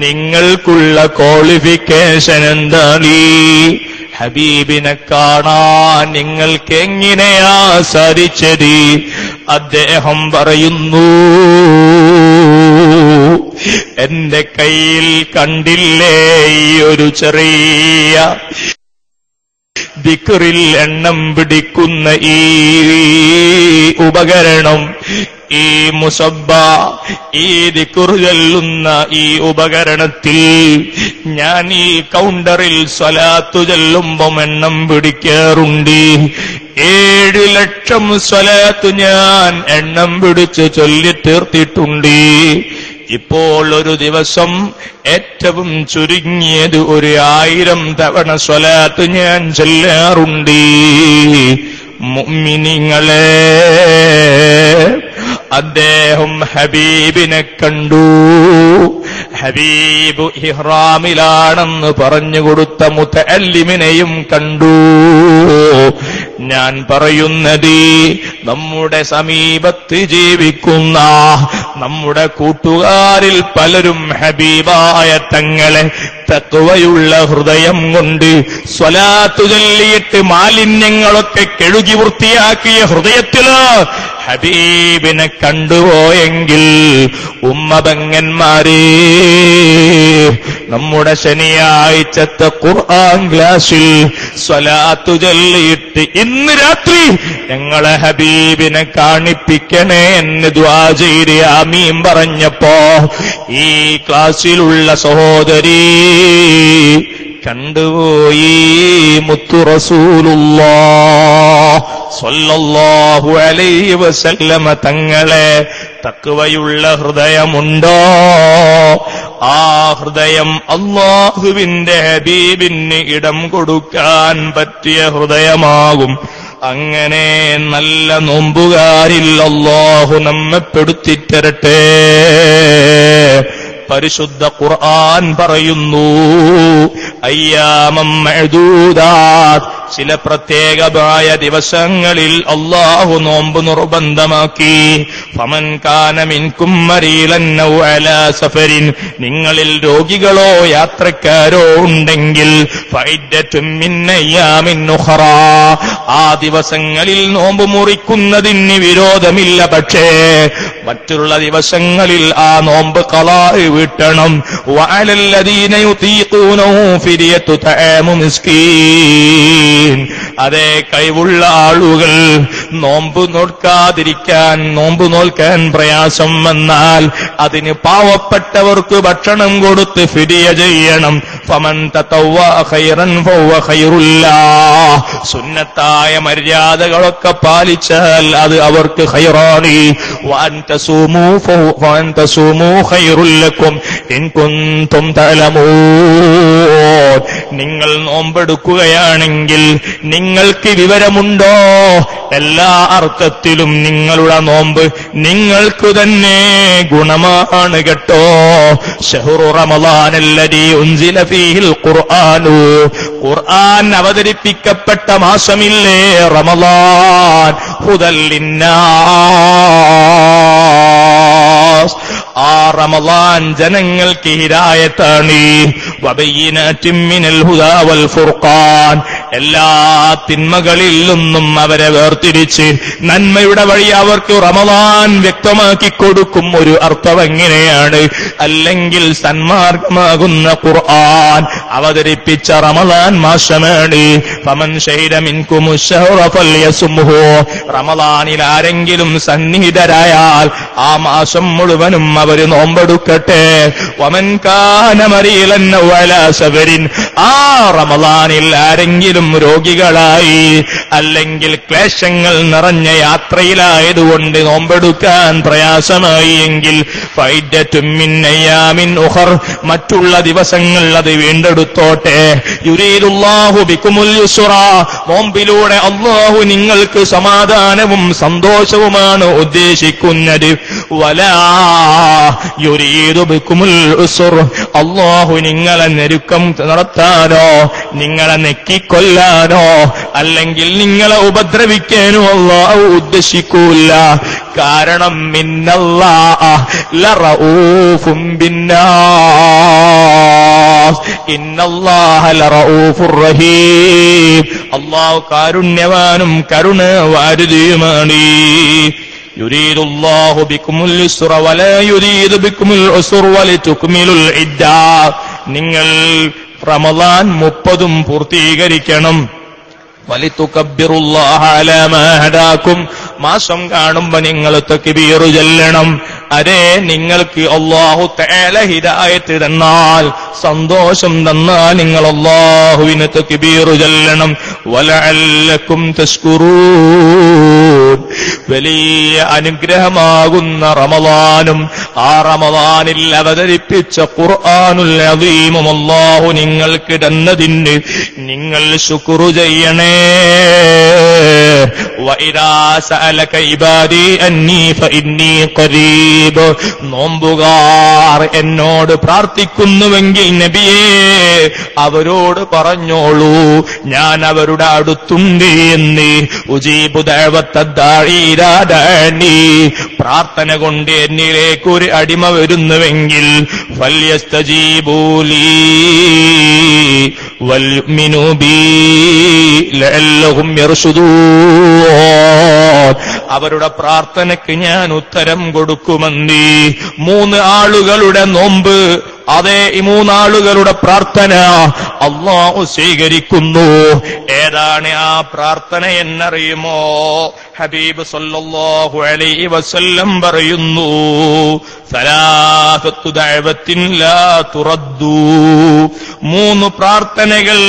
നിങ്ങൾക്കുള്ള ക്വാളിഫിക്കേഷൻ എന്താണ്? ഹബീബിനെ കാണാൻ നിങ്ങൾക്ക് എങ്ങനെയാ സാധിച്ചത്? അദ്ദേഹം പറയുന്നു, എന്റെ കയ്യിൽ കണ്ടില്ലേ ഈ ഒരു ചെറിയ ദിക്റിൽ എണ്ണം പിടിക്കുന്ന ഈ ഉപകരണം, ഈ മുസബ്ബ, ഈ ദിക്ർ ചൊല്ലുന്ന ഈ ഉപകരണത്തിൽ ഞാൻ ഈ കൗണ്ടറിൽ സ്വലാത്തു ചൊല്ലുമ്പം എണ്ണം പിടിക്കാറുണ്ട്. 7 ലക്ഷം സ്വലാത്ത് ഞാൻ എണ്ണം പിടിച്ച് ചൊല്ലി തീർത്തിട്ടുണ്ട്. ഇപ്പോൾ ഒരു ദിവസം ഏറ്റവും ചുരുങ്ങിയത് 1000 തവണ സ്വലാത്ത് ഞാൻ ചൊല്ലാറുണ്ട്. മുഅ്മിനീങ്ങളെ, അദ്ദേഹം ഹബീബിനെ കണ്ടു. ഹബീബ് ഇഹ്റാമിലാണെന്ന് പറഞ്ഞുകൊടുത്ത മുതഅല്ലിമിനെയും കണ്ടു. ഞാൻ പറയുന്നത് നമ്മുടെ സമീപത്ത് ജീവിക്കുന്ന നമ്മുടെ കൂട്ടുകാരിൽ പലരും ഹബീബായ തങ്ങളെ തഖ്വയുള്ള ഹൃദയം കൊണ്ട് സ്വലാത്തു ചൊല്ലിയിട്ട് മാലിന്യങ്ങളൊക്കെ കഴുകി വൃത്തിയാക്കിയ ഹൃദയത്തില് ഹബീബിനെ കണ്ടുപോയെങ്കിൽ ഉമ്മബങ്ങന്മാരേ, നമ്മുടെ ശനിയാഴ്ചത്തെ ഖുർആൻ ക്ലാസിൽ സ്വലാത്തു ചൊല്ലിയിട്ട് ഇന്ന് രാത്രി ഞങ്ങളെ ഹബീബിനെ കാണിപ്പിക്കണേ എന്ന് ദുആ ചെയ്ത് ആമീൻ പറഞ്ഞപ്പോ ഈ ക്ലാസ്സിലുള്ള സഹോദരി കണ്ടുപോയി മുത്തു റസൂലുള്ളാഹ് സ്വല്ലല്ലാഹു അലൈഹി വസല്ലമ തങ്ങളെ. തഖ്വയുള്ള ഹൃദയമുണ്ടോ? ആ ഹൃദയം അല്ലാഹുവിന്റെ ഹബീബിന് ഇടം കൊടുക്കാൻ പറ്റിയ ഹൃദയമാകും. അങ്ങനെ നല്ല നോമ്പുകാരിൽ അല്ലാഹു നമ്മെ പെടുത്തിത്തരട്ടെ. പരിശുദ്ധ ഖുർആൻ പറയുന്നു, അയ്യാമം മഅദൂദാത്ത്, ചില പ്രത്യേകമായ ദിവസങ്ങളിൽ അല്ലാഹു നോമ്പ് നിർബന്ധമാക്കി. ഫമൻ കാന മിൻകും മരീലൻ ഔ അലാ സഫരിൻ, നിങ്ങളിൽ രോഗികളോ യാത്രക്കാരോ ഉണ്ടെങ്കിൽ ഫഇദ്ദത്തും മിൻ അയ്യാമിൻ ഉഖറാ, ആ ദിവസങ്ങളിൽ നോമ്പ് മുറിക്കുന്നതിന് വിരോധമില്ല. പക്ഷേ മറ്റുള്ള ദിവസങ്ങളിൽ ആ നോമ്പ് ഖളാ വീട്ടണം. വഅലല്ലദീന യുതീഖൂനഹു ഫിദിയത്തു തആമു മിസ്കീൻ, അതേ കഴിവുള്ള ആളുകൾ നോമ്പ് നോൽക്കാൻ പ്രയാസം വന്നാൽ അതിന് പാവപ്പെട്ടവർക്ക് ഭക്ഷണം കൊടുത്ത് ഫിദിയ ചെയ്യണം. ഫമൻ തതവ്വഅ ഖൈറൻ ഫഹുവ ഖൈറുല്ലാഹ്, സുന്നത്തായ മര്യാദകളൊക്കെ പാലിച്ചാൽ അത് അവർക്ക് ഖൈറാണ്. വഅൻ തസൂമൂ ഖൈറുൽ ലക്കും ഇൻ കുൻതും തഅലമൂൻ, നിങ്ങൾ നോമ്പെടുക്കുകയാണെങ്കിൽ നിങ്ങൾക്ക് വിവരമുണ്ടോ? എല്ലാ അർത്ഥത്തിലും നിങ്ങളുടെ നോമ്പ് നിങ്ങൾക്ക് തന്നെ ഗുണമാണ് കേട്ടോ. ശഹ്റു റമളാനല്ലദീ ഉൻസില ഫീഹിൽ ഖുർആനു, ഖുർആൻ അവതരിപ്പിക്കപ്പെട്ട മാസമില്ലേ റമളാൻ, ഹുദൽ ലിന്നാസ്, ആ റമളാൻ ജനങ്ങൾക്ക് ഹിദായത്താണ്. വബയ്യിനാത്തിൻ മിനൽ ഹുദാ വൽ ഫുർഖാൻ, എല്ലാ തിന്മകളിൽ നിന്നും അവരെ വേർതിരിച്ച് നന്മയുടെ വഴി അവർക്ക് റമളാൻ വ്യക്തമാക്കി കൊടുക്കും. ഒരു അർത്ഥം എങ്ങനെയാണ്? അല്ലെങ്കിൽ സന്മാർഗമാകുന്ന ഖുർആൻ അവതരിപ്പിച്ച റമളാൻ മാസമാണ്. ഫമൻ ശഹിദ മിൻകുമുശ് ശഹ്റ ഫൽയസുംഹു, റമളാനിൽ ആരെങ്കിലും സന്നിഹിതരായാൽ ആ മാസം മുഴുവനും അവര് നോമ്പെടുക്കട്ടെ. വമൻ കാന മരീലൻ ഔ അലാ സഫരിൻ, ആ റമളാനിൽ ആരെങ്കിലും രോഗികളായി അല്ലെങ്കിൽ ക്ലേശങ്ങൾ നിറഞ്ഞ യാത്രയിലായതുകൊണ്ട് നോമ്പെടുക്കാൻ പ്രയാസമായി എങ്കിൽ ഫഇദ്ദത്തും മിൻ അയ്യാമിൻ ഉഖർ, മറ്റുള്ള ദിവസങ്ങൾ അത് വീണ്ടെടുത്തോട്ടെ. യുരീദുല്ലാഹു ബികുമുൽ യുസ്റ, നോമ്പിലൂടെ അല്ലാഹു നിങ്ങൾക്ക് സമാധാനവും സന്തോഷവുമാണ് ഉദ്ദേശിക്കുന്നത്. വലാ യുരീദു ബികുമുൽ ഉസ്ർ, അല്ലാഹു നിങ്ങളെ ഞെരുക്കം നടത്താനോ നിങ്ങളെ നെക്കിക്കൊല്ലാനോ അല്ലെങ്കിൽ നിങ്ങളെ ഉപദ്രവിക്കാനോ അല്ലാഹു ഉദ്ദേശിക്കൂല. കാരണം ഇന്നല്ലാഹ ലറഊഫും ബിന്നാസ്, ഇന്നല്ലാഹ ലറഊഫുർ റഹീം, അല്ലാഹു കാരുണ്യവാനും കരുണ വാരിധിയുമാണ്. യുരീദുല്ലാഹു ബികുമുൽ യുസ്റ വലാ യുരീദു ബികുമുൽ ഉസ്റ വലിതുക്മിലുൽ ഇദ്ദ, നിങ്ങൾ റമളാൻ 30 പൂർത്തീകരിക്കണം. വലിതുകബ്ബിറുല്ലാഹ അലാ മാ ഹദാകും, മാസം കാണുമ്പോ നിങ്ങൾ തക്ബീർ ചൊല്ലണം. അതേ നിങ്ങൾക്ക് അല്ലാഹു തആല ഹിദായത്ത് തന്നാൽ, സന്തോഷം തന്നാൽ നിങ്ങൾ അല്ലാഹുവിനെ തക്ബീർ ചൊല്ലണം. വലഅല്ലകും തശ്കുറൂൻ, വലിയ അനുഗ്രഹമാകുന്ന റമളാനും ആ റമളാനിൽ അവതരിപ്പിച്ച ഖുർആനുൽ അദീമും അല്ലാഹു നിങ്ങൾക്ക് തന്നതിന് നിങ്ങൾ ശുക്ർ ചെയ്യണേ. വഇദാ സഅലക ഇബാദി അന്നീ ഫഇന്നീ ഖരീബ്. നോമ്പുകാർ എന്നോട് പ്രാർത്ഥിക്കുന്നുവെങ്കിൽ നബിയേ അവരോട് പറഞ്ഞോളൂ ഞാൻ അവരുടെ അടുത്തുണ്ട് എന്ന്. ഉജീബു ദഅവത്തദ്ദാഇ ഇദാ ദഅനി. പ്രാർത്ഥന കൊണ്ട് എന്നിലേക്ക് ഒരു അടിമ വരുന്നുവെങ്കിൽ ഫൽയസ്തജീബൂ ലീ വൽയുമിനൂ ബീ ലഅല്ലഹും യർശുദൂൻ. അവരുടെ പ്രാർത്ഥനയ്ക്ക് ഞാൻ ഉത്തരം കൊടുക്കുമെന്ന്. 3 ആളുകളുടെ നോമ്പ്, അതേ ഈ 3 ആളുകളുടെ പ്രാർത്ഥന അല്ലാഹു സ്വീകരിക്കുന്നു. ഏതാണ് ആ പ്രാർത്ഥന എന്നറിയുമോ? ഹബീബ് സല്ലല്ലാഹു അലൈഹി വസല്ലം പറയുന്നു, സലാസത്തു ദഅവത്തിൻ ലാ തുറദ്ദു. 3 പ്രാർത്ഥനകൾ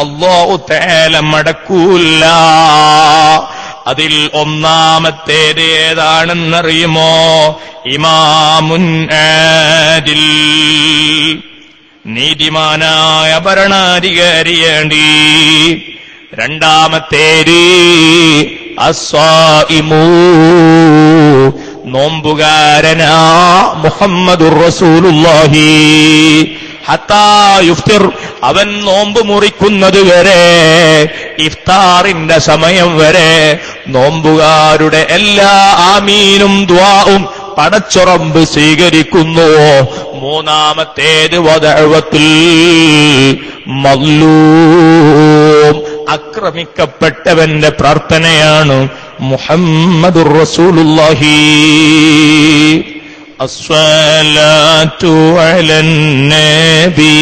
അല്ലാഹു തആല മടക്കൂല. അതിൽ ഒന്നാമത്തേത് ഏതാണെന്നറിയുമോ? ഇമാമുൻ ആദിൽ, നീതിമാനായ ഭരണാധികാരിയേണ്ടി. രണ്ടാമത്തേത് അസ്സായിമൂ, നോമ്പുകാരനാ മുഹമ്മദുർ റസൂലുള്ളാഹി. ഹത്താ യുഫ്തിർ, അവൻ നോമ്പ് മുറിക്കുന്നത് വരെ, ഇഫ്താറിന്റെ സമയം വരെ നോമ്പുകാരുടെ എല്ലാ ആമീനും ദുആവും പടച്ചുറമ്പ് സ്വീകരിക്കുന്നു. മൂന്നാമത്തേത് വദഅവത്തുൽ മദ്ലൂം, ആക്രമിക്കപ്പെട്ടവന്റെ പ്രാർത്ഥനയാണ് മുഹമ്മദുർ റസൂലുള്ളാഹി. അസ്സലാത്തു അലൻ നബി.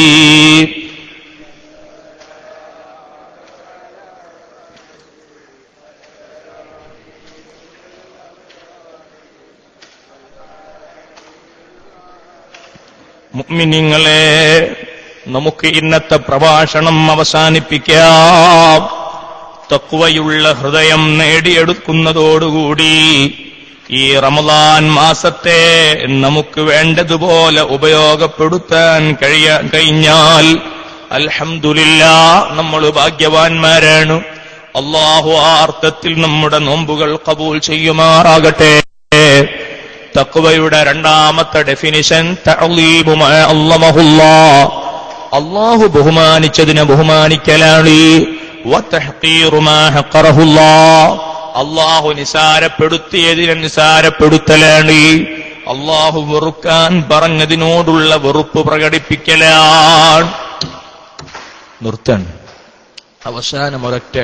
മുഅ്മിനീങ്ങളെ, നമുക്ക് ഇന്നത്തെ പ്രഭാഷണം അവസാനിപ്പിക്കാം. തഖ്വയുള്ള ഹൃദയം നേടിയെടുക്കുന്നതോടുകൂടി ഈ റമളാൻ മാസത്തെ നമുക്ക് വേണ്ടതുപോലെ ഉപയോഗപ്പെടുത്താൻ കഴിഞ്ഞാൽ അൽഹംദുലില്ലാഹ് നമ്മൾ ഭാഗ്യവാന്മാരാണ്. അല്ലാഹു ആ അർത്ഥത്തിൽ നമ്മുടെ നോമ്പുകൾ ഖബൂൽ ചെയ്യുമാറാകട്ടെ. തഖ്വയുടെ രണ്ടാമത്തെ ഡെഫിനിഷൻ തഅളീമു മാ അല്ലമഹുല്ലാഹ്, അല്ലാഹു ബഹുമാനിച്ചതിനെ ബഹുമാനിക്കലാണ്. വതഹ്ഖീറു മാ ഹഖറഹുല്ലാഹ്, അല്ലാഹു നിസാരപ്പെടുത്തിയതിനെ നിസാരപ്പെടുത്തലാണ്. അല്ലാഹു വെറുക്കാൻ പറഞ്ഞതിനോടുള്ള വെറുപ്പ് പ്രകടിപ്പിക്കലാണ്. നിർത്തൻ. അവസാനം ഒരൊറ്റ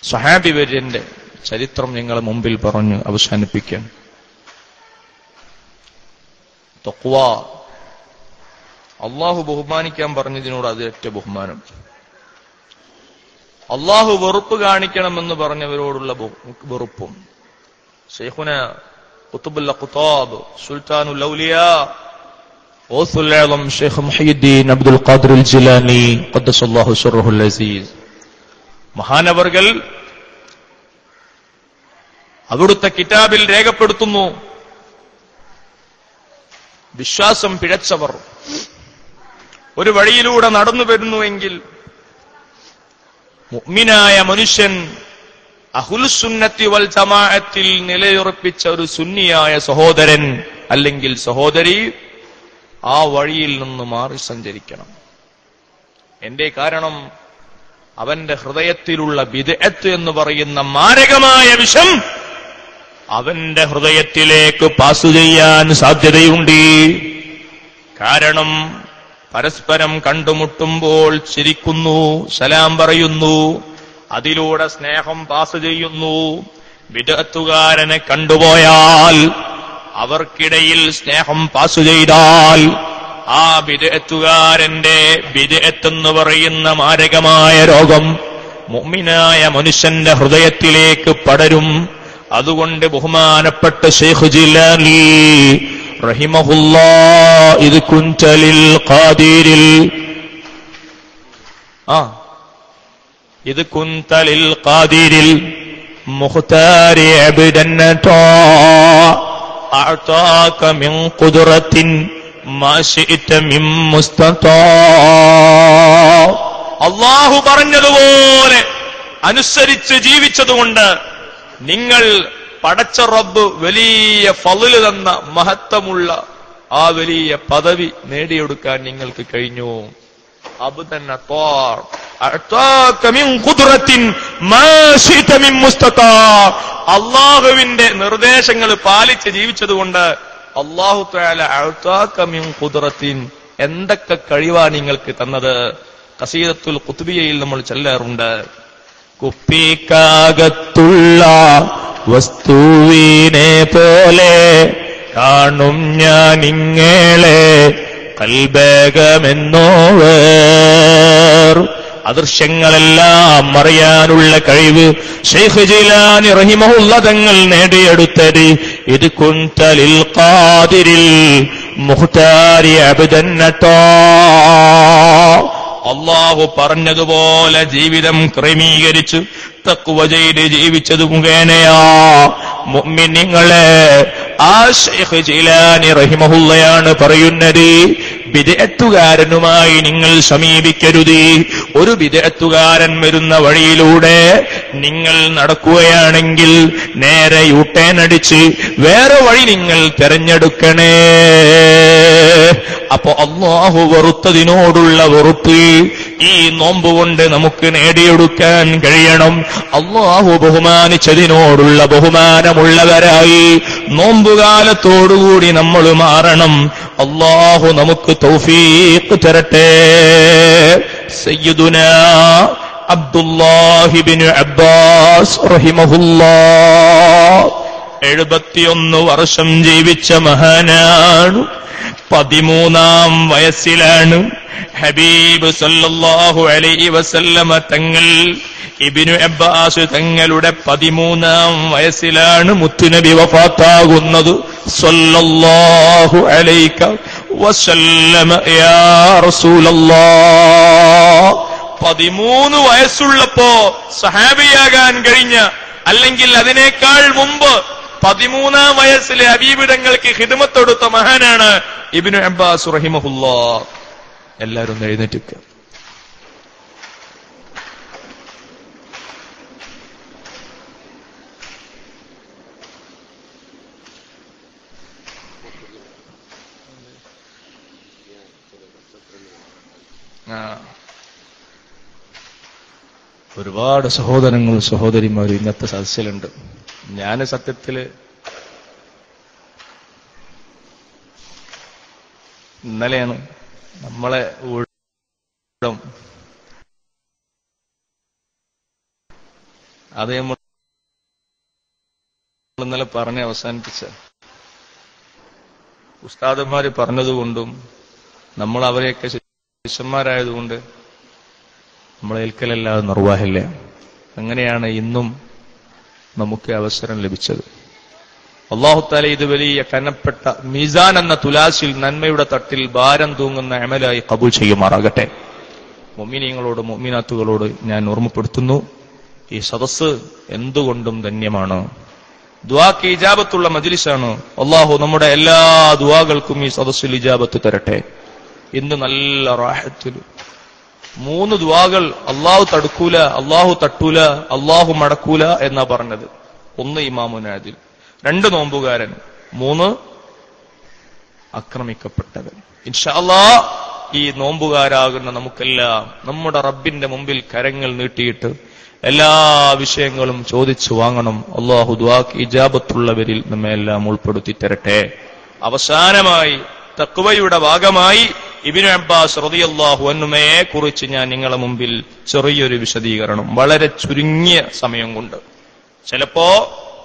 സ്വഹാബി വര്യന്റെ ചരിത്രം ഞങ്ങളെ മുമ്പിൽ പറഞ്ഞു അവസാനിപ്പിക്കാൻ. തഖ്വ, അല്ലാഹു ബഹുമാനിക്കാൻ പറഞ്ഞതിനോട് അതിരറ്റ ബഹുമാനം. അല്ലാഹു വെറുപ്പ് കാണിക്കണമെന്ന് പറഞ്ഞവരോടുള്ള വെറുപ്പും. ശൈഖുന ഖുത്ബുൽ അഖ്താബ് സുൽത്താനുൽ ഔലിയാ ഗൗസുൽ ആലം ശൈഖ് മുഹയ്യിദ്ദീൻ അബ്ദുൽ ഖാദിർ അൽ ജിലാനി ഖദ്ദസല്ലാഹു സിർറഹുൽ അസീസ് മഹാനവർകൾ അവിടുത്തെ കിതാബിൽ രേഖപ്പെടുത്തുന്നു, വിശ്വാസം പിഴച്ചവർ ഒരു വഴിയിലൂടെ നടന്നു വരുന്നുവെങ്കിൽ മുഅ്മിനായ മനുഷ്യൻ അഹ്ലുസുന്നത്തി വൽ ജമാഅത്തിൽ നിലയുറപ്പിച്ച ഒരു സുന്നിയായ സഹോദരൻ അല്ലെങ്കിൽ സഹോദരി ആ വഴിയിൽ നിന്ന് മാറി സഞ്ചരിക്കണം. എന്റെ കാരണം അവന്റെ ഹൃദയത്തിലുള്ള ബിദ്അത്ത് എന്ന് പറയുന്ന മാരകമായ വിഷം അവന്റെ ഹൃദയത്തിലേക്ക് പാസ് ചെയ്യാൻ സാധ്യതയുണ്ട്. കാരണം പരസ്പരം കണ്ടുമുട്ടുമ്പോൾ ചിരിക്കുന്നു, സലാം പറയുന്നു, അതിലൂടെ സ്നേഹം പാസ് ചെയ്യുന്നു. ബിദ്അത്തുകാരനെ കണ്ടുപോയാൽ, അവർക്കിടയിൽ സ്നേഹം പാസ് ചെയ്താൽ ആ ബിദ്അത്തുകാരന്റെ ബിദ്അത്ത് എന്ന് പറയുന്ന മാരകമായ രോഗം മുഅ്മിനായ മനുഷ്യന്റെ ഹൃദയത്തിലേക്ക് പടരും. അതുകൊണ്ട് ബഹുമാനപ്പെട്ട ശൈഖ് ജിലാനി റഹിമഹുല്ലാഹ് ഇത് കുൻതലിൽ ഖാദിരിൽ ഇത് കുൻതലിൽ ഖാദിരിൽ മുഖ്താരി അബ്ദൻ അഅതാക മിൻ ഖുദ്റത്തിൻ മാ ശിഅത മിൻ മുസ്തതാ. അല്ലാഹു പറഞ്ഞതുപോലെ അനുസരിച്ച് ജീവിച്ചതുകൊണ്ട് നിങ്ങൾ പടച്ച റബ്ബ് വലിയ ഫളല് തന്ന മഹത്വമുള്ള ആ വലിയ പദവി നേടിയെടുക്കാൻ നിങ്ങൾക്ക് കഴിഞ്ഞു. അബ്ദൻ അഅതാക മിൻ ഖുദ്റത്തിൻ മാ ശിഅത മിൻ മുസ്തതാ. അല്ലാഹുവിന്റെ നിർദ്ദേശങ്ങൾ പാലിച്ച് ജീവിച്ചതുകൊണ്ട് അല്ലാഹു തആല അഅതാക മിൻ ഖുദ്റത്തിൻ, എന്തൊക്കെ കഴിവാ നിങ്ങൾക്ക് തന്നത്. ഖസീദത്തുൽ ഖുത്ബിയയിൽ നമ്മൾ ചൊല്ലാറുണ്ട്, കുപ്പിക്കകത്തുള്ള വസ്തുവിനെ പോലെ കാണും ഞാൻ ഇങ്ങളെ കൽബകമെന്നോവർ. അദൃശ്യങ്ങളെല്ലാം അറിയാനുള്ള കഴിവ് ശൈഖ് ജീലാനി റഹിമഹുല്ല തങ്ങൾ നേടിയെടുത്തത് ഇത് കുന്തലിൽ ഖാദിരിൽ മുഖ്താരി അബ്ദൻ നട്ടാ. അല്ലാഹു പറഞ്ഞതുപോലെ ജീവിതം ക്രമീകരിച്ച് തഖ്വ ചെയ്ത് ജീവിച്ചത് മുഖേനയാ മുഅ്മിനീങ്ങളെ ആ ശൈഖ് ജീലാനി റഹിമഹുല്ലയാണ് പറയുന്നത്, ബിദ്അത്തുകാരനുമായി നിങ്ങൾ സമീപിക്കരുത്. ഒരു ബിദ്അത്തുകാരൻ വരുന്ന വഴിയിലൂടെ നിങ്ങൾ നടക്കുകയാണെങ്കിൽ നേരെ യൂട്ടേൺ അടിച്ച് വേറെ വഴി നിങ്ങൾ തിരഞ്ഞെടുക്കണേ. അപ്പൊ അല്ലാഹു വെറുത്തതിനോടുള്ള വെറുപ്പ് ഈ നോമ്പ് കൊണ്ട് നമുക്ക് നേടിയെടുക്കാൻ കഴിയണം. അല്ലാഹു ബഹുമാനിച്ചതിനോടുള്ള ബഹുമാനമുള്ളവരായി നോമ്പുകാലത്തോടുകൂടി നമ്മൾ മാറണം. അല്ലാഹു നമുക്ക് തൗഫീഖ് തരട്ടെ. സയ്യിദുനാ അബ്ദുല്ലാഹി ഇബ്നു അബ്ബാസ് റഹിമഹുല്ലാഹ് 71 വർഷം ജീവിച്ച മഹാനാണ്. 13-ാം വയസ്സിലാണ് ഹബീബ് സല്ലല്ലാഹു അലൈഹി വസല്ലമ തങ്ങൾ ഇബ്നു അബ്ബാസ് തങ്ങളുടെ 13-ാം വയസ്സിലാണ് മുത്തുനബി വഫാത്താകുന്നത്. സല്ലല്ലാഹു അലൈക വസല്ലമ യാ റസൂലല്ലാഹ്. 13 വയസ്സുള്ളപ്പോ സഹാബിയാകാൻ കഴിഞ്ഞ, അല്ലെങ്കിൽ അതിനേക്കാൾ മുമ്പ് 13-ാം വയസ്സിലെ ഹബീബ് തങ്ങൾക്ക് ഖിദ്മത്ത് കൊടുത്ത മഹാനാണ് ഇബ്നു അബ്ബാസ് റഹിമഹുല്ലാഹ്. എല്ലാവരും എഴുന്നേറ്റ്. ഒരുപാട് സഹോദരങ്ങളും സഹോദരിമാരും ഇന്നത്തെ സദസ്സിലുണ്ട്. ഞാൻ സത്യത്തില് ഇന്നലെയാണ് നമ്മളെ അത് നമ്മൾ ഇന്നലെ പറഞ്ഞ് അവസാനിപ്പിച്ച ഉസ്താദന്മാര് പറഞ്ഞതുകൊണ്ടും നമ്മൾ അവരെയൊക്കെ ശിഷ്യന്മാരായതുകൊണ്ട് നമ്മളെ ഏൽക്കലല്ലാതെ നിർവാഹമില്ല. അങ്ങനെയാണ് ഇന്നും നമുക്ക് അവസരം ലഭിച്ചത്. അല്ലാഹു തആല ഇത് വലിയ കനപ്പെട്ട മീസാൻ എന്ന തുലാസിൽ നന്മയുടെ തട്ടിൽ ഭാരം തൂങ്ങുന്ന അമലായി ഖബൂൽ ചെയ്യുമാറാകട്ടെ. മുഅ്മിനീങ്ങളോട് മുഅ്മിനാത്തുകളോട് ഞാൻ ഓർമ്മപ്പെടുത്തുന്നു, ഈ സദസ്സ് എന്തുകൊണ്ടും ധന്യമാണ്. ദുആക്ക് ഇജാബത്തുള്ള മജ്ലിസാണ്. അല്ലാഹു നമ്മുടെ എല്ലാ ദുആകൾക്കും ഈ സദസ്സിൽ ഇജാബത്ത് തരട്ടെ. ഇന്ന് നല്ല റാഹത്തിൽ 3 ദുആകൾ അല്ലാഹു തടുക്കൂല, അല്ലാഹു തട്ടൂല, അല്ലാഹു മടക്കൂല എന്നാ പറഞ്ഞത്. 1 ഇമാമുനാദിൽ, 2 നോമ്പുകാരൻ, 3 ആക്രമിക്കപ്പെട്ടവൻ. ഇൻഷാ അല്ലാഹ് ഈ നോമ്പുകാരാകുന്ന നമുക്കെല്ലാം നമ്മുടെ റബ്ബിന്റെ മുമ്പിൽ കരങ്ങൾ നീട്ടിയിട്ട് എല്ലാ വിഷയങ്ങളും ചോദിച്ചു വാങ്ങണം. അല്ലാഹു ദുആക്ക് ഇജാബത്തുള്ളവരിൽ നമ്മെല്ലാം ഉൾപ്പെടുത്തി തരട്ടെ. അവസാനമായി തഖ്വയുടെ ഭാഗമായി ഇബ്നു അബ്ബാസ് റളിയല്ലാഹു അൻഹുമയെ കുറിച്ച് ഞാൻ നിങ്ങളുടെ മുമ്പിൽ ചെറിയൊരു വിശദീകരണം, വളരെ ചുരുങ്ങിയ സമയം കൊണ്ട്. ചിലപ്പോ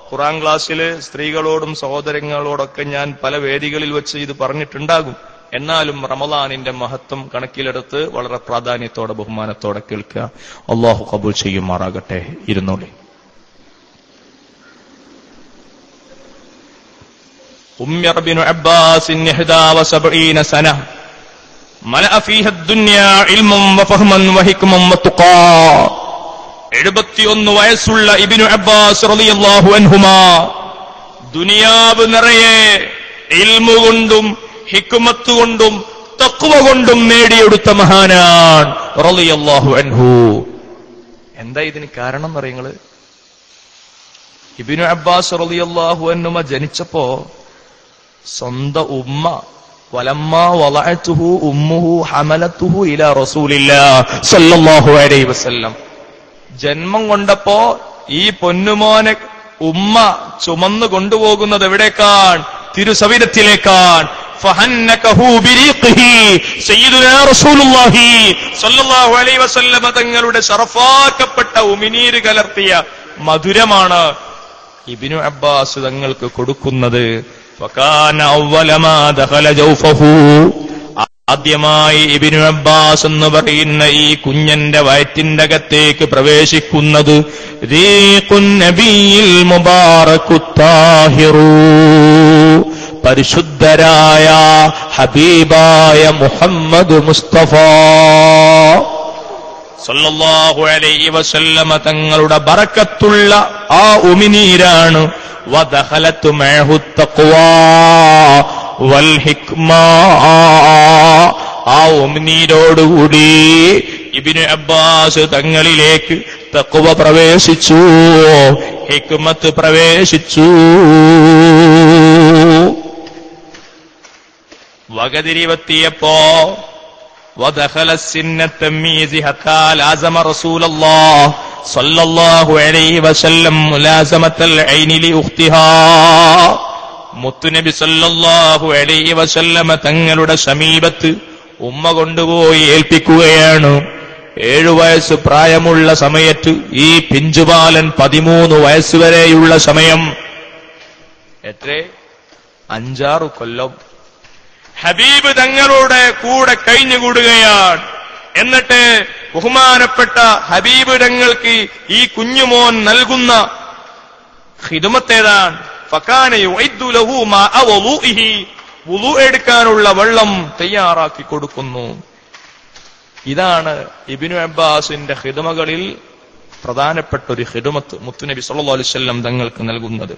ഖുർആൻ ക്ലാസ്സില് സ്ത്രീകളോടും സഹോദരങ്ങളോടൊക്കെ ഞാൻ പല വേദികളിൽ വെച്ച് ഇത് പറഞ്ഞിട്ടുണ്ടാകും. എന്നാലും റമളാനിന്റെ മഹത്വം കണക്കിലെടുത്ത് വളരെ പ്രാധാന്യത്തോടെ ബഹുമാനത്തോടെ കേൾക്കുക. അല്ലാഹു ഖബൂൽ ചെയ്യുമാറാകട്ടെ. ഇരുന്നോളി. ഉമർ ഇബ്നു അബ്ബാസ് 71 سنة ملأ فيها الدنيا علما وفهما وحكما وتقى 71 വയസ്സുള്ള ഇബ്നു അബ്ബാസ് റളിയല്ലാഹു അൻഹുമാ ദുനിയാവ് നിറയെ ഇൽമു കൊണ്ടും ഹിക്മത്ത് കൊണ്ടും തഖ്വ കൊണ്ടും നേടിയെടുത്ത മഹാനാൻ റളിയല്ലാഹു അൻഹു. എന്താ ഇതിന് കാരണം എന്നറിയങ്ങള്? ഇബ്നു അബ്ബാസ് റളിയല്ലാഹു അൻഹുമ ജനിച്ചപ്പോ സ്വന്തം ഉമ്മ വലമ്മാ വളഅതുഹു ഉമ്മുഹു ഹമലതുഹു ഇലാ റസൂലില്ലാഹ് സ്വല്ലല്ലാഹു അലൈഹി വസല്ലം. ജന്മം കൊണ്ടപ്പോ ഈ പൊന്നുമോനെ ഉമ്മ ചുമന്നു കൊണ്ടുപോകുന്നത് എവിടേക്കാണ്? തിരുസവിധത്തിലേക്കാണ്. ഫഹന്നകഹു ബിരീഖിഹി സയ്യിദുനാ റസൂലുള്ളാഹി സ്വല്ലല്ലാഹു അലൈഹി വസല്ലം തങ്ങളുടെ ശറഫാക്കപ്പെട്ട ഉമിനീര് കലർത്തിയ മധുരമാണ് ഇബ്നു അബ്ബാസ് തങ്ങൾക്ക് കൊടുക്കുന്നത്. ഫകാന അവ്വല മാ ദഖല ജൗഫഹു, ആദ്യമായി ഇബ്നു അബ്ബാസ് എന്ന് പറയുന്ന ഈ കുഞ്ഞന്റെ വയറ്റിന്റെ അകത്തേക്ക് പ്രവേശിക്കുന്നത് റീഖുൻ നബിയിൽ മുബാറകുത് താഹിറു, പരിശുദ്ധരായ ഹബീബായ മുഹമ്മദ് മുസ്തഫ സല്ലല്ലാഹു അലൈഹി വസല്ലമ തങ്ങളുടെ ബറക്കത്തുള്ള ആ ഉമിനീരാണ്. വദഖലതു മഅഹു തഖ്വാ വൽ ഹിക്മ, ആ ഉമിനീരോടുകൂടി ഇബ്നു അബ്ബാസ് തങ്ങളിലേക്ക് തഖ്വ പ്രവേശിച്ചു, ഹിക്മത്ത് പ്രവേശിച്ചു. വകതിരിവെത്തിയപ്പോ വദഖല സിന്ന തമീസ് ഹത്താ ലാസമ റസൂലുള്ളാഹ് സ്വല്ലല്ലാഹു അലൈഹി വസല്ലം മുലാസമത്തൽ ഐനി ലി ഉഖ്തിഹാ, മുത്തുനബി സല്ലല്ലാഹു അലൈഹി വസല്ലമ തങ്ങളുടെ സമീപത്ത് ഉമ്മ കൊണ്ടുപോയി ഏൽപ്പിക്കുകയാണ്. 7 വയസ്സ് പ്രായമുള്ള സമയത്ത് ഈ പിഞ്ചുപാലൻ 13 വയസ്സുവരെയുള്ള സമയം, എത്ര 5-6 കൊല്ലം ഹബീബ് തങ്ങളുടെ കൂടെ കഴിഞ്ഞുകൂടുകയാണ്. എന്നിട്ട് ബഹുമാനപ്പെട്ട ഹബീബ് തങ്ങൾക്ക് ഈ കുഞ്ഞുമോൻ നൽകുന്ന ഖിദ്മത്തേതാണ് ഫകാന യുഇദ്ദു ലഹു മാഅ വുളൂഇഹി, വുളൂ എടുക്കാനുള്ള വെള്ളം തയ്യാറാക്കി കൊടുക്കുന്നു. ഇതാണ് ഇബ്നു അബ്ബാസിന്റെ ഖിദ്മകളിൽ പ്രധാനപ്പെട്ട ഒരു ഖിദ്മത്ത് മുത്തുനബി സല്ലല്ലാഹു അലൈഹി വസല്ലം തങ്ങൾക്ക് നൽകുന്നത്.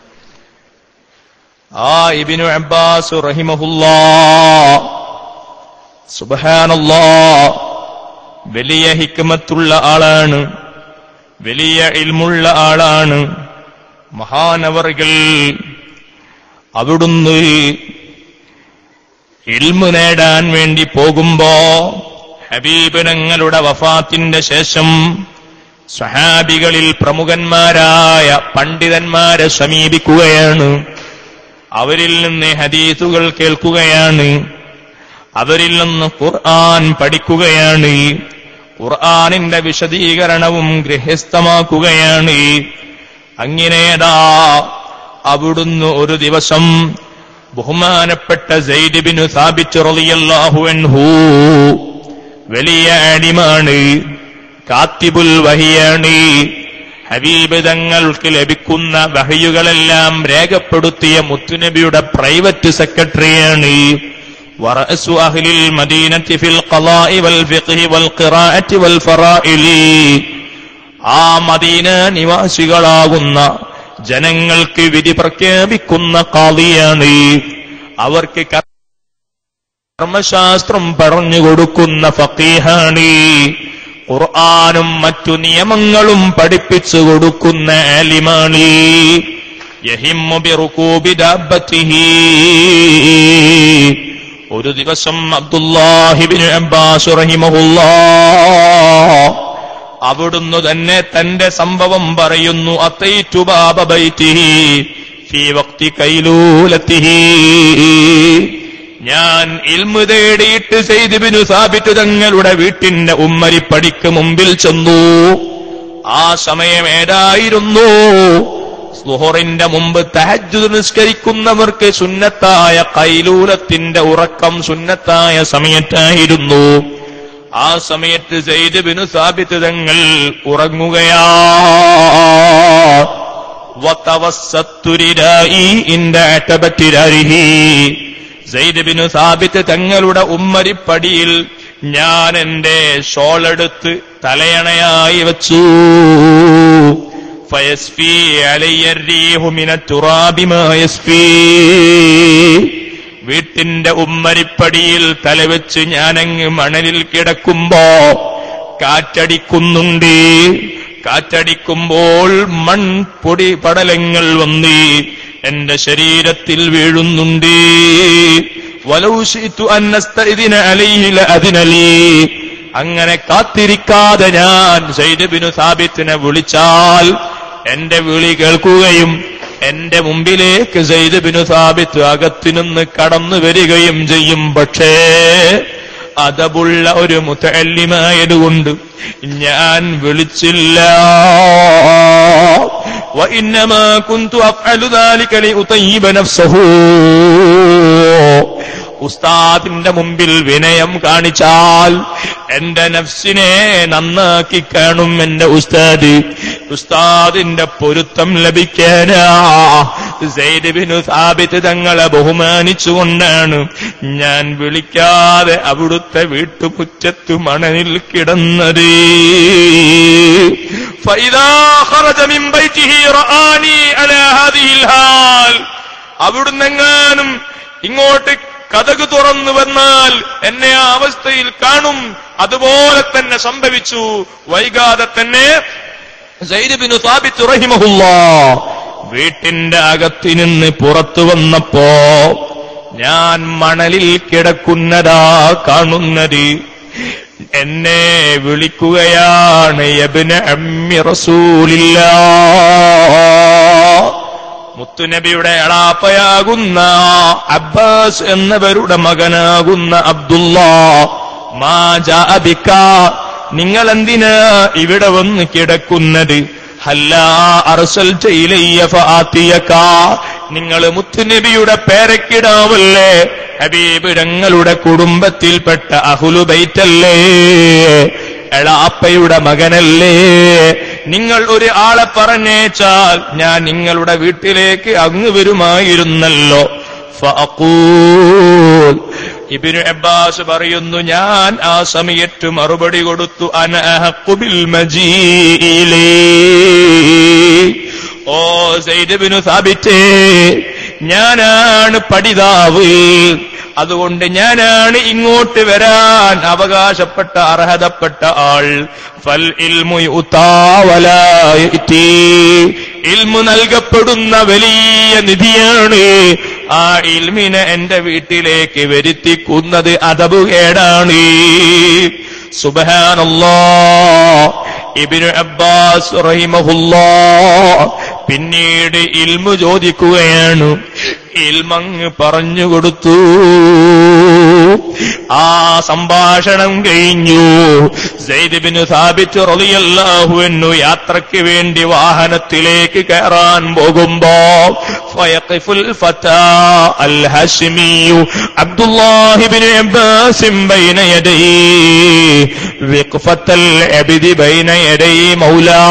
ആ ഇബ്നു അബ്ബാസ് റഹിമഹുല്ലാഹ് സുബ്ഹാനല്ലാഹ് വലിയ ഹിക്മത്തുള്ള ആളാണ്, വലിയ ഇൽമുള്ള ആളാണ്. മഹാനവറുകൾ അവിടുന്ന് ഇൽമു നേടാൻ വേണ്ടി പോകുമ്പോ ഹബീബ് തങ്ങളുടെ വഫാത്തിന്റെ ശേഷം സ്വഹാബികളിൽ പ്രമുഖന്മാരായ പണ്ഡിതന്മാരെ സമീപിക്കുകയാണ്. അവരിൽ നിന്ന് ഹദീസുകൾ കേൾക്കുകയാണ്, അവരിൽ നിന്ന് ഖുർആൻ പഠിക്കുകയാണ്, ഖുർആനിന്റെ വിശദീകരണവും ഗൃഹസ്ഥമാക്കുകയാണ്. അങ്ങനെയതാ അവിടുന്ന് ഒരു ദിവസം ബഹുമാനപ്പെട്ട സയ്യിദ് ഇബ്നു സാബിത്ത് റളിയല്ലാഹു അൻഹു വലിയ ആലിമാണ്, കാത്തിബുൽ വഹിയാണ്, ഹബീബ് തങ്ങൾക്ക് ലഭിക്കുന്ന വഹയുകളെല്ലാം രേഖപ്പെടുത്തിയ മുത്തുനബിയുടെ പ്രൈവറ്റ് സെക്രട്ടറിയാണ്. വറഅസു അഹ്ലിൽ മദീനത്തി ഫിൽ ഖളാഇ വൽ ഫിഖ്ഹി വൽ ഖിറാഅത്തി വൽ ഫറാഇലി, ആ മദീന നിവാസികളാകുന്ന ജനങ്ങൾക്ക് വിധി പ്രഖ്യാപിക്കുന്ന ഖാദിയാണ്, അവർക്ക് കർമ്മശാസ്ത്രം പറഞ്ഞു കൊടുക്കുന്ന ഫഖീഹാണ്, ഖുർആനും മറ്റു നിയമങ്ങളും പഠിപ്പിച്ചു കൊടുക്കുന്ന ആലിമാണ്. യഹിമ്മു ബിറുകൂബി ദാബത്തിഹി, ഒരു ദിവസം അബ്ദുല്ലാഹി ഇബ്നു അബ്ബാസ് റഹിമഹുല്ലാഹ് അവിടുന്ന് തന്നെ തന്റെ സംഭവം പറയുന്നു. അത്തൈതു ബാബ ബൈതിഹി ഫീ വഖ്തി കൈലൂലതിഹി, ഞാൻ ഇൽമു തേടിയിട്ട് സയ്യിദ് ഇബ്നു സാബിത്ത് തങ്ങളുടെ വീട്ടിന്റെ ഉമ്മരിപ്പടിക്ക് മുമ്പിൽ ചെന്നു. ആ സമയം ഏതായിരുന്നു? സുഹറിന്റെ മുമ്പ് തഹജ്ജുദ് നിസ്കരിക്കുന്നവർക്ക് സുന്നത്തായ ഖൈലൂലത്തിന്റെ ഉറക്കം സുന്നത്തായ സമയത്തായിരുന്നു. ആ സമയത്ത് സയ്യിദ് ഇബ്നു സാബിത്ത് തങ്ങൾ ഉറങ്ങുകയാ. വതവസ്സത്തു റിദാഇ ഇൻദ അതബത്തി ദാരിഹി, സയ്യിദ് ഇബ്നു സാബിത്ത് തങ്ങളുടെ ഉമ്മരിപ്പടിയിൽ ഞാൻ എന്റെ ഷോളെടുത്ത് തലയണയായി വെച്ചു. ഫയസ്ഫി അലയ്യ റീഹു മിനത് തുറാബി മാ യസ്ഫി. വീട്ടിന്റെ ഉമ്മരിപ്പടിയിൽ തലവെച്ച് ഞാനങ്ങ് മണലിൽ കിടക്കുമ്പോ കാറ്റടിക്കുന്നുണ്ട്. കാറ്റടിക്കുമ്പോൾ മൺപൊടി പടലങ്ങൾ വന്ന് എന്റെ ശരീരത്തിൽ വീഴുന്നുണ്ട്. വലൗ ശിഅ്തു അൻ അസ്തഇദിന അലൈഹി ലഅദിന ലീ. അങ്ങനെ കാത്തിരിക്കാതെ ഞാൻ സയ്യിദ് ബിൻ സാബിത്തിനെ വിളിച്ചാൽ എന്റെ വിളി കേൾക്കുകയും എന്റെ മുമ്പിലേക്ക് സയ്യിദ് ബിൻ സാബിത്ത് അകത്തുനിന്ന് കടന്നു വരികയും ചെയ്യും. പക്ഷേ അദബുള്ള ഒരു മുതഅല്ലിമായതുകൊണ്ട് ഞാൻ വിളിച്ചില്ല. വഇന്നമാ കുന്തു അഫ്അലു ദാലിക ലിഉതയ്യിബ നഫ്സഹു. ഉസ്താദിന്റെ മുമ്പിൽ വിനയം കാണിച്ചാൽ എന്റെ നഫ്സിനെ നന്നാക്കി കാണും എന്റെ ഉസ്താദിന്റെ പൊരുത്തം ലഭിക്കാനാ. സയ്യിദ് ബിൻ സാബിത്ത് തങ്ങളെ ബഹുമാനിച്ചുകൊണ്ടാണ് ഞാൻ വിളിക്കാതെ അവിടുത്തെ വീട്ടുമുറ്റത്ത് മണലിൽ കിടന്നത്. ഫഇദാ ഖറജ മിൻ ബൈതിഹി റആനി അലാ ഹാദിഹിൽ ഹാൽ. അവിടുന്നെങ്ങാനും ഇങ്ങോട്ട് കതക് തുറന്നു വന്നാൽ എന്നെ ആ അവസ്ഥയിൽ കാണും. അതുപോലെ തന്നെ സംഭവിച്ചു. വൈകാതെ തന്നെ സയ്യിദ് ബിൻ സാബിത്ത് റഹിമഹുല്ലാഹ് വീട്ടിന്റെ അകത്തു നിന്ന് പുറത്തു വന്നപ്പോ ഞാൻ മണലിൽ കിടക്കുന്നതാ കാണുന്നത്. എന്നെ വിളിക്കുകയാണ് യബ്ന അമ്മി റസൂലില്ലാഹ്. മുത്തുനബിയുടെ എളാപ്പയാകുന്ന അബ്ബാസ് എന്നവരുടെ മകനാകുന്ന അബ്ദുല്ലാഹ്. മാ ജാഅ ബിക. നിങ്ങൾ എന്തിനാ ഇവിടെ വന്ന് കിടക്കുന്നത്? ഹല്ലാ അർസൽത ഇലയ്യ ഫആതിയക. നിങ്ങൾ മുത്തുനബിയുടെ പേരക്കിടാവല്ലേ, ഹബീബ് ഞങ്ങളുടെ കുടുംബത്തിൽപ്പെട്ട അഹ്ലു ബൈത്തല്ലേ, എളാപ്പയുടെ മകനല്ലേ. നിങ്ങൾ ഒരു ആളെ പറഞ്ഞേച്ചാൽ ഞാൻ നിങ്ങളുടെ വീട്ടിലേക്ക് അങ്ങ് വരുമായിരുന്നല്ലോ. ഫഅഖൂൽ. ഇബ്നു അബ്ബാസ് പറയുന്നു, ഞാൻ ആ സമയത്ത് മറുപടി കൊടുത്തു, അന അഹഖു ബിൽ മജീഇലി. ഓ സയ്യിദ് ബിൻ സാബിത്തേ, ഞാനാണ് പഠിതാവ്, അതുകൊണ്ട് ഞാനാണ് ഇങ്ങോട്ട് വരാൻ അവകാശപ്പെട്ട അർഹതപ്പെട്ട ആൾ. ഫൽ ഇൽമു യുതാ വലാ യഅതി. ഇൽമു നൽകപ്പെടുന്ന വലിയ നിധിയാണ്. ആ ഇൽമിനെ എന്റെ വീട്ടിലേക്ക് വരുത്തിക്കുന്നത് അദബുകേടാണ്. സുബ്ഹാനല്ലാഹ്. ഇബ്നു അബ്ബാസ് റഹിമഹുല്ലാഹ് പിന്നീട് ഇൽമു ചോദിക്കുകയാണ്. ഇൽമങ്ങ് പറഞ്ഞുകൊടുത്തു. ആ സംഭാഷണം കഴിഞ്ഞു. സയ്യിദ് ബിൻ സാബിത്ത് റളിയല്ലാഹു അൻഹു യാത്രയ്ക്ക് വേണ്ടി വാഹനത്തിലേക്ക് കയറാൻ പോകുമ്പോ ഫയഖിഫുൽ ഫതാ അൽ ഹാശിമിയു അബ്ദുല്ലാഹി ബിൻ അബ്ബാസ് ബൈന യദൈ വിഖഫത്തൽ അബ്ദി ബൈന യദൈ മൗലാ.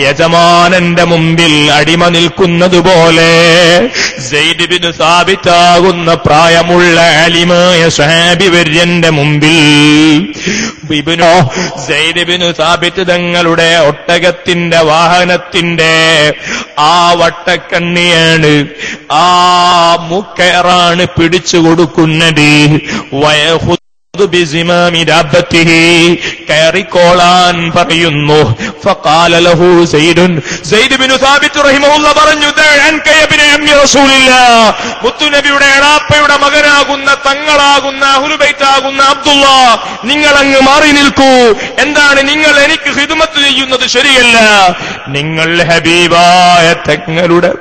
യജമാനന്റെ മുമ്പിൽ അടിമ നിൽക്കുന്നത് പോലെ സയ്യിദ് ബിൻ സാബിത്താകുന്ന പ്രായമുള്ള അലിമായ സ്വഹാബി വര്യന്റെ മുമ്പിൽ സയ്യിദ് ബിൻ സാബിത്ത് തങ്ങളുടെ ഒട്ടകത്തിന്റെ വാഹനത്തിന്റെ ആ വട്ടക്കണ്ണിയാണ്, ആ മൂക്കയറാണ് പിടിച്ചു കൊടുക്കുന്നത്. കയറിക്കോളാൻ പറയുന്നു. ഫഖാല ലഹു സയ്യിദ് ബിൻ സാബിത്ത് റഹിമഹുല്ലാഹ് പറഞ്ഞു, മുത്തുനബിയുടെ എളാപ്പയുടെ മകനാകുന്ന തങ്ങളാകുന്ന അഹ്ലു ബൈത്താകുന്ന അബ്ദുല്ലാഹ്, നിങ്ങൾ അങ്ങ് മാറി നിൽക്കൂ. എന്താണ് നിങ്ങൾ എനിക്ക് ഖിദ്മത്ത് ചെയ്യുന്നത് ശരിയല്ല. നിങ്ങൾ ഹബീബായ തങ്ങളുടെ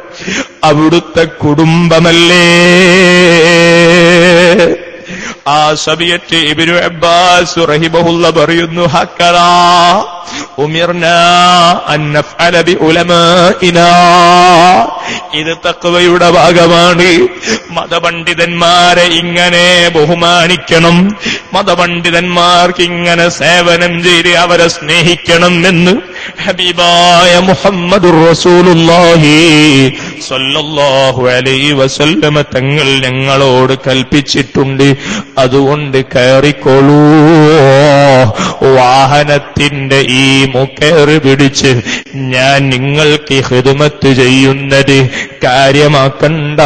അവിടുത്തെ കുടുംബമല്ലേ. ആ സമയത്ത് ഇബ്നു അബ്ബാസ് റഹിമഹുല്ലാഹ് പറയുന്നു, ഹക്കറാ ഉമിർനാ അൻ നഫ്അല ബി ഉലമാഇനാ. ഇത് തഖ്വയുടെ ഭാഗമാണ്. മതപണ്ഡിതന്മാരെ ഇങ്ങനെ ബഹുമാനിക്കണം, മതപണ്ഡിതന്മാർക്ക് ഇങ്ങനെ സേവനം ചെയ്ത് അവരെ സ്നേഹിക്കണം എന്ന് ഹബീബായ മുഹമ്മദുർ റസൂലുള്ളാഹി സ്വല്ലല്ലാഹു അലൈഹി വസല്ലമ തങ്ങൾ ഞങ്ങളോട് കൽപ്പിച്ചിട്ടുണ്ട്. അതുകൊണ്ട് കയറിക്കോളൂ, വാഹനത്തിന്റെ ഈ മുക്കേറ് പിടിച്ച് ഞാൻ നിങ്ങൾക്ക് ഖിദ്മത്ത് ചെയ്യുന്നത് കാര്യമാക്കണ്ട.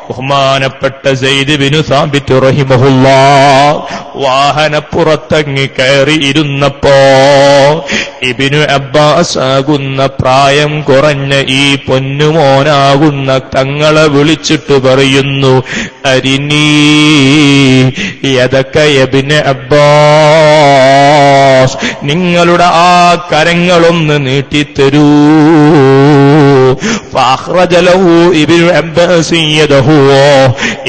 ബഹുമാനപ്പെട്ട സയ്യിദ് ബിനു സാബിത്ത് റഹിമഹുല്ലാഹ് വാഹനപ്പുറത്തങ്ങി കയറി ഇരുന്നപ്പോ ഇബ്നു അബ്ബാസ് ആകുന്ന പ്രായം കുറഞ്ഞ ഈ പൊന്നുമോനാകുന്ന തങ്ങളെ വിളിച്ചിട്ട് പറയുന്നു, അരിനീ യദക ഇബ്നു അബ്ബാസ്, നിങ്ങളുടെ ആ കരങ്ങളൊന്ന് നീട്ടിത്തരൂ. فأخرج له ابن عباس يده.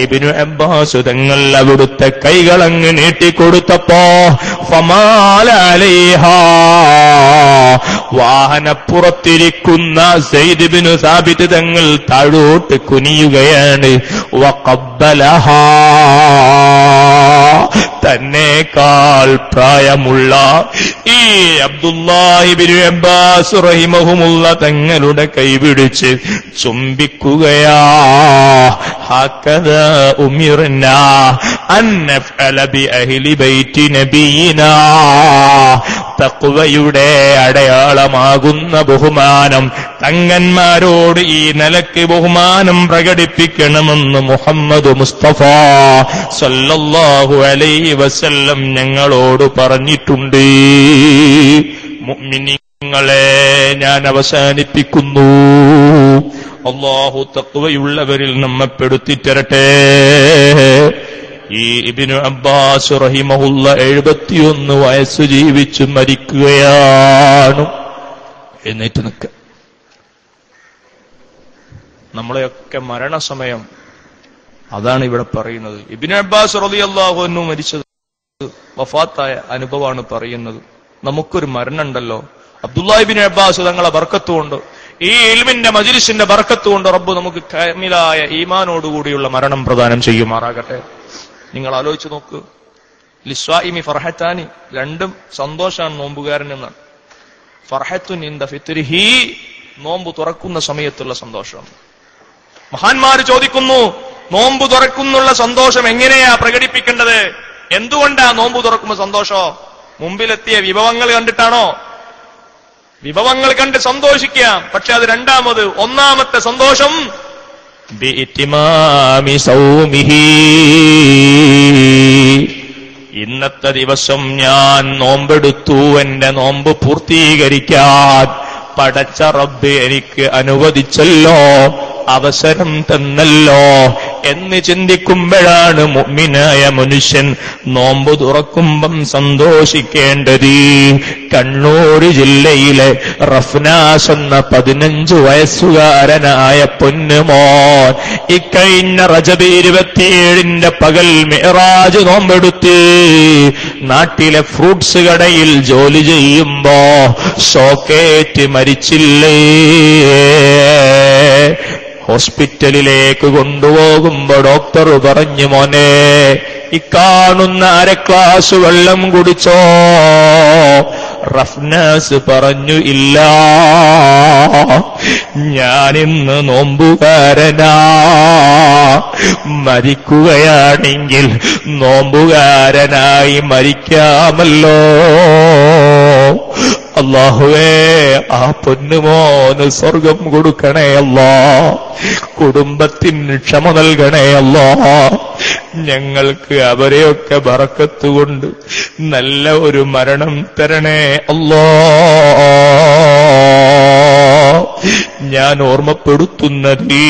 ഇബ്നു അബ്ബാസ് തങ്ങൾ അവിടുത്തെ കൈകളങ്ങ് നീട്ടിക്കൊടുത്തപ്പോ ഫമാല അലൈഹാ, വാഹനപ്പുറത്തിരിക്കുന്ന സയ്യിദ് ഇബ്നു സാബിത്ത് തങ്ങൾ താഴോട്ട് കുനിയുകയാണ്. വഖബ്ബലഹാ, തന്നേക്കാൾ പ്രായമുള്ള ഈ അബ്ദുല്ലാഹി ഇബ്നു അബ്ബാസ് റഹിമഹുമുള്ള തങ്ങളുടെ കൈപിടിച്ച് ചുംബിക്കുകയാ. ഹക്കദാ ഉമിർനാ അൻ നഫ്അല ബി അഹ്ലി ബൈത്തി നബിയിനാ. തഖ്വയുടെ അടയാളമാകുന്ന ബഹുമാനം, തങ്ങന്മാരോട് ഈ നിലയ്ക്ക് ബഹുമാനം പ്രകടിപ്പിക്കണമെന്ന് മുഹമ്മദ് മുസ്തഫ സല്ലല്ലാഹു അലൈഹി വസല്ലം ഞങ്ങളോട് പറഞ്ഞിട്ടുണ്ട്. മുഅ്മിനീങ്ങളെ, ഞാൻ അവസാനിപ്പിക്കുന്നു. അല്ലാഹു തഖ്വയുള്ളവരിൽ നമ്മെ പെടുത്തിത്തരട്ടെ. ഈ ഇബ്നു അബ്ബാസ് റഹിമഹുല്ല 71 വയസ്സ് ജീവിച്ചു മരിക്കുകയാണ്. എഴുന്നേറ്റ് നിൽക്ക. നമ്മളെയൊക്കെ മരണസമയം അതാണ് ഇവിടെ പറയുന്നത്. ഇബ്നു അബ്ബാസ് റളിയല്ലാഹു അൻഹു മരിച്ചത് വഫാത്തായ അനുഭവമാണ് പറയുന്നത്. നമുക്കൊരു മരണമുണ്ടല്ലോ. അബ്ദുല്ലാഹി ഇബ്നു അബ്ബാസ് തങ്ങളെ ബർക്കത്തുകൊണ്ട്, ഈ ഇൽമിന്റെ മജ്ലിസിന്റെ ബർക്കത്തുകൊണ്ട് റബ്ബ് നമുക്ക് കാമിലായ ഈമാനോടുകൂടിയുള്ള മരണം പ്രദാനം ചെയ്യുമാറാകട്ടെ. നിങ്ങൾ ആലോചിച്ച് നോക്ക്. ലിസ്വാഇമി ഫർഹത്താനി, രണ്ടും സന്തോഷാണ് നോമ്പുകാരൻ എന്നാണ്. ഫർഹത്തുൻ ഇൻദ ഫിത്രിഹി, നോമ്പ് തുറക്കുന്ന സമയത്തുള്ള സന്തോഷം. മഹാന്മാര് ചോദിക്കുന്നു, നോമ്പ് തുറക്കുന്നുള്ള സന്തോഷം എങ്ങനെയാ പ്രകടിപ്പിക്കേണ്ടത്? എന്തുകൊണ്ടാ നോമ്പ് തുറക്കുമ്പോ സന്തോഷോ? മുമ്പിലെത്തിയ വിഭവങ്ങൾ കണ്ടിട്ടാണോ? വിഭവങ്ങൾ കണ്ട് സന്തോഷിക്കാം, പക്ഷെ അത് രണ്ടാമത്. ഒന്നാമത്തെ സന്തോഷം ബിഇത്മാമി സൗമിഹി, ഇന്നത്തെ ദിവസം ഞാൻ നോമ്പെടുത്തു, എന്റെ നോമ്പ് പൂർത്തീകരിക്കാൻ പടച്ച റബ്ബ് എനിക്ക് അനുവദിച്ചല്ലോ, അവസരം തന്നല്ലോ എന്ന് ചിന്തിക്കുമ്പോഴാണ് മുഅ്മിനായ മനുഷ്യൻ നോമ്പ് തുറക്കുമ്പം സന്തോഷിക്കേണ്ടത്. കണ്ണൂർ ജില്ലയിലെ റഫ്നാസ് എന്ന 15 വയസ്സുകാരനായ പൊന്നുമോൻ ഇക്കഴിഞ്ഞ റജബ് 27 പകൽ മിഅ്റാജ് നോമ്പെടുത്ത് നാട്ടിലെ ഫ്രൂട്ട്സ് കടയിൽ ജോലി ചെയ്യുമ്പോ ഷോക്കേറ്റ് മരിച്ചില്ലേ. ഹോസ്പിറ്റലിലേക്ക് കൊണ്ടുപോകുമ്പോ ഡോക്ടർ പറഞ്ഞു, മോനെ ഇക്കാണുന്ന 1/2 ഗ്ലാസ് വെള്ളം കുടിച്ചോ? റഫ്നാസ് പറഞ്ഞു, ഇല്ല, ഞാനിന്ന് നോമ്പുകാരനാ. മരിക്കുകയാണെങ്കിൽ നോമ്പുകാരനായി മരിക്കാമല്ലോ. അല്ലാഹുവേ, ആ പൊന്നുമോന് സ്വർഗം കൊടുക്കണേ അല്ലാ, കുടുംബത്തിന് ക്ഷമ നൽകണേ അല്ലാ. ഞങ്ങൾക്ക് അവരെയൊക്കെ ബറക്കത്തുകൊണ്ട് നല്ല ഒരു മരണം തരണേ അല്ലാ. ഞാൻ ഓർമ്മപ്പെടുത്തുന്നത്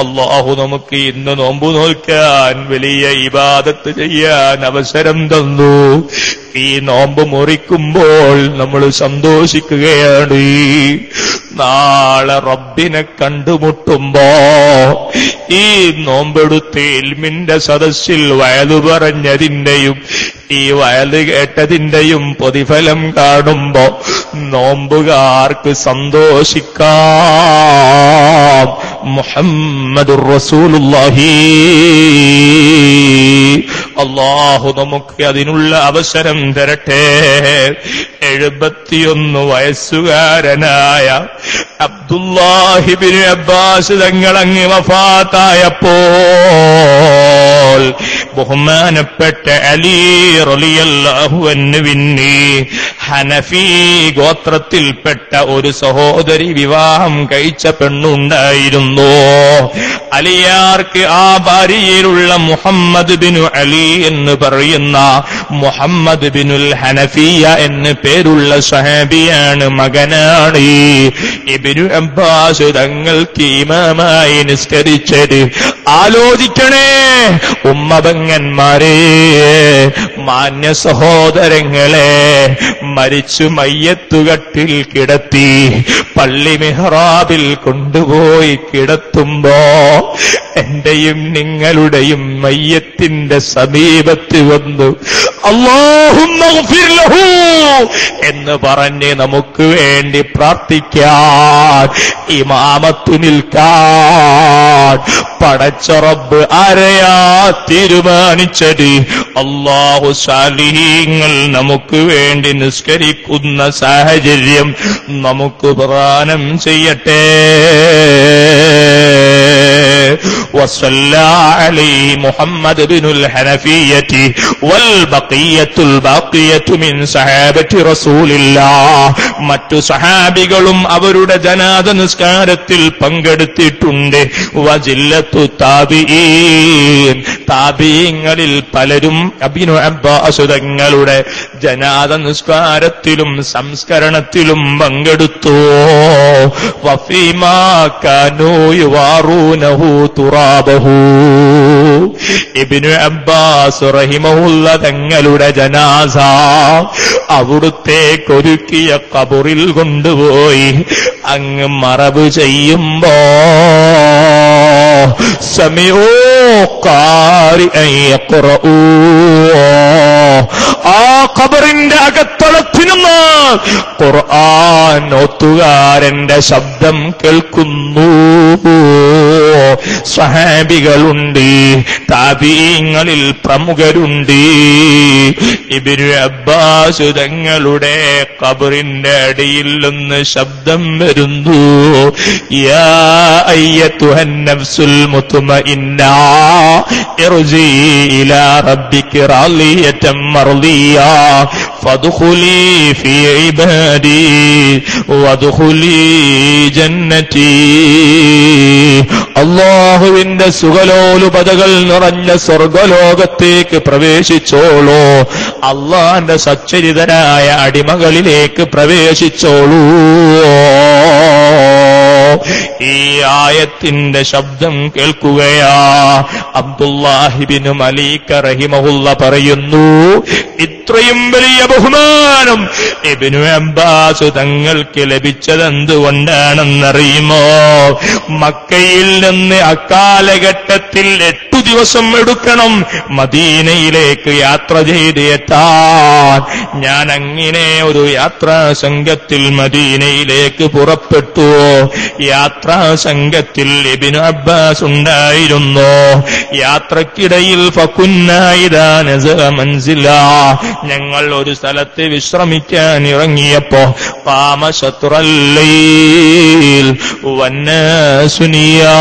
അല്ലാഹു നമുക്ക് ഇന്ന് നോമ്പ് നോൽക്കാൻ വലിയ ഇബാദത്ത് ചെയ്യാൻ അവസരം തന്നു. ഈ നോമ്പ് മുറിക്കുമ്പോൾ നമ്മൾ സന്തോഷിക്കുകയാണ്. നാളെ റബ്ബിനെ കണ്ടുമുട്ടുമ്പോ ഈ നോമ്പെടുത്ത് ഇൽമിന്റെ സദസ്സിൽ വയലു പറഞ്ഞതിന്റെയും ഈ വയല് കേട്ടതിന്റെയും പ്രതിഫലം കാണുമ്പോ നോമ്പുകാർക്ക് സന്തോഷിക്കാം. മുഹമ്മദുർ റസൂലുള്ളാഹി. അല്ലാഹു നമുക്ക് അതിനുള്ള അവസരം തരട്ടെ. 71 വയസ്സുകാരനായ അബ്ദുല്ലാഹിബ്നു അബ്ബാസ് തങ്ങളങ്ങ് വഫാത്തായപ്പോൾ ബഹുമാനപ്പെട്ട അലി റളിയല്ലാഹു അൻഹുവിന് ഹനഫി ഗോത്രത്തിൽപ്പെട്ട ഒരു സഹോദരി വിവാഹം കഴിച്ച പെണ്ണുണ്ടായിരുന്നു. അലിയാർക്ക് ആ ഭാര്യയിലുള്ള മുഹമ്മദ് ബിനു അലി എന്ന് പറയുന്ന മുഹമ്മദ് ബിനുൽ ഹനഫിയ എന്ന് പേരുള്ള സഹാബിയാണ്, മകനാണ്. ഇബ്നു അബ്ബാസ് തങ്ങൾക്ക് ഇമാമായി നിസ്കരിച്ചത്. ആലോചിക്കണേ ഉമ്മബങ്ങന്മാരെ, മാന്യ സഹോദരങ്ങളെ, മരിച്ചു മയ്യത്തുകട്ടിൽ കിടത്തി പള്ളി മിഹ്റാബിൽ കൊണ്ടുപോയി കിടത്തുമ്പോ എന്റെയും നിങ്ങളുടെയും മയ്യത്തിന്റെ സമീപത്ത് വന്നു അല്ലാഹുമ്മഗ്ഫിർ ലഹു എന്ന് പറഞ്ഞ് നമുക്ക് വേണ്ടി പ്രാർത്ഥിക്കാൻ, ഇമാമത്ത് നിൽക്കാൻ പടച്ച റബ്ബ് ആരെയാ തീരുമാനിച്ചത്? അല്ലാഹു സാലിഹീങ്ങൾ നമുക്ക് വേണ്ടി നിസ്കരിക്കുന്ന സാഹചര്യം നമുക്ക് പ്രദാനം ചെയ്യട്ടെ. وصلى عليه محمد بن الحنفية والبقية الباقية من صحابة رسول الله. മറ്റു സഹാബികളും അവരുടെ ജനാസ നിസ്കാരത്തിൽ പങ്കെടുത്തിട്ടുണ്ട്. വജില്ലത്തു താബിഈൻ, താബിഈങ്ങളിൽ പലരും ഇബ്നു അബ്ബാസ് തങ്ങളുടെ ജനാസ നിസ്കാരത്തിലും സംസ്കരണത്തിലും പങ്കെടുത്തു. വഫീമാ കാനൂ യുവാറൂനഹു തുറാബഹു. ഇബ്നു അബ്ബാസ് റഹിമഹുല്ല തങ്ങളുടെ ജനാസ അവിടുത്തേക്ക് ഒരുക്കിയ ഖബറിൽ കൊണ്ടുപോയി അങ്ങ് മറവ് ചെയ്യുമ്പോ സമിഊ ഖാരിഅൻ യഖറഊ, ആ ഖബറിന്റെ അകത്തളത്തിൽ നിന്ന് ഖുർആൻ ഓത്തുകാരന്റെ ശബ്ദം കേൾക്കുന്നു. സ്വഹാബികളുണ്ട്, താബിഈങ്ങളിൽ പ്രമുഖരുണ്ട്. ഇബ്നു അബ്ബാസ് തങ്ങളുടെ ഖബറിന്റെ അടിയിൽ നിന്ന് ശബ്ദം വരുന്നു. യാ അയ്യത്തുഹൻ നഫ്സുൽ മുത്മഇന്ന ഇർജി ഇലാ റബ്ബികി റാളിയതൻ മർദിയ ഫദ്ഖുലി ഫീ ഇബാദി വദ്ഖുലി ജന്നതി. അല്ലാഹുവിന്റെ സുഖലോലുപതകൾ നിറഞ്ഞ സ്വർഗലോകത്തേക്ക് പ്രവേശിച്ചോളൂ. അള്ളാന്റെ സച്ചരിതരായ അടിമകളിലേക്ക് പ്രവേശിച്ചോളൂ. ഈ ആയത്തിന്റെ ശബ്ദം കേൾക്കുകയാ. അബ്ദുല്ലാഹിബ്നു മലീക റഹിമഹുല്ല പറയുന്നു, ഇത്രയും വലിയ ബഹുമാനം ഇബ്നു അബ്ബാസ് തങ്ങൾക്ക് ലഭിച്ചതെന്തുകൊണ്ടാണെന്നറിയുമോ? മക്കയിൽ നിന്ന് അക്കാലഘട്ടത്തിൽ 8 ദിവസം എടുക്കണം മദീനയിലേക്ക് യാത്ര ചെയ്ത് എത്താൻ. ഞാൻ അങ്ങനെ ഒരു യാത്രാ സംഘത്തിൽ മദീനയിലേക്ക് പുറപ്പെട്ടു. യാത്രാ സംഘത്തിൽ ഇബ്നു അബ്ബാസ് ഉണ്ടായിരുന്നു. യാത്രക്കിടയിൽ ഫകുന്നാ ഇദാ നസല മൻസില, ഞങ്ങൾ ഒരു സ്ഥലത്ത് വിശ്രമിക്കാൻ ഇറങ്ങിയപ്പോ ഖാമ ശത്റൽ ലൈൽ വന്നാസു നിയാം,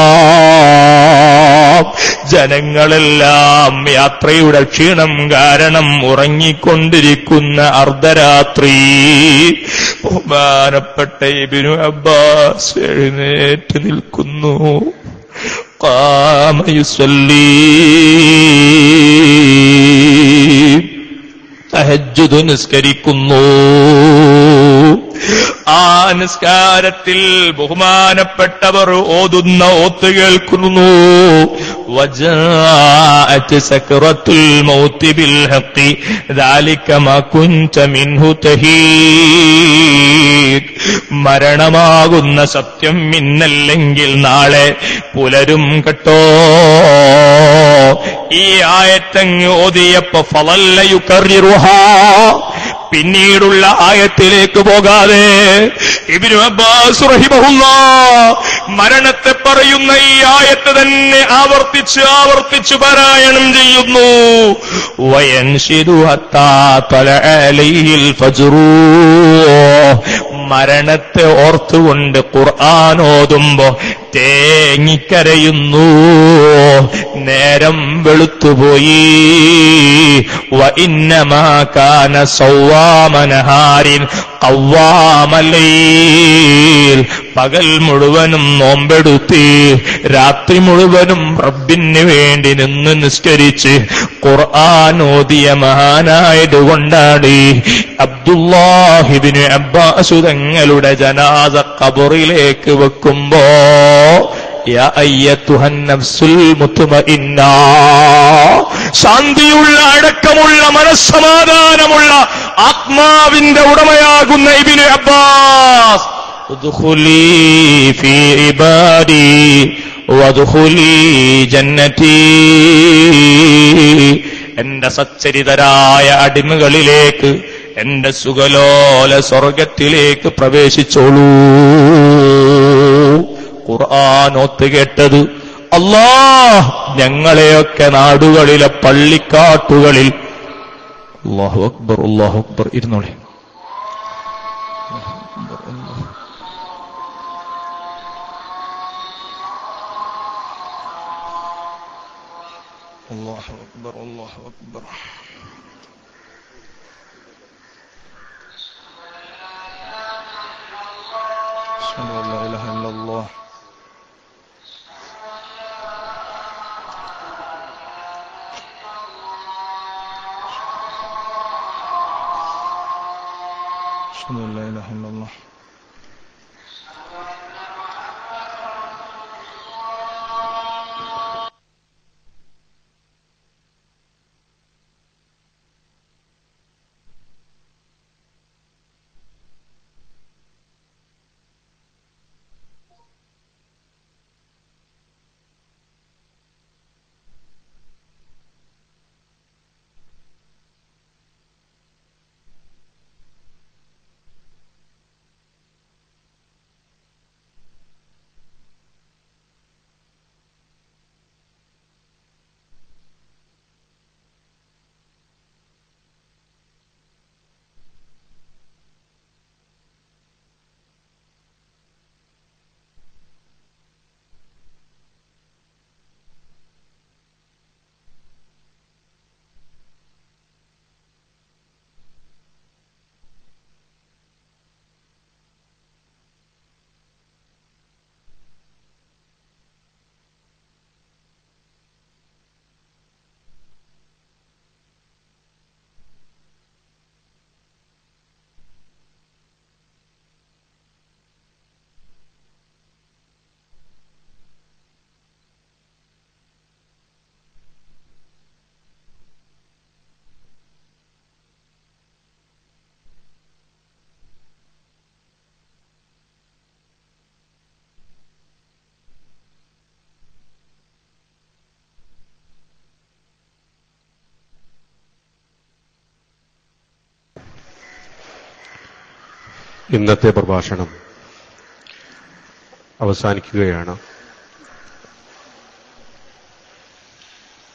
ജനങ്ങളെല്ലാം യാത്രയുടെ ക്ഷീണം കാരണം ഉറങ്ങിക്കൊണ്ടിരിക്കുന്ന അർദ്ധരാത്രി. ബഹുമാനപ്പെട്ട ഇബ്നു അബ്ബാസ് എഴുന്നേറ്റ് നിൽക്കുന്നു. ഖാമ യുസല്ലി, തഹജ്ജുദ് നിസ്കരിക്കുന്നു. ആ നിസ്കാരത്തിൽ ബഹുമാനപ്പെട്ടവർ ഓതുന്ന ഓത്ത് കേൾക്കുന്നു. വജാഅത് സക്റത്തുൽ മൗതി ബിൽ ഹഖ് ദാലിക മാ കുൻത മിൻഹു തഹീദ്. മരണമാകുന്ന സത്യം ഇന്നല്ലെങ്കിൽ നാളെ പുലരും കേട്ടോ. ഈ ആയത്തങ്ങ് ഓതിയപ്പോ ഫളല്ല യുകർറിറുഹാ, പിന്നീടുള്ള ആയത്തിലേക്ക് പോകാതെ ഇബ്നു അബ്ബാസ് റഹിമഹുല്ലാഹ് മരണത്തെ പറയുന്ന ഈ ആയത്ത് തന്നെ ആവർത്തിച്ച് പാരായണം ചെയ്യുന്നു. വയൻഷിദു ഹത്താ തലഅ അലൈഹിൽ ഫജ്റു. മരണത്തെ ഓർത്തുകൊണ്ട് ഖുർആൻ ഓതുമ്പോ തേങ്ങിക്കരയുന്നു. നേരം വെളുത്തുപോയി. വഇന്നമാ കാന സൗവാമനഹാരിൻ ഖവ്വാമലൈൽ. പകൽ മുഴുവനും നോമ്പെടുത്ത് രാത്രി മുഴുവനും റബ്ബിന് വേണ്ടി നിന്ന് നിസ്കരിച്ച് ഖുർആൻ ഓതിയ മഹാനായതുകൊണ്ടാണ് അബ്ദുല്ലാഹ് ഇബ്നു അബ്ബാസ് തങ്ങളുടെ ജനാസ ഖബറിലേക്ക് വെക്കുമ്പോ യാ അയ്യത്തുഹൻ നഫ്സുൽ മുത്മഇന്ന, ശാന്തിയുള്ള അടക്കമുള്ള മനസ്സമാധാനമുള്ള ആത്മാവിന്റെ ഉടമയാകുന്ന ഇബ്നു അബ്ബാസ്, ഉദ്ഖുലീ ഫീ ഇബാദി വദ്ഖുലീ ജന്നതി. എന്റെ സച്ചരിതരായ അടിമകളിലേക്ക്, എന്റെ സുഖലോല സ്വർഗത്തിലേക്ക് പ്രവേശിച്ചോളൂ. ഖുർആൻ ഒത്തുകേട്ടത് അല്ലാഹ് ഞങ്ങളെയൊക്കെ നാടുകളിലെ പള്ളിക്കാട്ടുകളിൽ. അല്ലാഹു അക്ബർ, അല്ലാഹു അക്ബർ. ഇരുന്നോളെ. അല്ലാഹു അക്ബർ, അല്ലാഹു അക്ബർ. അഷ്ഹദു അൻ ലാ ഇലാഹ ഇല്ലല്ലാഹ്. أشهد أن لا إله إلا الله. ഇന്നത്തെ പ്രഭാഷണം അവസാനിക്കുകയാണ്.